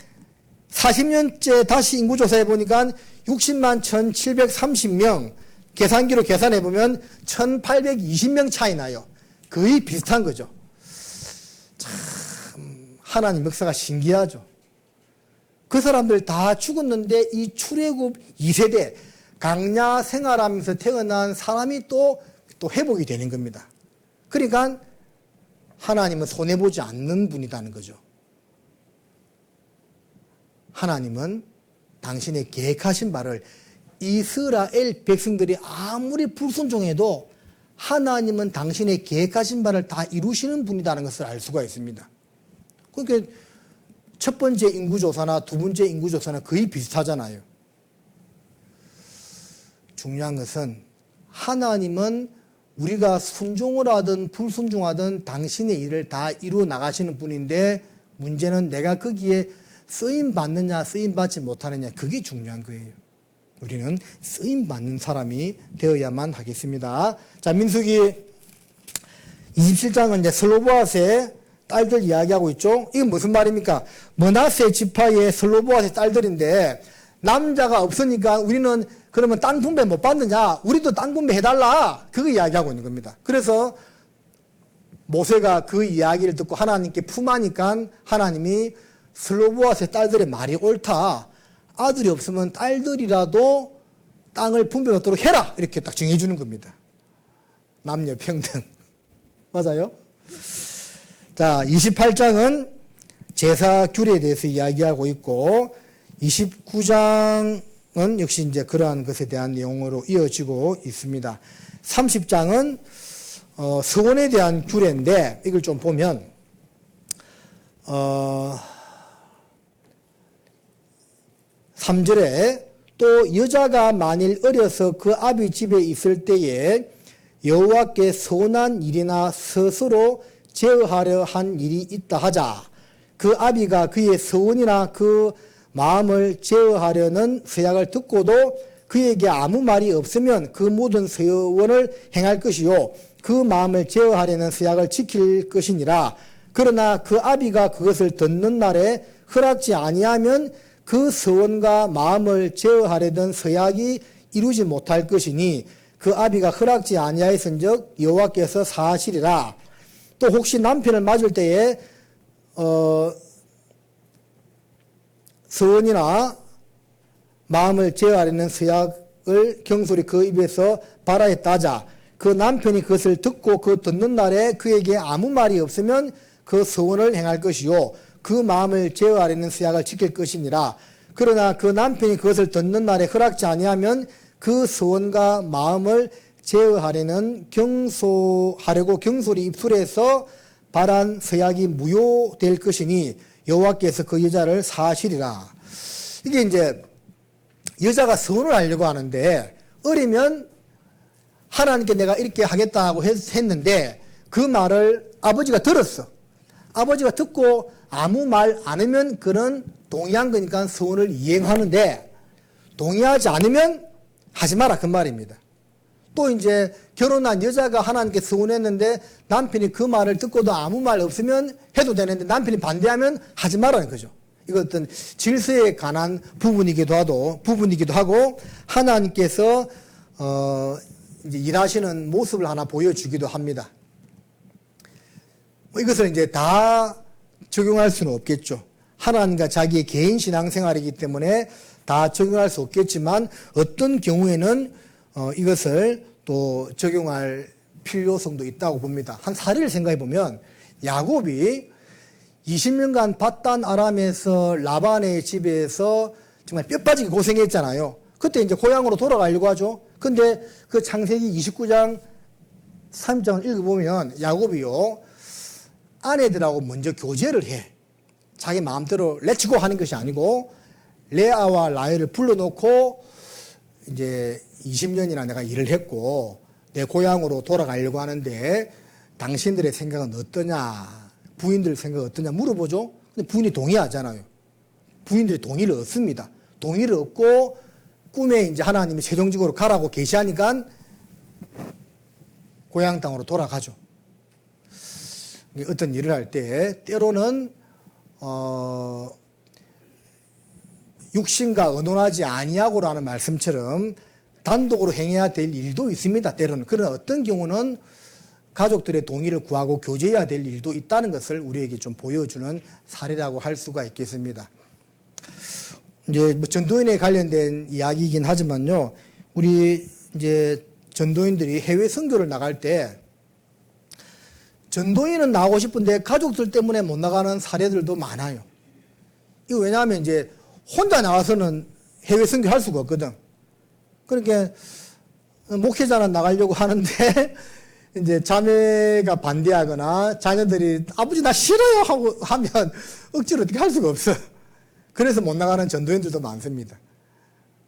40년째 다시 인구조사해 보니까 60만 1,730명, 계산기로 계산해 보면 1,820명 차이 나요. 거의 비슷한 거죠. 참 하나님 역사가 신기하죠. 그 사람들 다 죽었는데 이 출애굽 2세대 강야 생활하면서 태어난 사람이 또 회복이 되는 겁니다. 그러니까 하나님은 손해보지 않는 분이라는 거죠. 하나님은 당신의 계획하신 바를 이스라엘 백성들이 아무리 불순종해도 하나님은 당신의 계획하신 바를 다 이루시는 분이라는 것을 알 수가 있습니다. 그러니까 첫 번째 인구조사나 두 번째 인구조사는 거의 비슷하잖아요. 중요한 것은 하나님은 우리가 순종을 하든 불순종하든 당신의 일을 다 이루어 나가시는 분인데 문제는 내가 거기에 쓰임 받느냐 쓰임 받지 못하느냐 그게 중요한 거예요. 우리는 쓰임 받는 사람이 되어야만 하겠습니다. 자, 민수기 27장은 이제 슬로보앗의 딸들 이야기하고 있죠. 이건 무슨 말입니까? 므낫세 지파의 슬로보앗의 딸들인데 남자가 없으니까 우리는 그러면 땅 분배 못 받느냐? 우리도 땅 분배 해달라. 그거 이야기하고 있는 겁니다. 그래서 모세가 그 이야기를 듣고 하나님께 품하니까 하나님이 슬로보앗의 딸들의 말이 옳다. 아들이 없으면 딸들이라도 땅을 분배받도록 해라. 이렇게 딱 정해주는 겁니다. 남녀 평등. 맞아요? 자, 28장은 제사 규례에 대해서 이야기하고 있고 29장은 역시 이제 그러한 것에 대한 내용으로 이어지고 있습니다. 30장은 서원에 대한 규례인데 이걸 좀 보면 3절에 또 여자가 만일 어려서 그 아비 집에 있을 때에 여호와께 서운한 일이나 스스로 제어하려 한 일이 있다 하자. 그 아비가 그의 서원이나 그 마음을 제어하려는 서약을 듣고도 그에게 아무 말이 없으면 그 모든 서원을 행할 것이요 그 마음을 제어하려는 서약을 지킬 것이니라. 그러나 그 아비가 그것을 듣는 날에 허락지 아니하면 그 서원과 마음을 제어하려던 서약이 이루지 못할 것이니 그 아비가 허락지 아니하였은즉 여호와께서 사하시리라. 또 혹시 남편을 맞을 때에 서원이나 마음을 제어하려는 서약을 경솔히 그 입에서 발하였다자 그 남편이 그것을 듣고 그 듣는 날에 그에게 아무 말이 없으면 그 서원을 행할 것이요 그 마음을 제어하려는 서약을 지킬 것이니라. 그러나 그 남편이 그것을 듣는 날에 허락지 아니하면 그 서원과 마음을 제어하려는 경소하려고 경솔히 입술에서 발한 서약이 무효될 것이니 여호와께서 그 여자를 사하시리라. 이게 이제 여자가 서원을 하려고 하는데 어리면 하나님께 내가 이렇게 하겠다고 했는데 그 말을 아버지가 들었어. 아버지가 듣고 아무 말 안 하면 그는 동의한 거니까 서원을 이행하는데 동의하지 않으면 하지 마라 그 말입니다. 또 이제 결혼한 여자가 하나님께 서원했는데 남편이 그 말을 듣고도 아무 말 없으면 해도 되는데 남편이 반대하면 하지 말라는 거죠. 이거 어떤 질서에 관한 부분이기도 하고 하나님께서 이제 일하시는 모습을 하나 보여주기도 합니다. 이것을 이제 다 적용할 수는 없겠죠. 하나님과 자기의 개인 신앙생활이기 때문에 다 적용할 수 없겠지만 어떤 경우에는 이것을 또 적용할 필요성도 있다고 봅니다. 한 사례를 생각해 보면 야곱이 20년간 밧단 아람에서 라반의 집에서 정말 뼈 빠지게 고생했잖아요. 그때 이제 고향으로 돌아가려고 하죠. 근데 그 창세기 29장 3장을 읽어보면 야곱이요 아내들하고 먼저 교제를 해. 자기 마음대로 렛츠고 하는 것이 아니고 레아와 라헬을 불러놓고 이제 20년이나 내가 일을 했고 내 고향으로 돌아가려고 하는데 당신들의 생각은 어떠냐, 부인들 생각은 어떠냐 물어보죠. 근데 부인이 동의하잖아요. 부인들이 동의를 얻습니다. 동의를 얻고 꿈에 이제 하나님이 최종적으로 가라고 계시하니까 고향 땅으로 돌아가죠. 어떤 일을 할 때 때로는 육신과 의논하지 아니하고라는 말씀처럼 단독으로 행해야 될 일도 있습니다. 때로는. 그러나 어떤 경우는 가족들의 동의를 구하고 교제해야 될 일도 있다는 것을 우리에게 좀 보여주는 사례라고 할 수가 있겠습니다. 이제 뭐 전도인에 관련된 이야기이긴 하지만요, 우리 이제 전도인들이 해외 선교를 나갈 때 전도인은 나가고 싶은데 가족들 때문에 못 나가는 사례들도 많아요. 이거 왜냐하면 이제 혼자 나와서는 해외 선교할 수가 없거든. 그러니까 목회자는 나가려고 하는데 이제 자매가 반대하거나 자녀들이 아버지 나 싫어요 하고 하면 억지로 어떻게 할 수가 없어. 그래서 못 나가는 전도인들도 많습니다.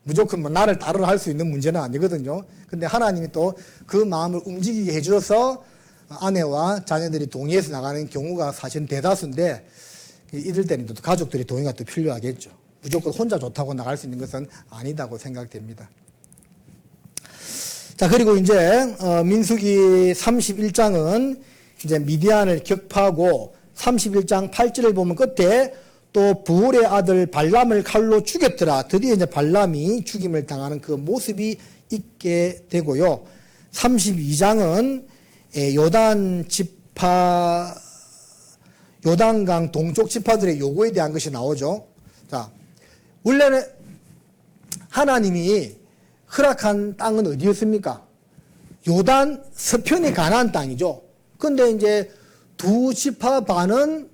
무조건 뭐 나를 따르라 할 수 있는 문제는 아니거든요. 근데 하나님이 또 그 마음을 움직이게 해줘서 아내와 자녀들이 동의해서 나가는 경우가 사실은 대다수인데 이럴 때는 또 가족들이 동의가 또 필요하겠죠. 무조건 혼자 좋다고 나갈 수 있는 것은 아니다고 생각됩니다. 자, 그리고 이제 민수기 31장은 이제 미디안을 격파하고 31장 8절을 보면 끝에 또 부올의 아들 발람을 칼로 죽였더라. 드디어 이제 발람이 죽임을 당하는 그 모습이 있게 되고요. 32장은 요단강 동쪽 지파들의 요구에 대한 것이 나오죠. 자, 원래는 하나님이 허락한 땅은 어디였습니까? 요단 서편이 가나안 땅이죠. 근데 이제 두 지파 반은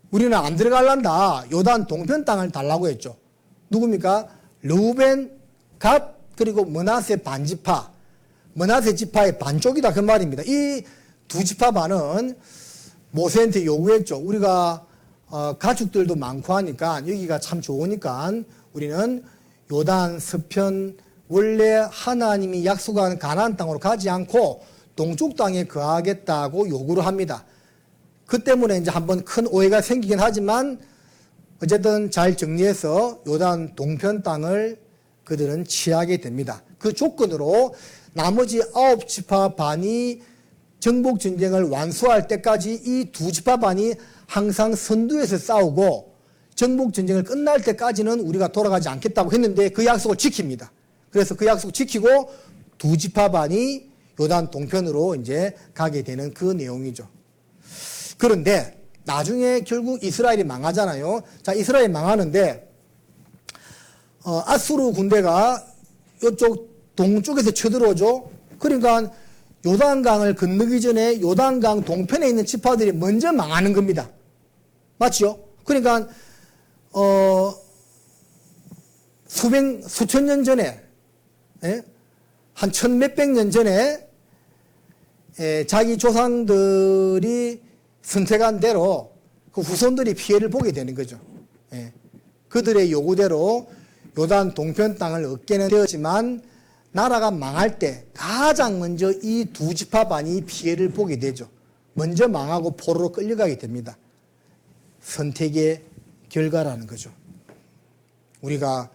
우리는 안 들어갈란다. 요단 동편 땅을 달라고 했죠. 누굽니까? 르우벤, 갓, 그리고 므낫세 반지파. 므낫세 지파의 반쪽이다 그 말입니다. 이 두 지파 반은 모세한테 요구했죠. 우리가 가축들도 많고 하니까 여기가 참 좋으니까 우리는 요단 서편 원래 하나님이 약속한 가나안 땅으로 가지 않고 동쪽 땅에 거하겠다고 요구를 합니다. 그 때문에 이제 한번 큰 오해가 생기긴 하지만 어쨌든 잘 정리해서 요단 동편 땅을 그들은 취하게 됩니다. 그 조건으로 나머지 9지파 반이 정복 전쟁을 완수할 때까지 이 두 지파 반이 항상 선두에서 싸우고 정복 전쟁을 끝날 때까지는 우리가 돌아가지 않겠다고 했는데 그 약속을 지킵니다. 그래서 그 약속 지키고 두 지파 반이 요단 동편으로 이제 가게 되는 그 내용이죠. 그런데 나중에 결국 이스라엘이 망하잖아요. 자, 이스라엘이 망하는데 아수르 군대가 이쪽 동쪽에서 쳐들어오죠. 그러니까 요단강을 건너기 전에 요단강 동편에 있는 지파들이 먼저 망하는 겁니다. 맞죠? 그러니까 수천 년 전에, 한 천몇백 년 전에 자기 조상들이 선택한 대로 그 후손들이 피해를 보게 되는 거죠. 그들의 요구대로 요단 동편 땅을 얻게는 되었지만 나라가 망할 때 가장 먼저 이 두 지파반이 피해를 보게 되죠. 먼저 망하고 포로로 끌려가게 됩니다. 선택의 결과라는 거죠. 우리가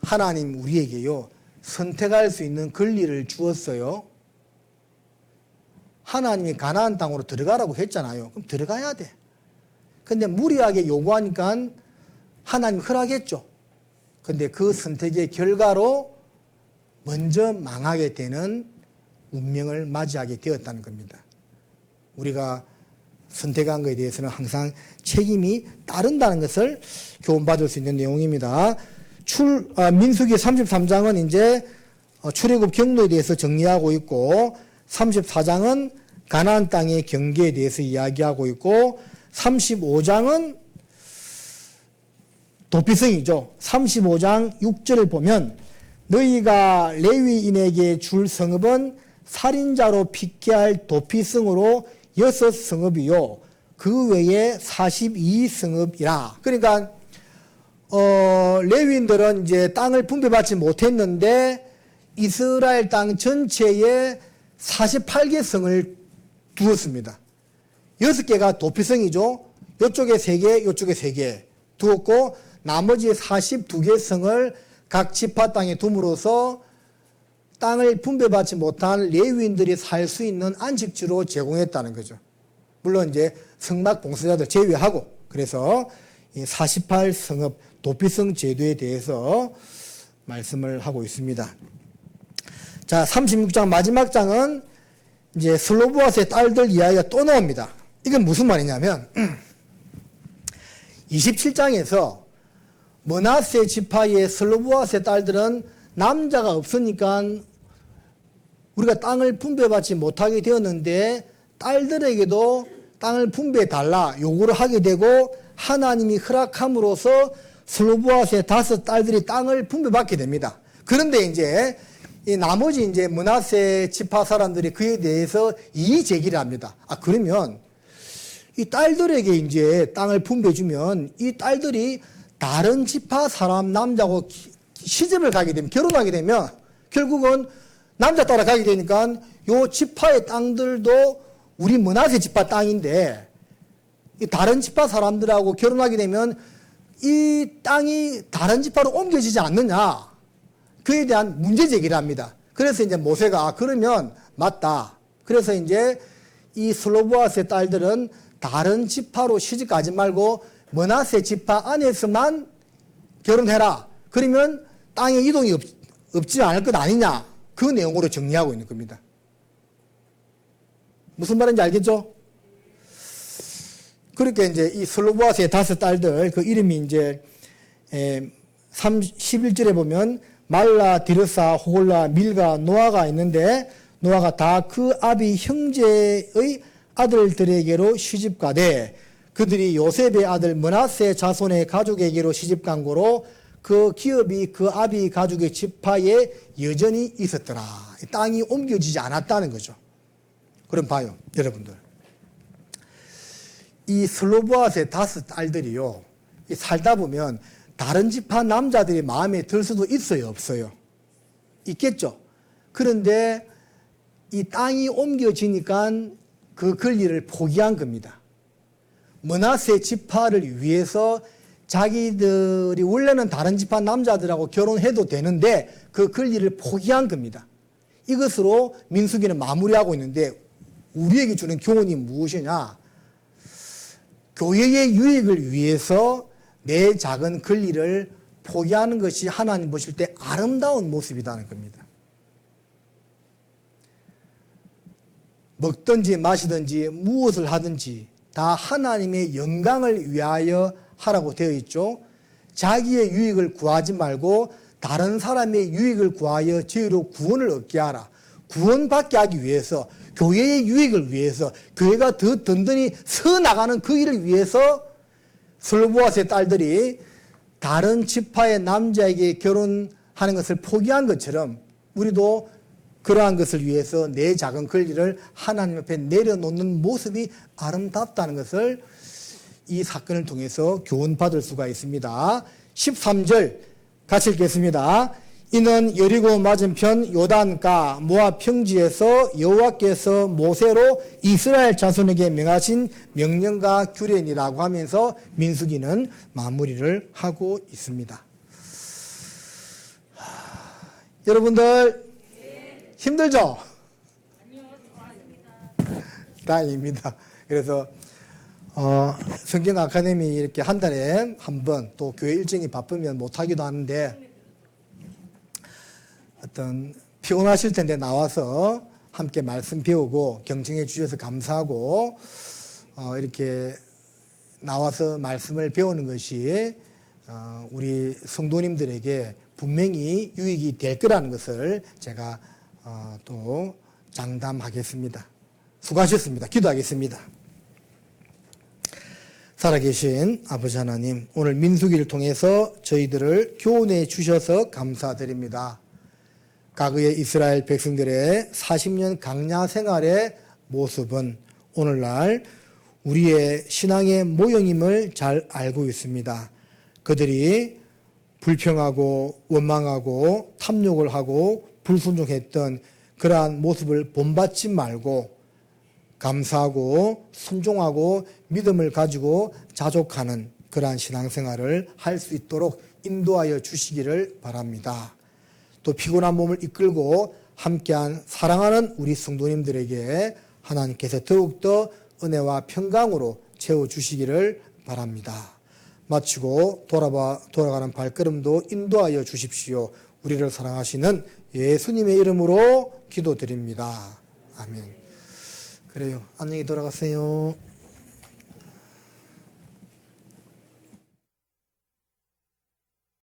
하나님 우리에게요 선택할 수 있는 권리를 주었어요. 하나님이 가나안 땅으로 들어가라고 했잖아요. 그럼 들어가야 돼. 근데 무리하게 요구하니까 하나님 허락했죠. 근데 그 선택의 결과로 먼저 망하게 되는 운명을 맞이하게 되었다는 겁니다. 우리가 선택한 것에 대해서는 항상 책임이 따른다는 것을 교훈받을 수 있는 내용입니다. 민수기 33장은 이제 출애굽 경로에 대해서 정리하고 있고 34장은 가나안 땅의 경계에 대해서 이야기하고 있고 35장은 도피성이죠. 35장 6절을 보면 너희가 레위인에게 줄 성읍은 살인자로 핍계할 도피성으로 6성읍이요 그 외에 42성읍이라. 그러니까 레위인들은 이제 땅을 분배받지 못했는데 이스라엘 땅 전체에 48개 성을 두었습니다. 6개가 도피성이죠. 이쪽에 3개, 이쪽에 3개 두었고 나머지 42개 성을 각 지파 땅에 둠으로써 땅을 분배받지 못한 레위인들이 살 수 있는 안식지로 제공했다는 거죠. 물론 이제 성막 봉사자들 제외하고. 그래서 48성읍 도피성 제도에 대해서 말씀을 하고 있습니다. 자, 36장 마지막 장은 이제 슬로보아스의 딸들 이야기가 또 나옵니다. 이건 무슨 말이냐면 27장에서 므낫세 지파의 슬로보아스의 딸들은 남자가 없으니까 우리가 땅을 분배받지 못하게 되었는데 딸들에게도 땅을 분배해달라 요구를 하게 되고 하나님이 허락함으로써 슬로보아스의 5 딸들이 땅을 분배받게 됩니다. 그런데 이제 이 나머지 이제 므낫세 지파 사람들이 그에 대해서 이의 제기를 합니다. 그러면 이 딸들에게 이제 땅을 분배해주면 이 딸들이 다른 지파 사람 남자하고 시집을 가게 되면 결혼하게 되면 결국은 남자 따라 가게 되니까 요 지파의 땅들도 우리 므낫세 지파 땅인데 다른 지파 사람들하고 결혼하게 되면 이 땅이 다른 지파로 옮겨지지 않느냐 그에 대한 문제 제기를 합니다. 그래서 이제 모세가 그러면 맞다. 그래서 이제 이 슬로보아스의 딸들은 다른 지파로 시집 가지 말고 므낫세 지파 안에서만 결혼해라. 그러면 땅에 이동이 없지 않을 것 아니냐. 그 내용으로 정리하고 있는 겁니다. 무슨 말인지 알겠죠? 그렇게 이제 이 슬로보아스의 5 딸들 그 이름이 이제 11절에 보면 말라, 디르사, 호골라, 밀가, 노아가 있는데 노아가 다 그 아비 형제의 아들들에게로 시집가되 그들이 요셉의 아들 므낫세 자손의 가족에게로 시집간 거로 그 기업이 그 아비 가족의 지파에 여전히 있었더라. 땅이 옮겨지지 않았다는 거죠. 그럼 봐요, 여러분들. 이 슬로보아스의 5 딸들이요, 살다 보면 다른 지파 남자들이 마음에 들 수도 있어요, 없어요? 있겠죠. 그런데 이 땅이 옮겨지니까 그 권리를 포기한 겁니다. 므낫세 지파를 위해서 자기들이 원래는 다른 지파 남자들하고 결혼해도 되는데 그 권리를 포기한 겁니다. 이것으로 민수기는 마무리하고 있는데 우리에게 주는 교훈이 무엇이냐? 교회의 유익을 위해서 내 작은 권리를 포기하는 것이 하나님 보실 때 아름다운 모습이라는 겁니다. 먹든지 마시든지 무엇을 하든지 다 하나님의 영광을 위하여 하라고 되어 있죠. 자기의 유익을 구하지 말고 다른 사람의 유익을 구하여 저희로 구원을 얻게 하라. 구원받게 하기 위해서, 교회의 유익을 위해서, 교회가 더 든든히 서 나가는 그 일을 위해서 슬로보아스의 딸들이 다른 지파의 남자에게 결혼하는 것을 포기한 것처럼 우리도 그러한 것을 위해서 내 작은 권리를 하나님 앞에 내려놓는 모습이 아름답다는 것을 이 사건을 통해서 교훈받을 수가 있습니다. 13절 같이 읽겠습니다. 이는 여리고 맞은편 요단가 모압 평지에서 여호와께서 모세로 이스라엘 자손에게 명하신 명령과 규례니라고 하면서 민수기는 마무리를 하고 있습니다. 여러분들 힘들죠? 다행입니다. 그래서 성경 아카데미 이렇게 한 달에 한 번, 또 교회 일정이 바쁘면 못하기도 하는데 어떤 피곤하실 텐데 나와서 함께 말씀 배우고 경청해 주셔서 감사하고 이렇게 나와서 말씀을 배우는 것이 우리 성도님들에게 분명히 유익이 될 거라는 것을 제가 또 장담하겠습니다. 수고하셨습니다. 기도하겠습니다. 살아계신 아버지 하나님, 오늘 민수기를 통해서 저희들을 교훈해 주셔서 감사드립니다. 과거의 이스라엘 백성들의 40년 강야 생활의 모습은 오늘날 우리의 신앙의 모형임을 잘 알고 있습니다. 그들이 불평하고 원망하고 탐욕을 하고 불순종했던 그러한 모습을 본받지 말고 감사하고 순종하고 믿음을 가지고 자족하는 그러한 신앙생활을 할 수 있도록 인도하여 주시기를 바랍니다. 또 피곤한 몸을 이끌고 함께한 사랑하는 우리 성도님들에게 하나님께서 더욱더 은혜와 평강으로 채워주시기를 바랍니다. 마치고 돌아가는 발걸음도 인도하여 주십시오. 우리를 사랑하시는 예수님의 이름으로 기도드립니다. 아멘. 그래요. 안녕히 돌아가세요.